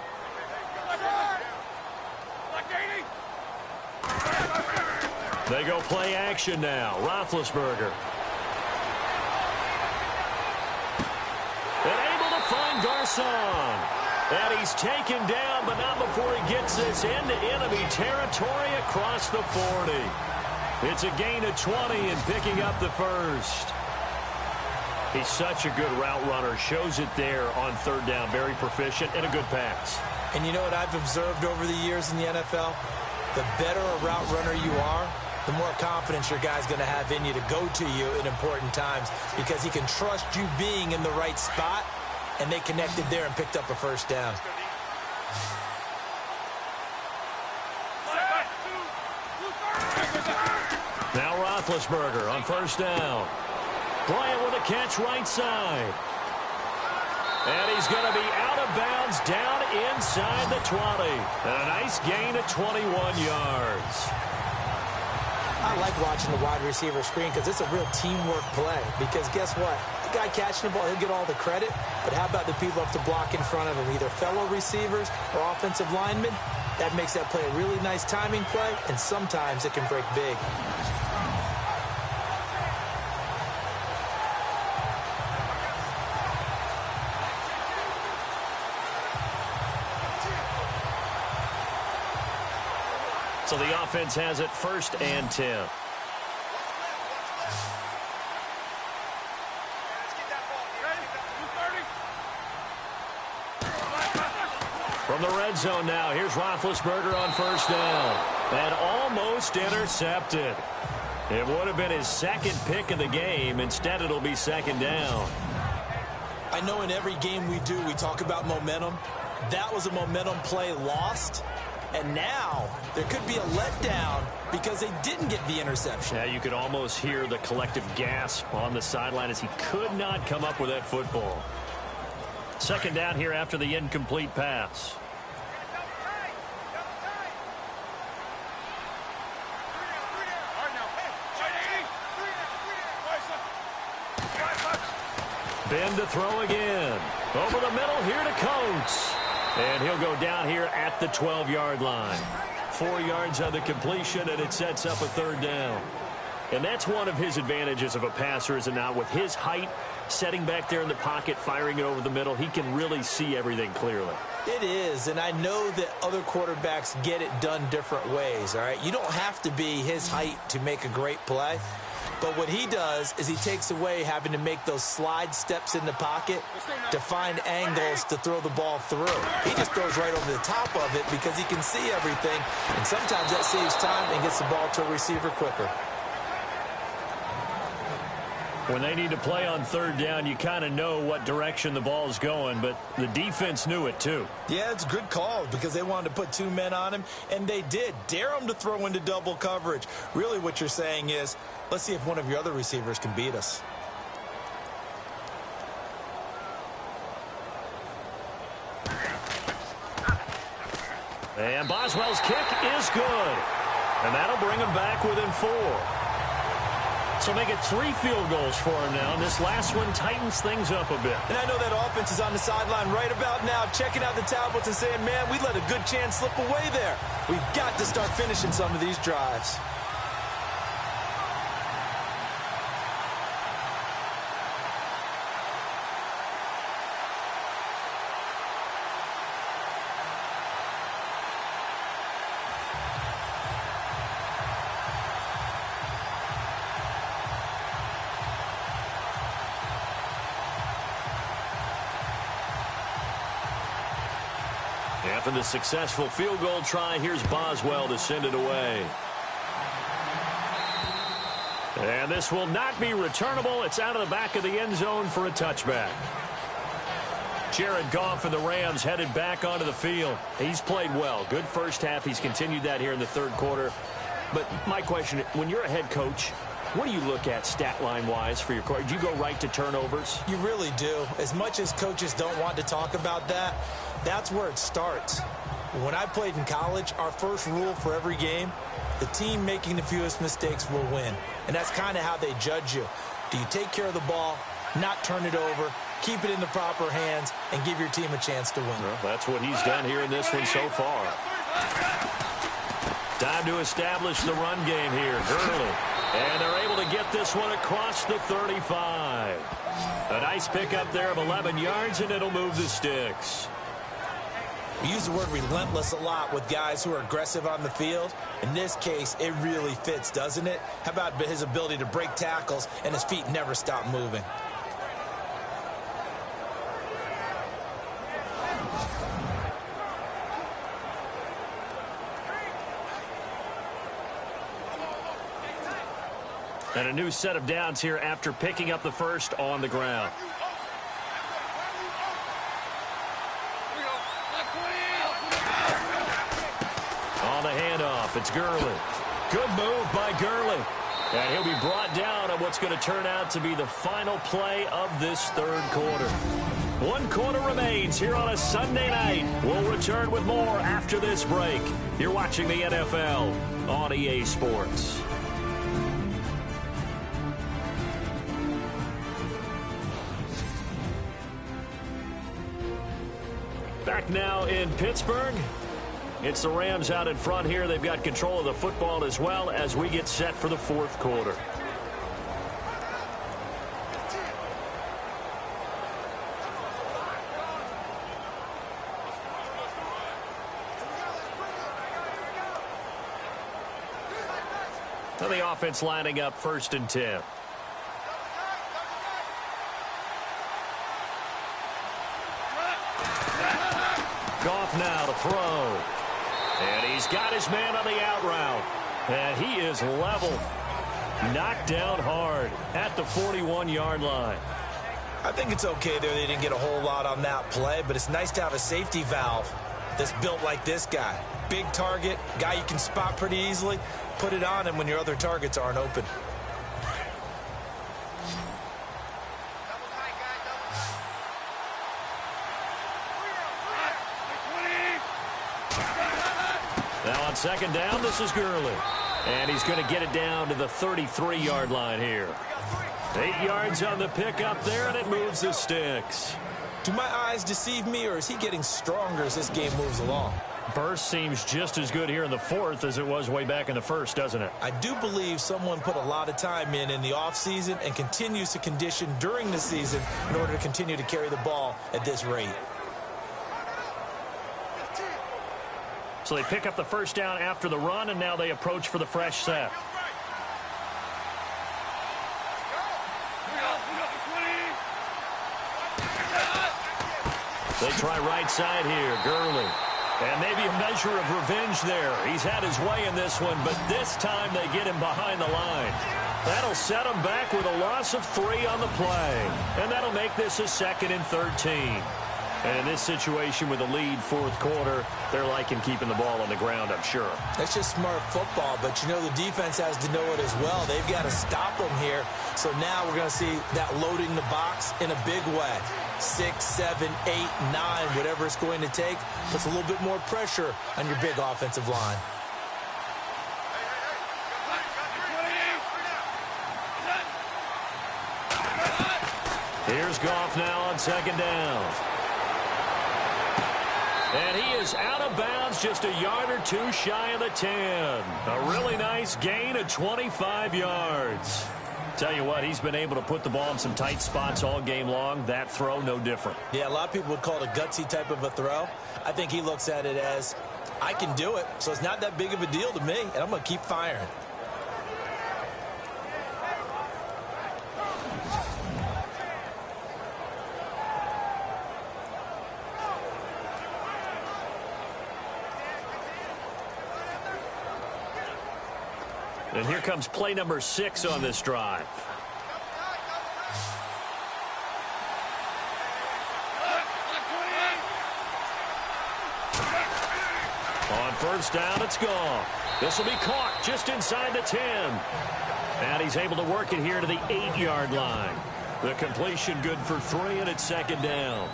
They go play action now. Roethlisberger. And able to find Garcon. And he's taken down, but not before he gets this into enemy territory across the 40. It's a gain of 20 and picking up the first. He's such a good route runner. Shows it there on 3rd down. Very proficient and a good pass. And you know what I've observed over the years in the NFL? The better a route runner you are, the more confidence your guy's going to have in you to go to you in important times because he can trust you being in the right spot, and they connected there and picked up a first down. Now Roethlisberger on 1st down. Bryant with a catch right side. And he's going to be out of bounds down inside the 20. And a nice gain of 21 yards. I like watching the wide receiver screen because it's a real teamwork play. Because guess what? The guy catching the ball, he'll get all the credit. But how about the people up to block in front of him, either fellow receivers or offensive linemen? That makes that play a really nice timing play, and sometimes it can break big. So the offense has it 1st and 10. From the red zone now, here's Roethlisberger on 1st down. And almost intercepted. It would have been his 2nd pick of the game. Instead, it'll be 2nd down. I know in every game we do, we talk about momentum. That was a momentum play lost. And now there could be a letdown because they didn't get the interception. Yeah, you could almost hear the collective gasp on the sideline as he could not come up with that football. 2nd down here after the incomplete pass. Ben to throw again. Over the middle here to Coates. And he'll go down here at the 12-yard line. 4 yards on the completion, and it sets up a third down. And that's one of his advantages of a passer, is it not? With his height, setting back there in the pocket, firing it over the middle, he can really see everything clearly. It is, and I know that other quarterbacks get it done different ways, all right? You don't have to be his height to make a great play. But what he does is he takes away having to make those slide steps in the pocket to find angles to throw the ball through. He just throws right over the top of it because he can see everything, and sometimes that saves time and gets the ball to a receiver quicker. When they need to play on third down, you kind of know what direction the ball's going, but the defense knew it too. Yeah, it's a good call because they wanted to put 2 men on him, and they did. Dare him to throw into double coverage. Really what you're saying is, let's see if one of your other receivers can beat us. And Boswell's kick is good. And that'll bring him back within 4. So make it 3 field goals for him now. And this last one tightens things up a bit. And I know that offense is on the sideline right about now, checking out the tablets and saying, man, we let a good chance slip away there. We've got to start finishing some of these drives. After the successful field goal try, here's Boswell to send it away. And this will not be returnable. It's out of the back of the end zone for a touchback. Jared Goff and the Rams headed back onto the field. He's played well. Good first half. He's continued that here in the third quarter. But my question, when you're a head coach, what do you look at stat line-wise for your coach? Do you go right to turnovers? You really do. As much as coaches don't want to talk about that, that's where it starts. When I played in college, our first rule for every game, the team making the fewest mistakes will win. And that's kind of how they judge you. Do you take care of the ball, not turn it over, keep it in the proper hands, and give your team a chance to win? Well, that's what he's done here in this one so far. Time to establish the run game here. Gurley. And they're able to get this one across the 35. A nice pickup there of 11 yards, and it'll move the sticks. We use the word relentless a lot with guys who are aggressive on the field. In this case, it really fits, doesn't it? How about his ability to break tackles and his feet never stop moving? And a new set of downs here after picking up the first on the ground. On the handoff, it's Gurley. Good move by Gurley. And he'll be brought down on what's going to turn out to be the final play of this third quarter. 1 quarter remains here on a Sunday night. We'll return with more after this break. You're watching the NFL on EA Sports. Back now in Pittsburgh. It's the Rams out in front here. They've got control of the football as well as we get set for the fourth quarter. So the offense lining up 1st and 10. Goff now to throw. And he's got his man on the out route. And he is level. Knocked down hard at the 41-yard line. I think it's okay there. They didn't get a whole lot on that play, but it's nice to have a safety valve that's built like this guy. Big target, guy you can spot pretty easily. Put it on him when your other targets aren't open. Now on 2nd down, this is Gurley. And he's going to get it down to the 33-yard line here. 8 yards on the pickup there, and it moves the sticks. Do my eyes deceive me, or is he getting stronger as this game moves along? Burst seems just as good here in the fourth as it was way back in the first, doesn't it? I do believe someone put a lot of time in the offseason and continues to condition during the season in order to continue to carry the ball at this rate. So they pick up the first down after the run, and now they approach for the fresh set. They try right side here. Gurley. And maybe a measure of revenge there. He's had his way in this one, but this time they get him behind the line. That'll set him back with a loss of 3 on the play. And that'll make this a 2nd and 13. And in this situation with a lead fourth quarter, they're liking keeping the ball on the ground, I'm sure. That's just smart football, but you know the defense has to know it as well. They've got to stop them here. So now we're going to see that loading the box in a big way. 6, 7, 8, 9, whatever it's going to take, puts a little bit more pressure on your big offensive line. Here's Goff now on 2nd down. And he is out of bounds, just a yard or 2 shy of the 10. A really nice gain of 25 yards. Tell you what, he's been able to put the ball in some tight spots all game long. That throw, no different. Yeah, a lot of people would call it a gutsy type of a throw. I think he looks at it as, I can do it, so it's not that big of a deal to me, and I'm going to keep firing. And here comes play number 6 on this drive. On first down, it's gone. This will be caught just inside the 10. And he's able to work it here to the 8-yard line. The completion good for 3, and it's 2nd down.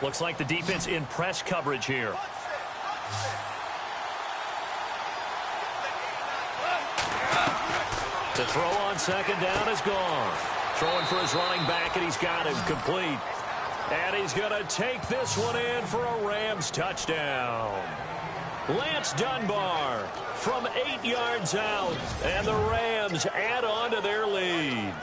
Looks like the defense in press coverage here. To throw on 2nd down is gone. Throwing for his running back, and he's got him complete. And he's going to take this one in for a Rams touchdown. Lance Dunbar from 8 yards out, and the Rams add on to their lead.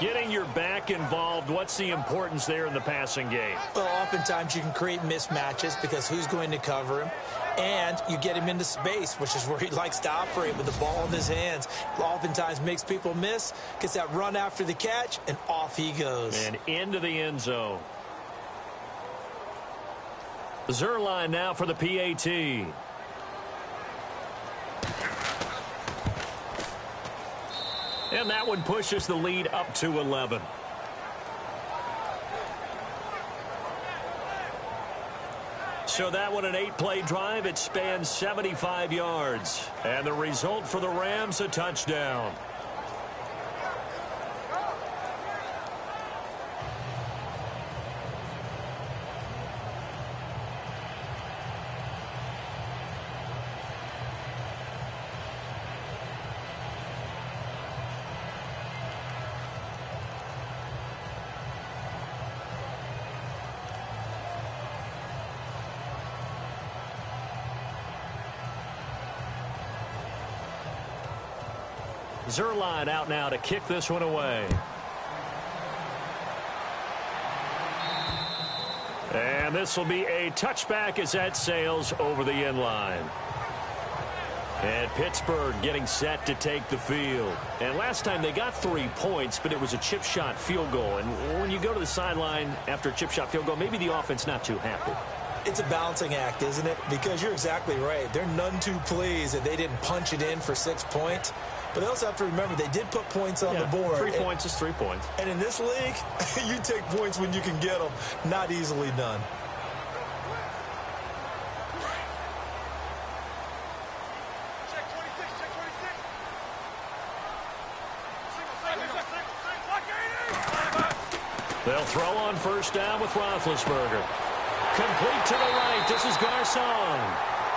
Getting your back involved, what's the importance there in the passing game? Well, oftentimes you can create mismatches because who's going to cover him? And you get him into space, which is where he likes to operate with the ball in his hands. Oftentimes makes people miss, gets that run after the catch, and off he goes. And into the end zone. Zuerlein now for the PAT. And that one pushes the lead up to 11. So that one an 8-play drive. It spans 75 yards. And the result for the Rams, a touchdown. Zuerlein out now to kick this one away. And this will be a touchback as that sails over the end line. And Pittsburgh getting set to take the field. And last time they got 3 points, but it was a chip shot field goal. And when you go to the sideline after a chip shot field goal, maybe the offense not too happy. It's a balancing act, isn't it? Because you're exactly right. They're none too pleased that they didn't punch it in for 6 points. But they also have to remember they did put points on the board. 3 points is 3 points. And in this league, you take points when you can get them. Not easily done. They'll throw on first down with Roethlisberger. Complete to the right. This is Garcon.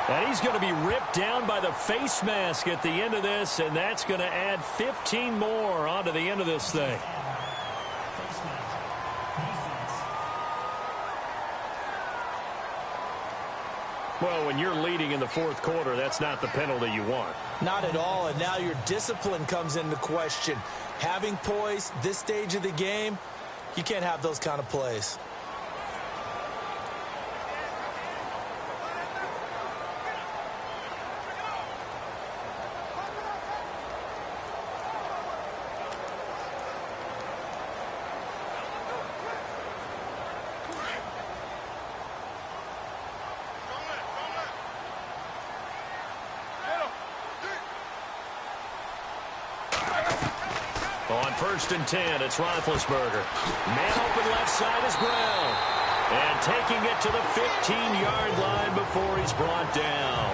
And he's going to be ripped down by the face mask at the end of this, and that's going to add 15 more onto the end of this thing. Well, when you're leading in the fourth quarter, that's not the penalty you want. Not at all, and now your discipline comes into question. Having poise this stage of the game, you can't have those kind of plays. On 1st and 10, it's Roethlisberger. Man open left side is Brown. And taking it to the 15-yard line before he's brought down.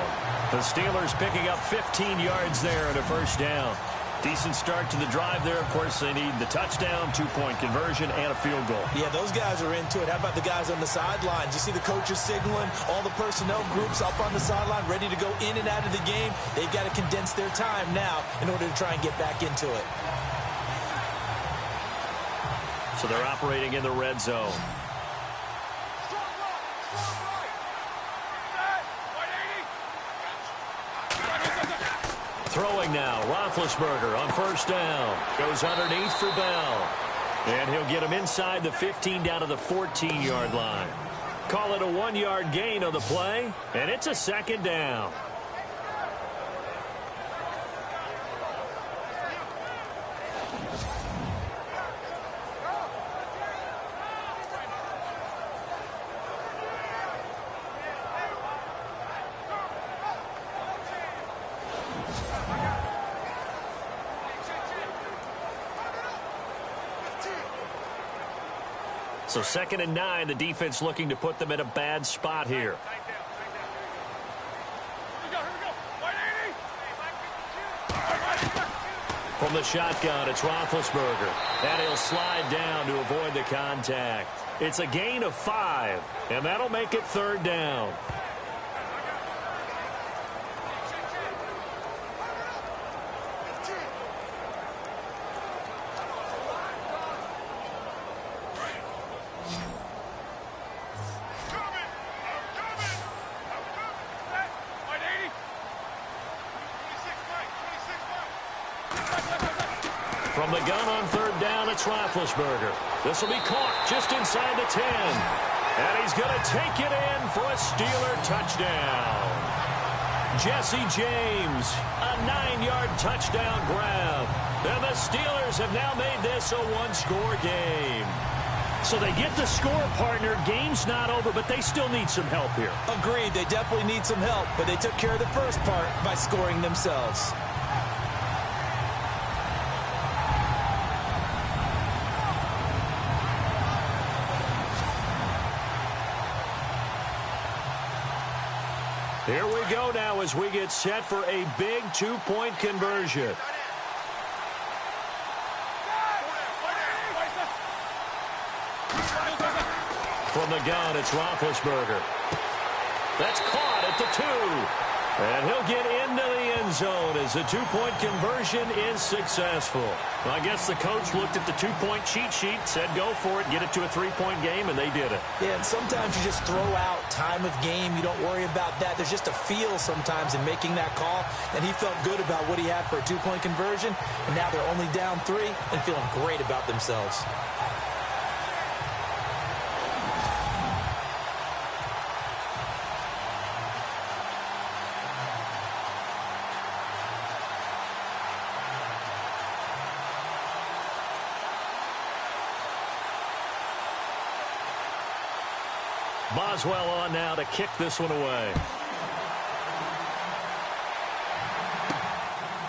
The Steelers picking up 15 yards there and a first down. Decent start to the drive there. Of course, they need the touchdown, 2-point conversion, and a field goal. Yeah, those guys are into it. How about the guys on the sidelines? You see the coaches signaling, all the personnel groups up on the sideline, ready to go in and out of the game. They've got to condense their time now in order to try and get back into it. So they're operating in the red zone. Throwing now, Roethlisberger on first down. Goes underneath for Bell. And he'll get him inside the 15 down to the 14-yard line. Call it a 1-yard gain on the play, and it's a second down. So 2nd and 9, the defense looking to put them in a bad spot here. From the shotgun, it's Roethlisberger. And he'll slide down to avoid the contact. It's a gain of 5, and that'll make it 3rd down. From the gun on 3rd down, it's Roethlisberger. This will be caught just inside the 10. And he's going to take it in for a Steeler touchdown. Jesse James, a 9-yard touchdown grab. And the Steelers have now made this a 1-score game. So they get the score, partner. Game's not over, but they still need some help here. Agreed, they definitely need some help, but they took care of the first part by scoring themselves. Here we go now as we get set for a big 2-point conversion. From the gun, it's Roethlisberger. That's caught at the 2. And he'll get into the end zone as the 2-point conversion is successful. Well, I guess the coach looked at the 2-point cheat sheet, said go for it, get it to a 3-point game, and they did it. Yeah, and sometimes you just throw out time of game. You don't worry about that. There's just a feel sometimes in making that call, and he felt good about what he had for a 2-point conversion, and now they're only down 3 and feeling great about themselves. Boswell on now to kick this one away.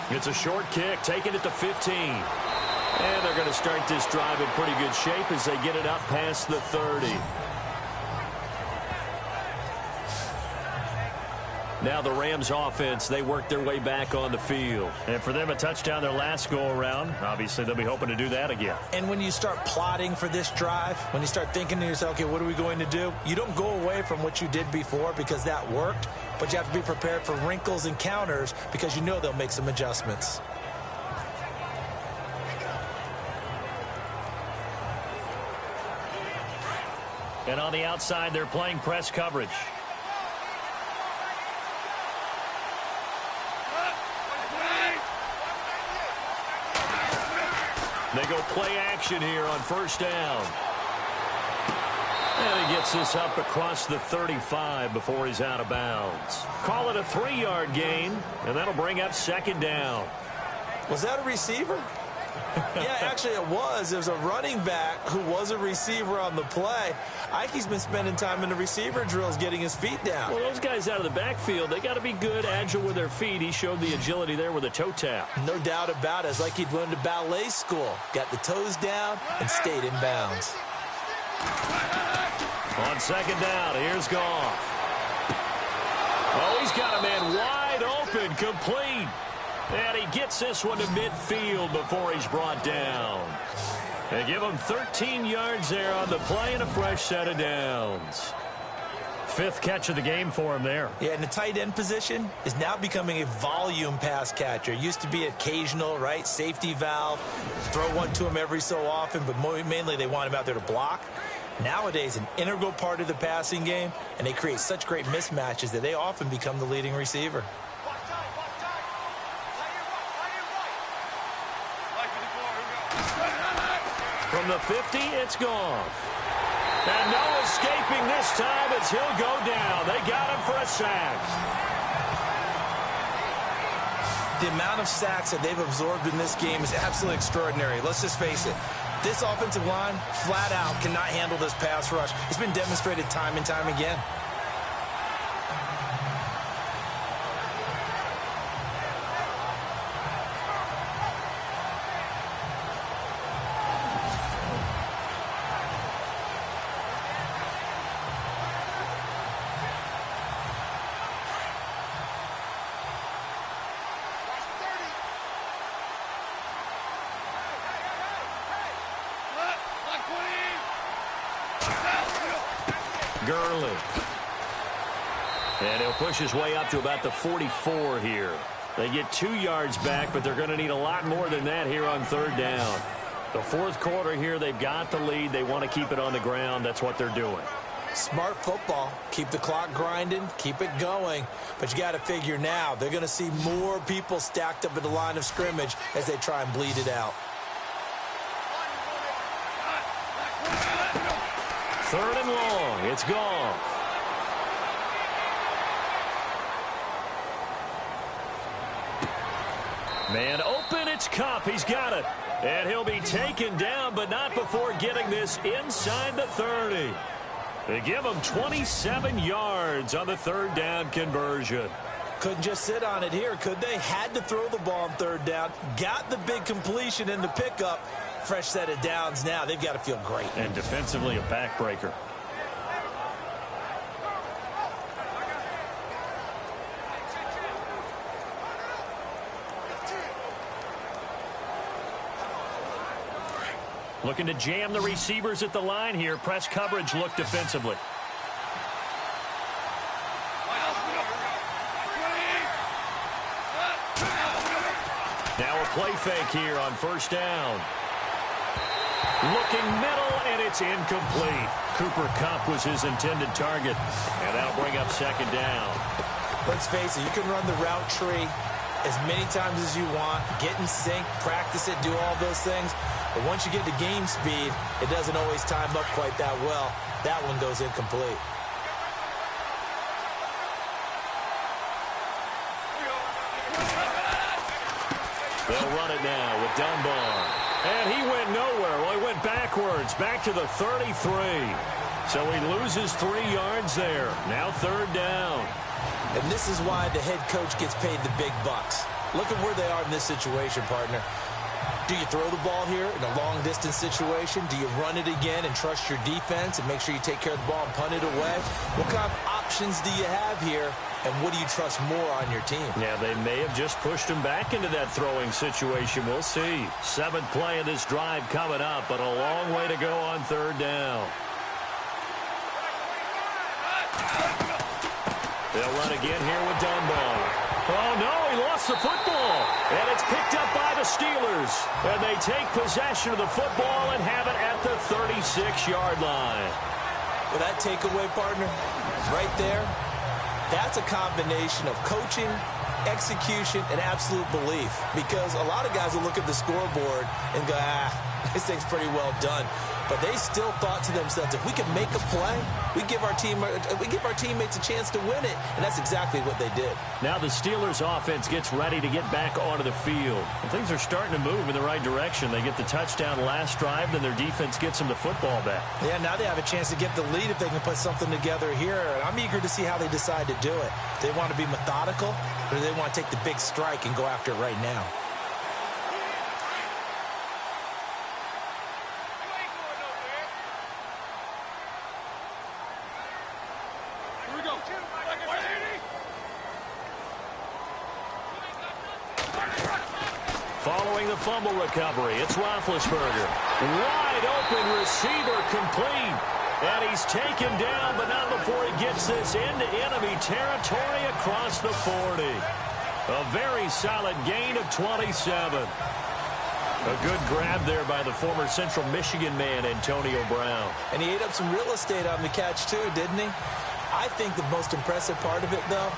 It's a short kick, taking it to 15. And they're going to start this drive in pretty good shape as they get it up past the 30. Now the Rams offense, they work their way back on the field. And for them, a touchdown their last go-around. Obviously, they'll be hoping to do that again. And when you start plotting for this drive, when you start thinking to yourself, okay, what are we going to do? You don't go away from what you did before because that worked, but you have to be prepared for wrinkles and counters because you know they'll make some adjustments. And on the outside, they're playing press coverage. They go play action here on first down. And he gets this up across the 35 before he's out of bounds. Call it a 3-yard gain, and that'll bring up second down. Was that a receiver? Yeah, actually it was. It was a running back who was a receiver on the play. Ike's been spending time in the receiver drills getting his feet down. Well, those guys out of the backfield, they got to be good, agile with their feet. He showed the agility there with a toe tap. No doubt about it. It's like he'd went to ballet school. Got the toes down and stayed in bounds. On second down, here's Goff. Oh, he's got a man wide open, complete. And he gets this one to midfield before he's brought down. They give him 13 yards there on the play and a fresh set of downs. 5th catch of the game for him there. Yeah, and the tight end position is now becoming a volume pass catcher. It used to be occasional, right? Safety valve. Throw one to him every so often, but mainly they want him out there to block. Nowadays, an integral part of the passing game, and they create such great mismatches that they often become the leading receiver. From the 50, it's Goff. And no escaping this time as he'll go down. They got him for a sack. The amount of sacks that they've absorbed in this game is absolutely extraordinary. Let's just face it. This offensive line, flat out, cannot handle this pass rush. It's been demonstrated time and time again. Gurley. And he'll push his way up to about the 44 here. They get 2 yards back, but they're going to need a lot more than that here on third down. The 4th quarter here, they've got the lead. They want to keep it on the ground. That's what they're doing. Smart football. Keep the clock grinding. Keep it going. But you got to figure now, they're going to see more people stacked up at the line of scrimmage as they try and bleed it out. 3rd and long. It's Goff. Man open, it's Kupp. He's got it. And he'll be taken down, but not before getting this inside the 30. They give him 27 yards on the 3rd down conversion. Couldn't just sit on it here, could they? Had to throw the ball on 3rd down. Got the big completion in the pickup. Fresh set of downs now. They've got to feel great. And defensively, a backbreaker. Looking to jam the receivers at the line here. Press coverage look defensively. Now a play fake here on first down. Looking middle, and it's incomplete. Cooper Kupp was his intended target. And that'll bring up second down. Let's face it, you can run the route tree as many times as you want, get in sync, practice it, do all those things. But once you get to game speed, it doesn't always time up quite that well. That one goes incomplete. They'll run it now with Dunbar. And he went nowhere. Well, he went it backwards, back to the 33. So he loses 3 yards there. Now 3rd down. And this is why the head coach gets paid the big bucks. Look at where they are in this situation, partner. Do you throw the ball here in a long-distance situation? Do you run it again and trust your defense and make sure you take care of the ball and punt it away? What kind of options do you have here, and what do you trust more on your team? Yeah, they may have just pushed him back into that throwing situation. We'll see. 7th play of this drive coming up, but a long way to go on 3rd down. They'll run again here with Dunbar. Oh, no, he lost the football. And it's picked up by the Steelers. And they take possession of the football and have it at the 36-yard line. Well, that takeaway, partner, right there, that's a combination of coaching, execution, and absolute belief. Because a lot of guys will look at the scoreboard and go, this thing's pretty well done. But they still thought to themselves, if we can make a play, we give our teammates a chance to win it. And that's exactly what they did. Now the Steelers offense gets ready to get back onto the field. And things are starting to move in the right direction. They get the touchdown last drive, then their defense gets them the football back. Yeah, now they have a chance to get the lead if they can put something together here. And I'm eager to see how they decide to do it. Do they want to be methodical, or do they want to take the big strike and go after it right now? Following the fumble recovery, it's Roethlisberger. Wide open receiver complete. And he's taken down, but not before he gets this into enemy territory across the 40. A very solid gain of 27. A good grab there by the former Central Michigan man, Antonio Brown. And he ate up some real estate on the catch, too, didn't he? I think the most impressive part of it, though,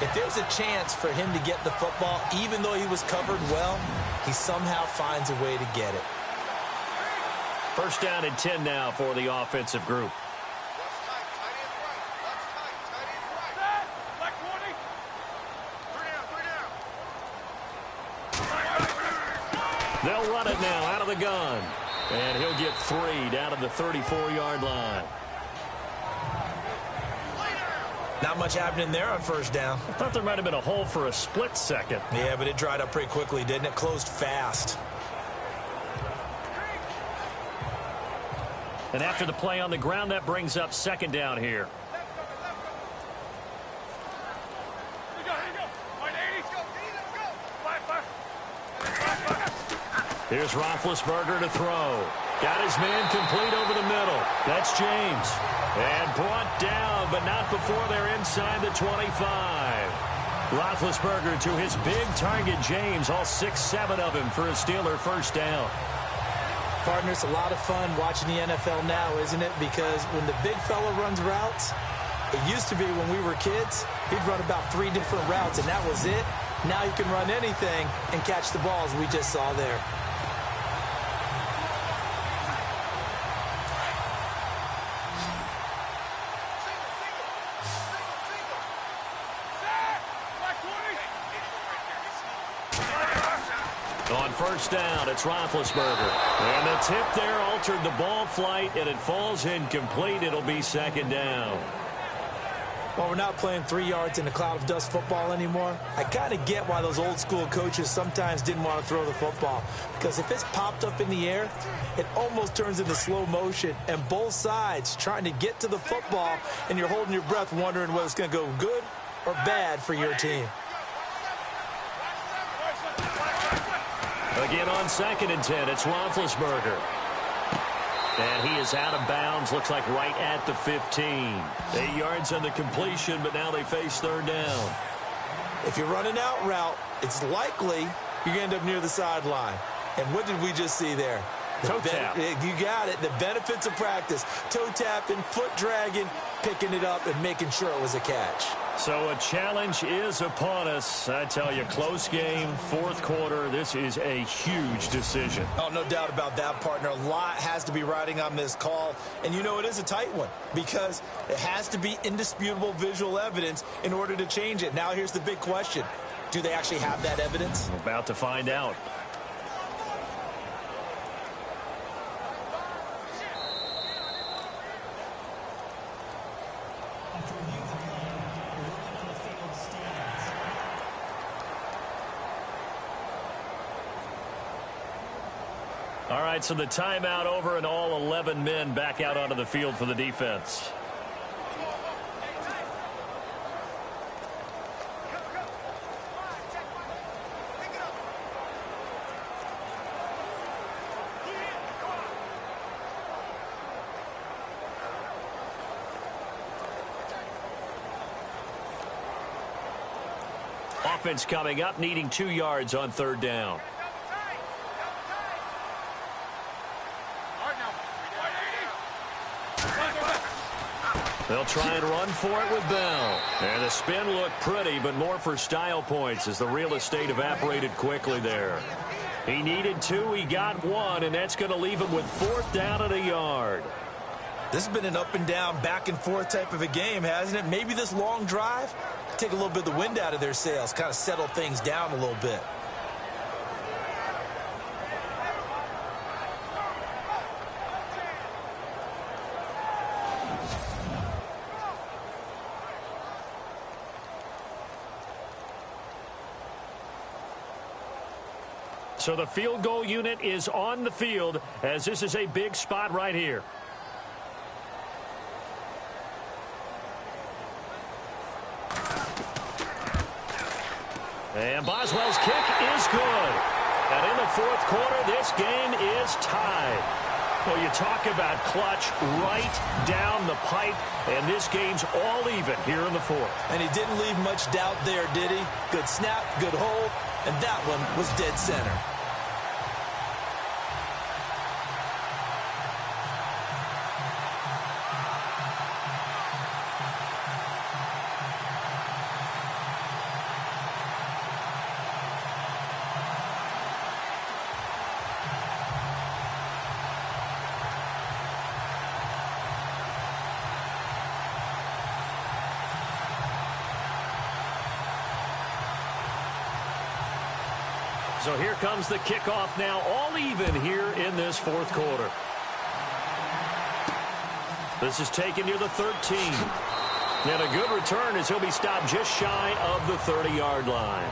if there's a chance for him to get the football, even though he was covered well, he somehow finds a way to get it. 1st down and 10 now for the offensive group. They'll run it now out of the gun. And he'll get 3 down to the 34-yard line. Not much happening there on 1st down. I thought there might have been a hole for a split second. Yeah, but it dried up pretty quickly, didn't it? Closed fast. And after the play on the ground, that brings up 2nd down here. Here's Roethlisberger to throw. Got his man complete over the middle. That's James. And brought down, but not before they're inside the 25. Roethlisberger to his big target, James. All 6-7 of him for a Steeler 1st down. Partner, it's a lot of fun watching the NFL now, isn't it? Because when the big fella runs routes, it used to be when we were kids, he'd run about 3 different routes, and that was it. Now you can run anything and catch the balls we just saw there. On 1st down, it's Roethlisberger. And the tip there altered the ball flight, and it falls incomplete. It'll be 2nd down. Well, we're not playing 3 yards in a cloud of dust football anymore. I kind of get why those old school coaches sometimes didn't want to throw the football. Because if it's popped up in the air, it almost turns into slow motion. And both sides trying to get to the football, and you're holding your breath wondering whether it's going to go good or bad for your team. Again on 2nd and 10, it's Roethlisberger. And he is out of bounds, looks like right at the 15. 8 yards on the completion, but now they face 3rd down. If you run an out route, it's likely you're going to end up near the sideline. And what did we just see there? Toe tap. You got it. The benefits of practice. Toe tapping, foot dragging, picking it up, and making sure it was a catch. So a challenge is upon us. I tell you, close game, 4th quarter. This is a huge decision. Oh, no doubt about that, partner. A lot has to be riding on this call. And you know it is a tight one because it has to be indisputable visual evidence in order to change it. Now here's the big question. Do they actually have that evidence? We're about to find out. All right, so the timeout over and all 11 men back out onto the field for the defense. Offense coming up, needing 2 yards on third down. They'll try and run for it with Bell. And the spin looked pretty, but more for style points as the real estate evaporated quickly there. He needed 2, he got 1, and that's going to leave him with 4th down and a yard. This has been an up and down, back and forth type of a game, hasn't it? Maybe this long drive, take a little bit of the wind out of their sails, kind of settle things down a little bit. So the field goal unit is on the field as this is a big spot right here. And Boswell's kick is good. And in the 4th quarter, this game is tied. Well, you talk about clutch right down the pipe, and this game's all even here in the 4th. And he didn't leave much doubt there, did he? Good snap, good hold, and that one was dead center. So here comes the kickoff now, all even here in this 4th quarter. This is taken near the 13. And a good return as he'll be stopped just shy of the 30-yard line.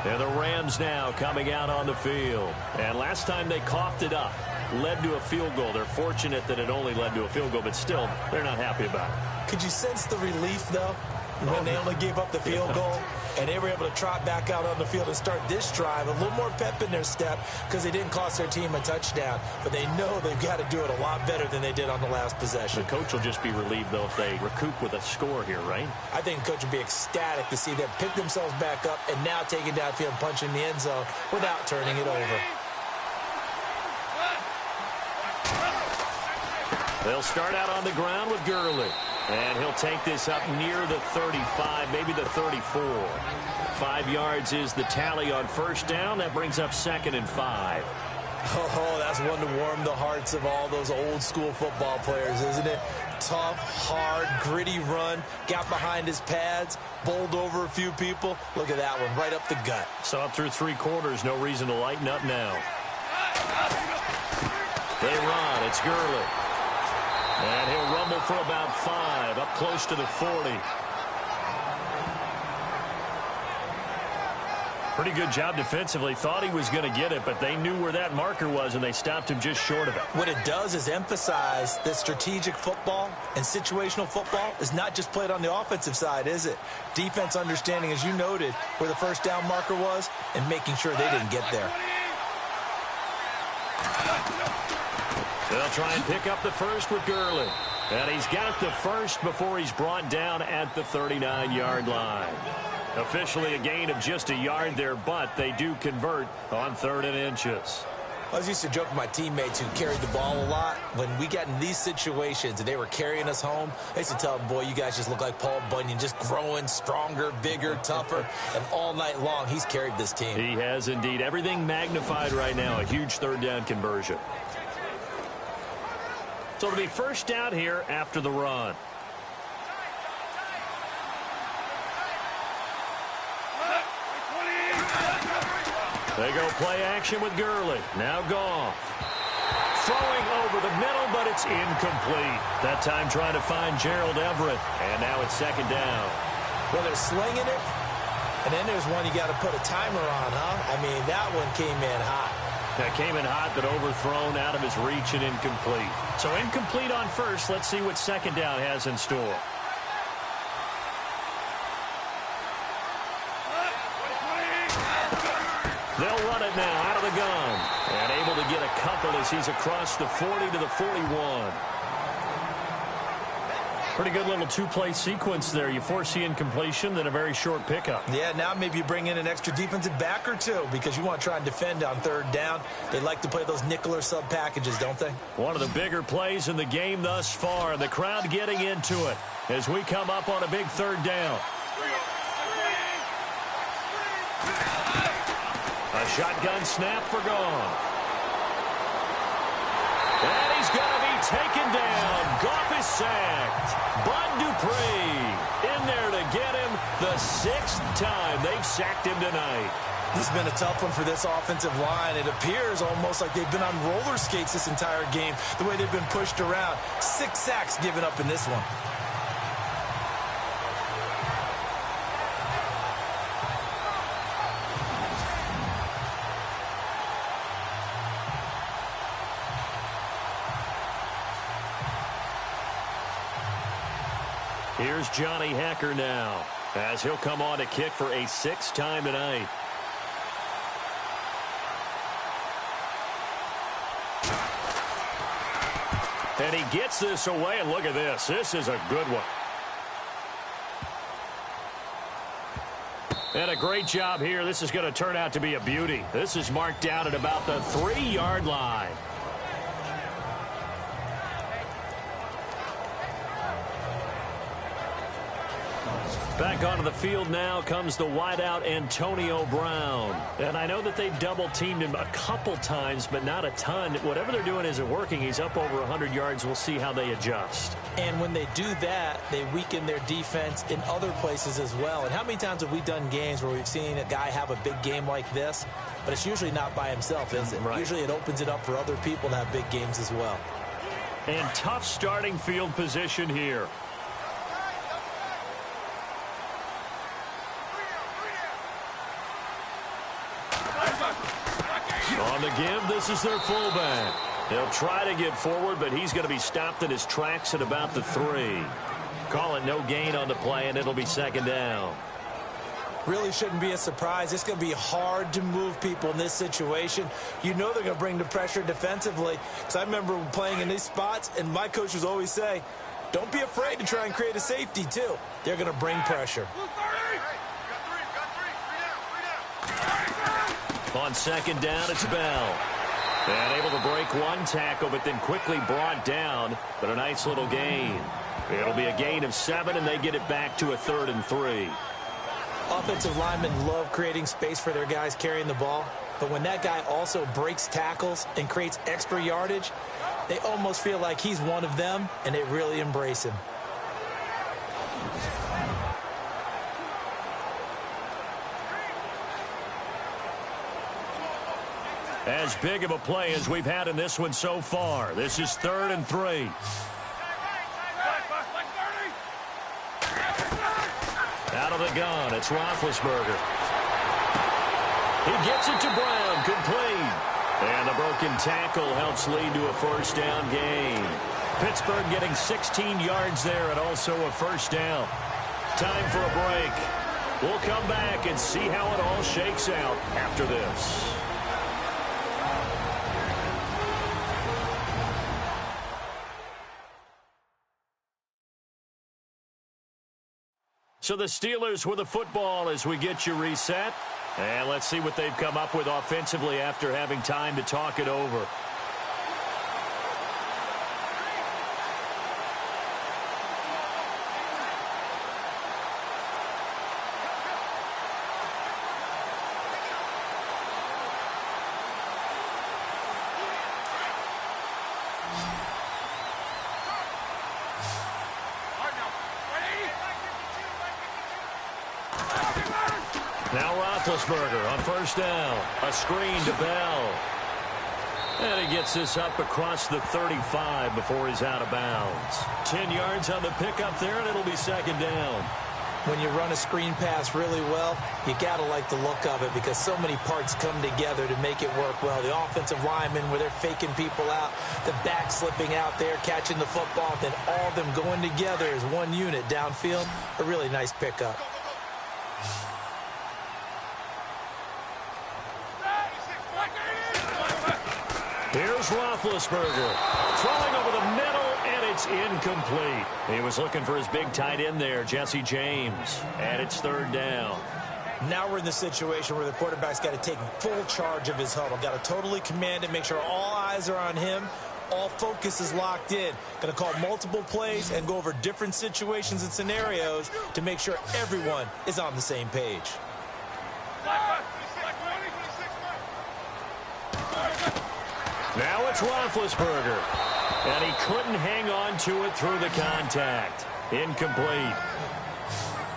And the Rams now coming out on the field. And last time they coughed it up, led to a field goal. They're fortunate that it only led to a field goal, but still, they're not happy about it. Could you sense the relief, though, when they only gave up the field goal and they were able to trot back out on the field and start this drive? A little more pep in their step because they didn't cost their team a touchdown, but they know they've got to do it a lot better than they did on the last possession. The coach will just be relieved, though, if they recoup with a score here, right? I think the coach would be ecstatic to see them pick themselves back up and now take it downfield and punch in the end zone without turning it over. They'll start out on the ground with Gurley. And he'll take this up near the 35, maybe the 34. 5 yards is the tally on first down. That brings up 2nd and 5. Oh, that's one to warm the hearts of all those old school football players, isn't it? Tough, hard, gritty run. Got behind his pads, bowled over a few people. Look at that one, right up the gut. So up through 3 quarters, no reason to lighten up now. They run. It's Gurley. And he'll rumble for about 5, up close to the 40. Pretty good job defensively. Thought he was going to get it, but they knew where that marker was, and they stopped him just short of it. What it does is emphasize that strategic football and situational football is not just played on the offensive side, is it? Defense understanding, as you noted, where the first down marker was and making sure they didn't get there. They'll try and pick up the first with Gurley. And he's got the first before he's brought down at the 39-yard line. Officially a gain of just a yard there, but they do convert on 3rd and inches. I was used to joke with my teammates who carried the ball a lot. When we got in these situations and they were carrying us home, I used to tell them, boy, you guys just look like Paul Bunyan, just growing stronger, bigger, tougher. And all night long, he's carried this team. He has indeed. Everything magnified right now. A huge 3rd down conversion. So it'll be first down here after the run. They go play action with Gurley. Now Goff. Throwing over the middle, but it's incomplete. That time trying to find Gerald Everett. And now it's 2nd down. Well, they're slinging it, And then there's one you got to put a timer on, huh? I mean, that one came in hot. That came in hot, but overthrown, out of his reach and incomplete. So incomplete on first. Let's see what second down has in store. They'll run it now out of the gun. And able to get a couple as he's across the 40 to the 41. Pretty good little two-play sequence there. You force the incompletion, then a very short pickup. Yeah, now maybe you bring in an extra defensive back or two because you want to try and defend on third down. They like to play those nickel or sub packages, don't they? One of the bigger plays in the game thus far. The crowd getting into it as we come up on a big third down. A shotgun snap for Goff. And he's going to be taken down. Goff is sacked. Bud Dupree in there to get him the 6th time they've sacked him tonight. This has been a tough one for this offensive line. It appears almost like they've been on roller skates this entire game, the way they've been pushed around. 6 sacks given up in this one. Here's Johnny Hekker now, as he'll come on to kick for a 6th time tonight. And he gets this away, and look at this. This is a good one. And a great job here. This is going to turn out to be a beauty. This is marked down at about the 3-yard line. Back onto the field now comes the wideout Antonio Brown. And I know that they've double-teamed him a couple times, but not a ton. Whatever they're doing isn't working. He's up over 100 yards. We'll see how they adjust. And when they do that, they weaken their defense in other places as well. And how many times have we done games where we've seen a guy have a big game like this, but it's usually not by himself, is it? Right. Usually it opens it up for other people to have big games as well. And tough starting field position here. On the give, this is their fullback. They'll try to get forward, but he's going to be stopped in his tracks at about the 3. Call it no gain on the play, and it'll be 2nd down. Really shouldn't be a surprise. It's going to be hard to move people in this situation. You know they're going to bring the pressure defensively. Because I remember playing in these spots, and my coaches always say, don't be afraid to try and create a safety, too. They're going to bring pressure. On 2nd down, it's Bell. And able to break one tackle, but then quickly brought down. But a nice little gain. It'll be a gain of 7, and they get it back to a 3rd and 3. Offensive linemen love creating space for their guys carrying the ball. But when that guy also breaks tackles and creates extra yardage, they almost feel like he's one of them, and they really embrace him. As big of a play as we've had in this one so far. This is 3rd and 3. Out of the gun, it's Roethlisberger. He gets it to Brown, complete. And the broken tackle helps lead to a 1st down gain. Pittsburgh getting 16 yards there and also a 1st down. Time for a break. We'll come back and see how it all shakes out after this. So the Steelers with the football as we get you reset. And let's see what they've come up with offensively after having time to talk it over. Now Roethlisberger on 1st down. A screen to Bell. And he gets this up across the 35 before he's out of bounds. 10 yards on the pickup there, and it'll be 2nd down. When you run a screen pass really well, you got to like the look of it because so many parts come together to make it work well. The offensive linemen, where they're faking people out, the back slipping out there, catching the football, then all of them going together as one unit downfield. A really nice pickup. Here's Roethlisberger throwing over the middle, and it's incomplete. He was looking for his big tight end there, Jesse James, and it's third down. Now we're in the situation where the quarterback's got to take full charge of his huddle. Got to totally command it, make sure all eyes are on him. All focus is locked in. Going to call multiple plays and go over different situations and scenarios to make sure everyone is on the same page. Now it's Roethlisberger, and he couldn't hang on to it through the contact. Incomplete.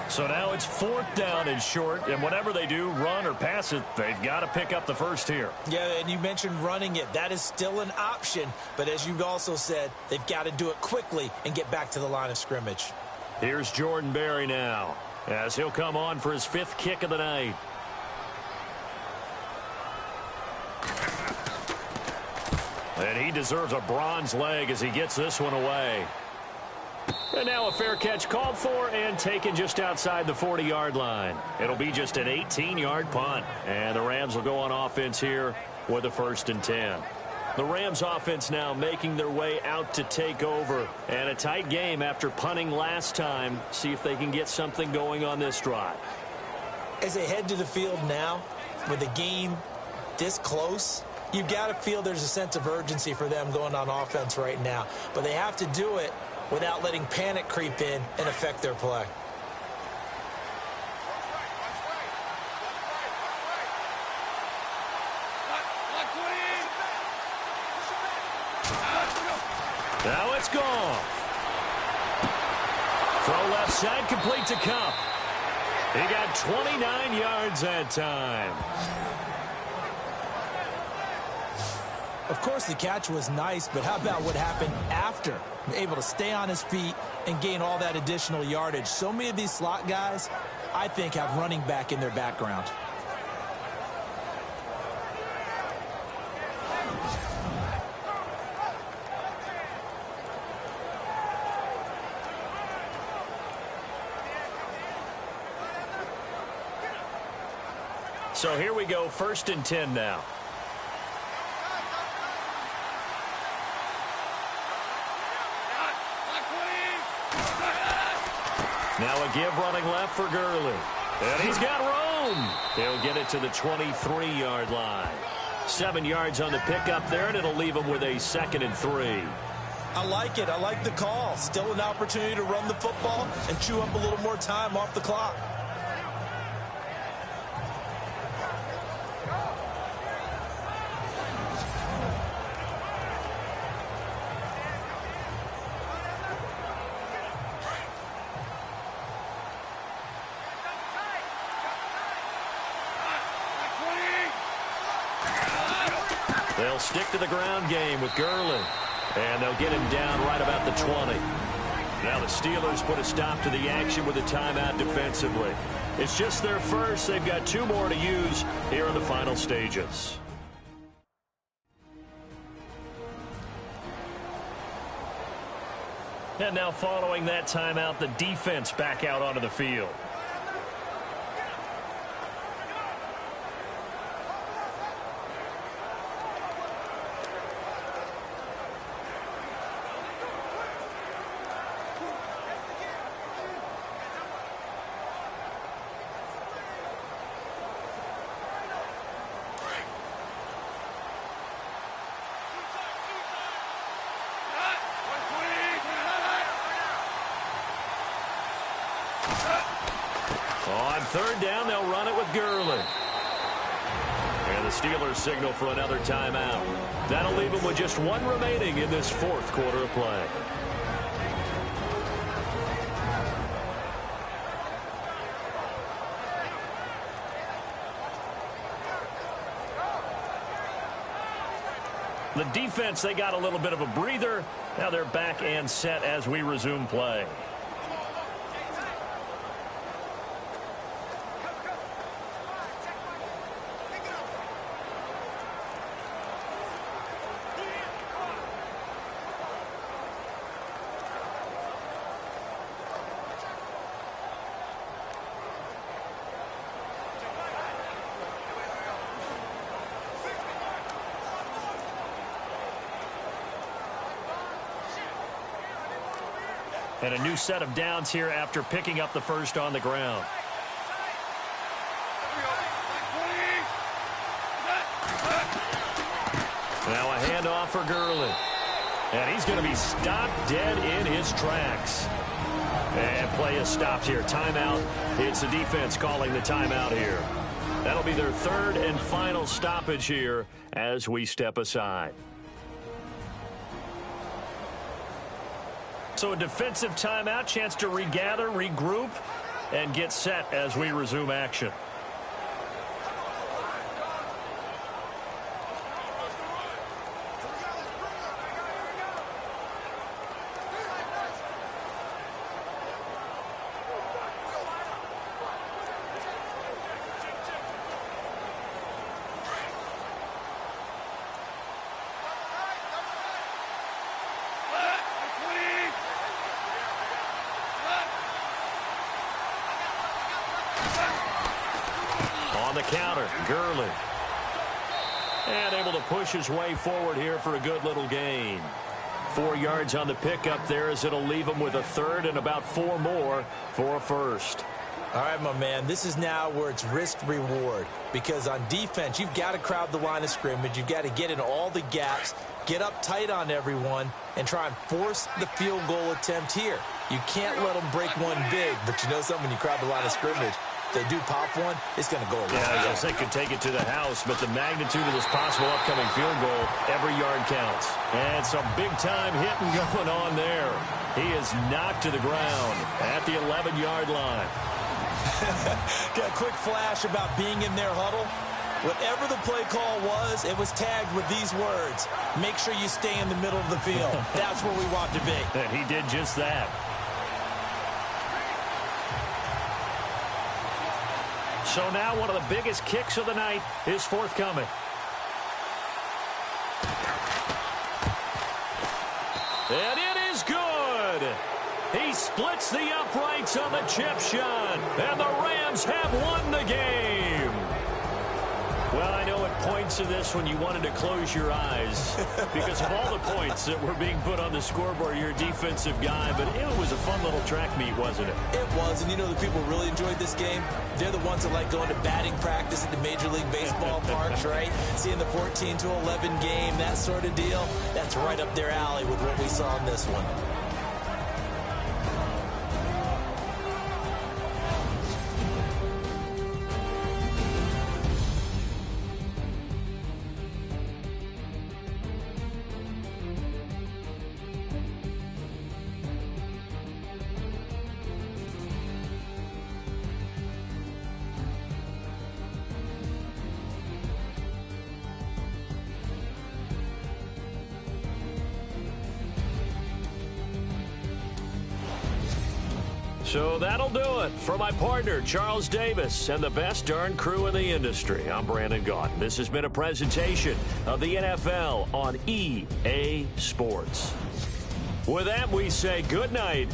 So now it's fourth down and short, and whatever they do, run or pass it, they've got to pick up the first here. Yeah, and you mentioned running it. That is still an option, but as you've also said, they've got to do it quickly and get back to the line of scrimmage. Here's Jordan Berry now, as he'll come on for his fifth kick of the night. And he deserves a bronze leg as he gets this one away. And now a fair catch called for and taken just outside the 40-yard line. It'll be just an 18-yard punt. And the Rams will go on offense here with a 1st and 10. The Rams offense now making their way out to take over. And a tight game after punting last time. See if they can get something going on this drive. As they head to the field now, with the game this close, you've got to feel there's a sense of urgency for them going on offense right now. But they have to do it without letting panic creep in and affect their play. Now it's gone. Throw left side, complete to Kupp. He got 29 yards that time. Of course, the catch was nice, but how about what happened after? Able to stay on his feet and gain all that additional yardage. So many of these slot guys, I think, have running back in their background. So here we go, 1st and 10 now. Now a give running left for Gurley. And he's got room. He'll get it to the 23-yard line. 7 yards on the pickup there, and it'll leave him with a 2nd and 3. I like it. I like the call. Still an opportunity to run the football and chew up a little more time off the clock. They'll stick to the ground game with Gurley. And they'll get him down right about the 20. Now the Steelers put a stop to the action with a timeout defensively. It's just their first. They've got 2 more to use here in the final stages. And now following that timeout, the defense back out onto the field. On 3rd down, they'll run it with Gurley. And the Steelers signal for another timeout. That'll leave them with just 1 remaining in this 4th quarter of play. The defense, they got a little bit of a breather. Now they're back and set as we resume play. And a new set of downs here after picking up the first on the ground. Now a handoff for Gurley. And he's going to be stopped dead in his tracks. And play is stopped here. Timeout. It's the defense calling the timeout here. That'll be their third and final stoppage here as we step aside. So a defensive timeout, chance to regather, regroup, and get set as we resume action. The counter, Gurley. And able to push his way forward here for a good little gain. 4 yards on the pickup there as it'll leave him with a third and about 4 more for a first. All right, my man, this is now where it's risk-reward. Because on defense, you've got to crowd the line of scrimmage. You've got to get in all the gaps, get up tight on everyone, and try and force the field goal attempt here. You can't let them break one big, but you know something, when you crowd the line of scrimmage, they do pop one, it's going to go away. Yeah, they could take it to the house, but the magnitude of this possible upcoming field goal, every yard counts. And some big-time hitting going on there. He is knocked to the ground at the 11-yard line. Got a quick flash about being in their huddle. Whatever the play call was, it was tagged with these words: make sure you stay in the middle of the field. That's where we want to be. And he did just that. So now one of the biggest kicks of the night is forthcoming. And it is good. He splits the uprights on the chip shot. And the Rams have won the game. Well, I know at points of this when you wanted to close your eyes because of all the points that were being put on the scoreboard. You're a defensive guy, but it was a fun little track meet, wasn't it? It was, and you know the people really enjoyed this game? They're the ones that like going to batting practice at the Major League Baseball parks, right? Seeing the 14-11 game, that sort of deal. That's right up their alley with what we saw in this one. So that'll do it for my partner, Charles Davis, and the best darn crew in the industry. I'm Brandon Gaudin. This has been a presentation of the NFL on EA Sports. With that, we say good night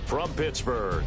from Pittsburgh.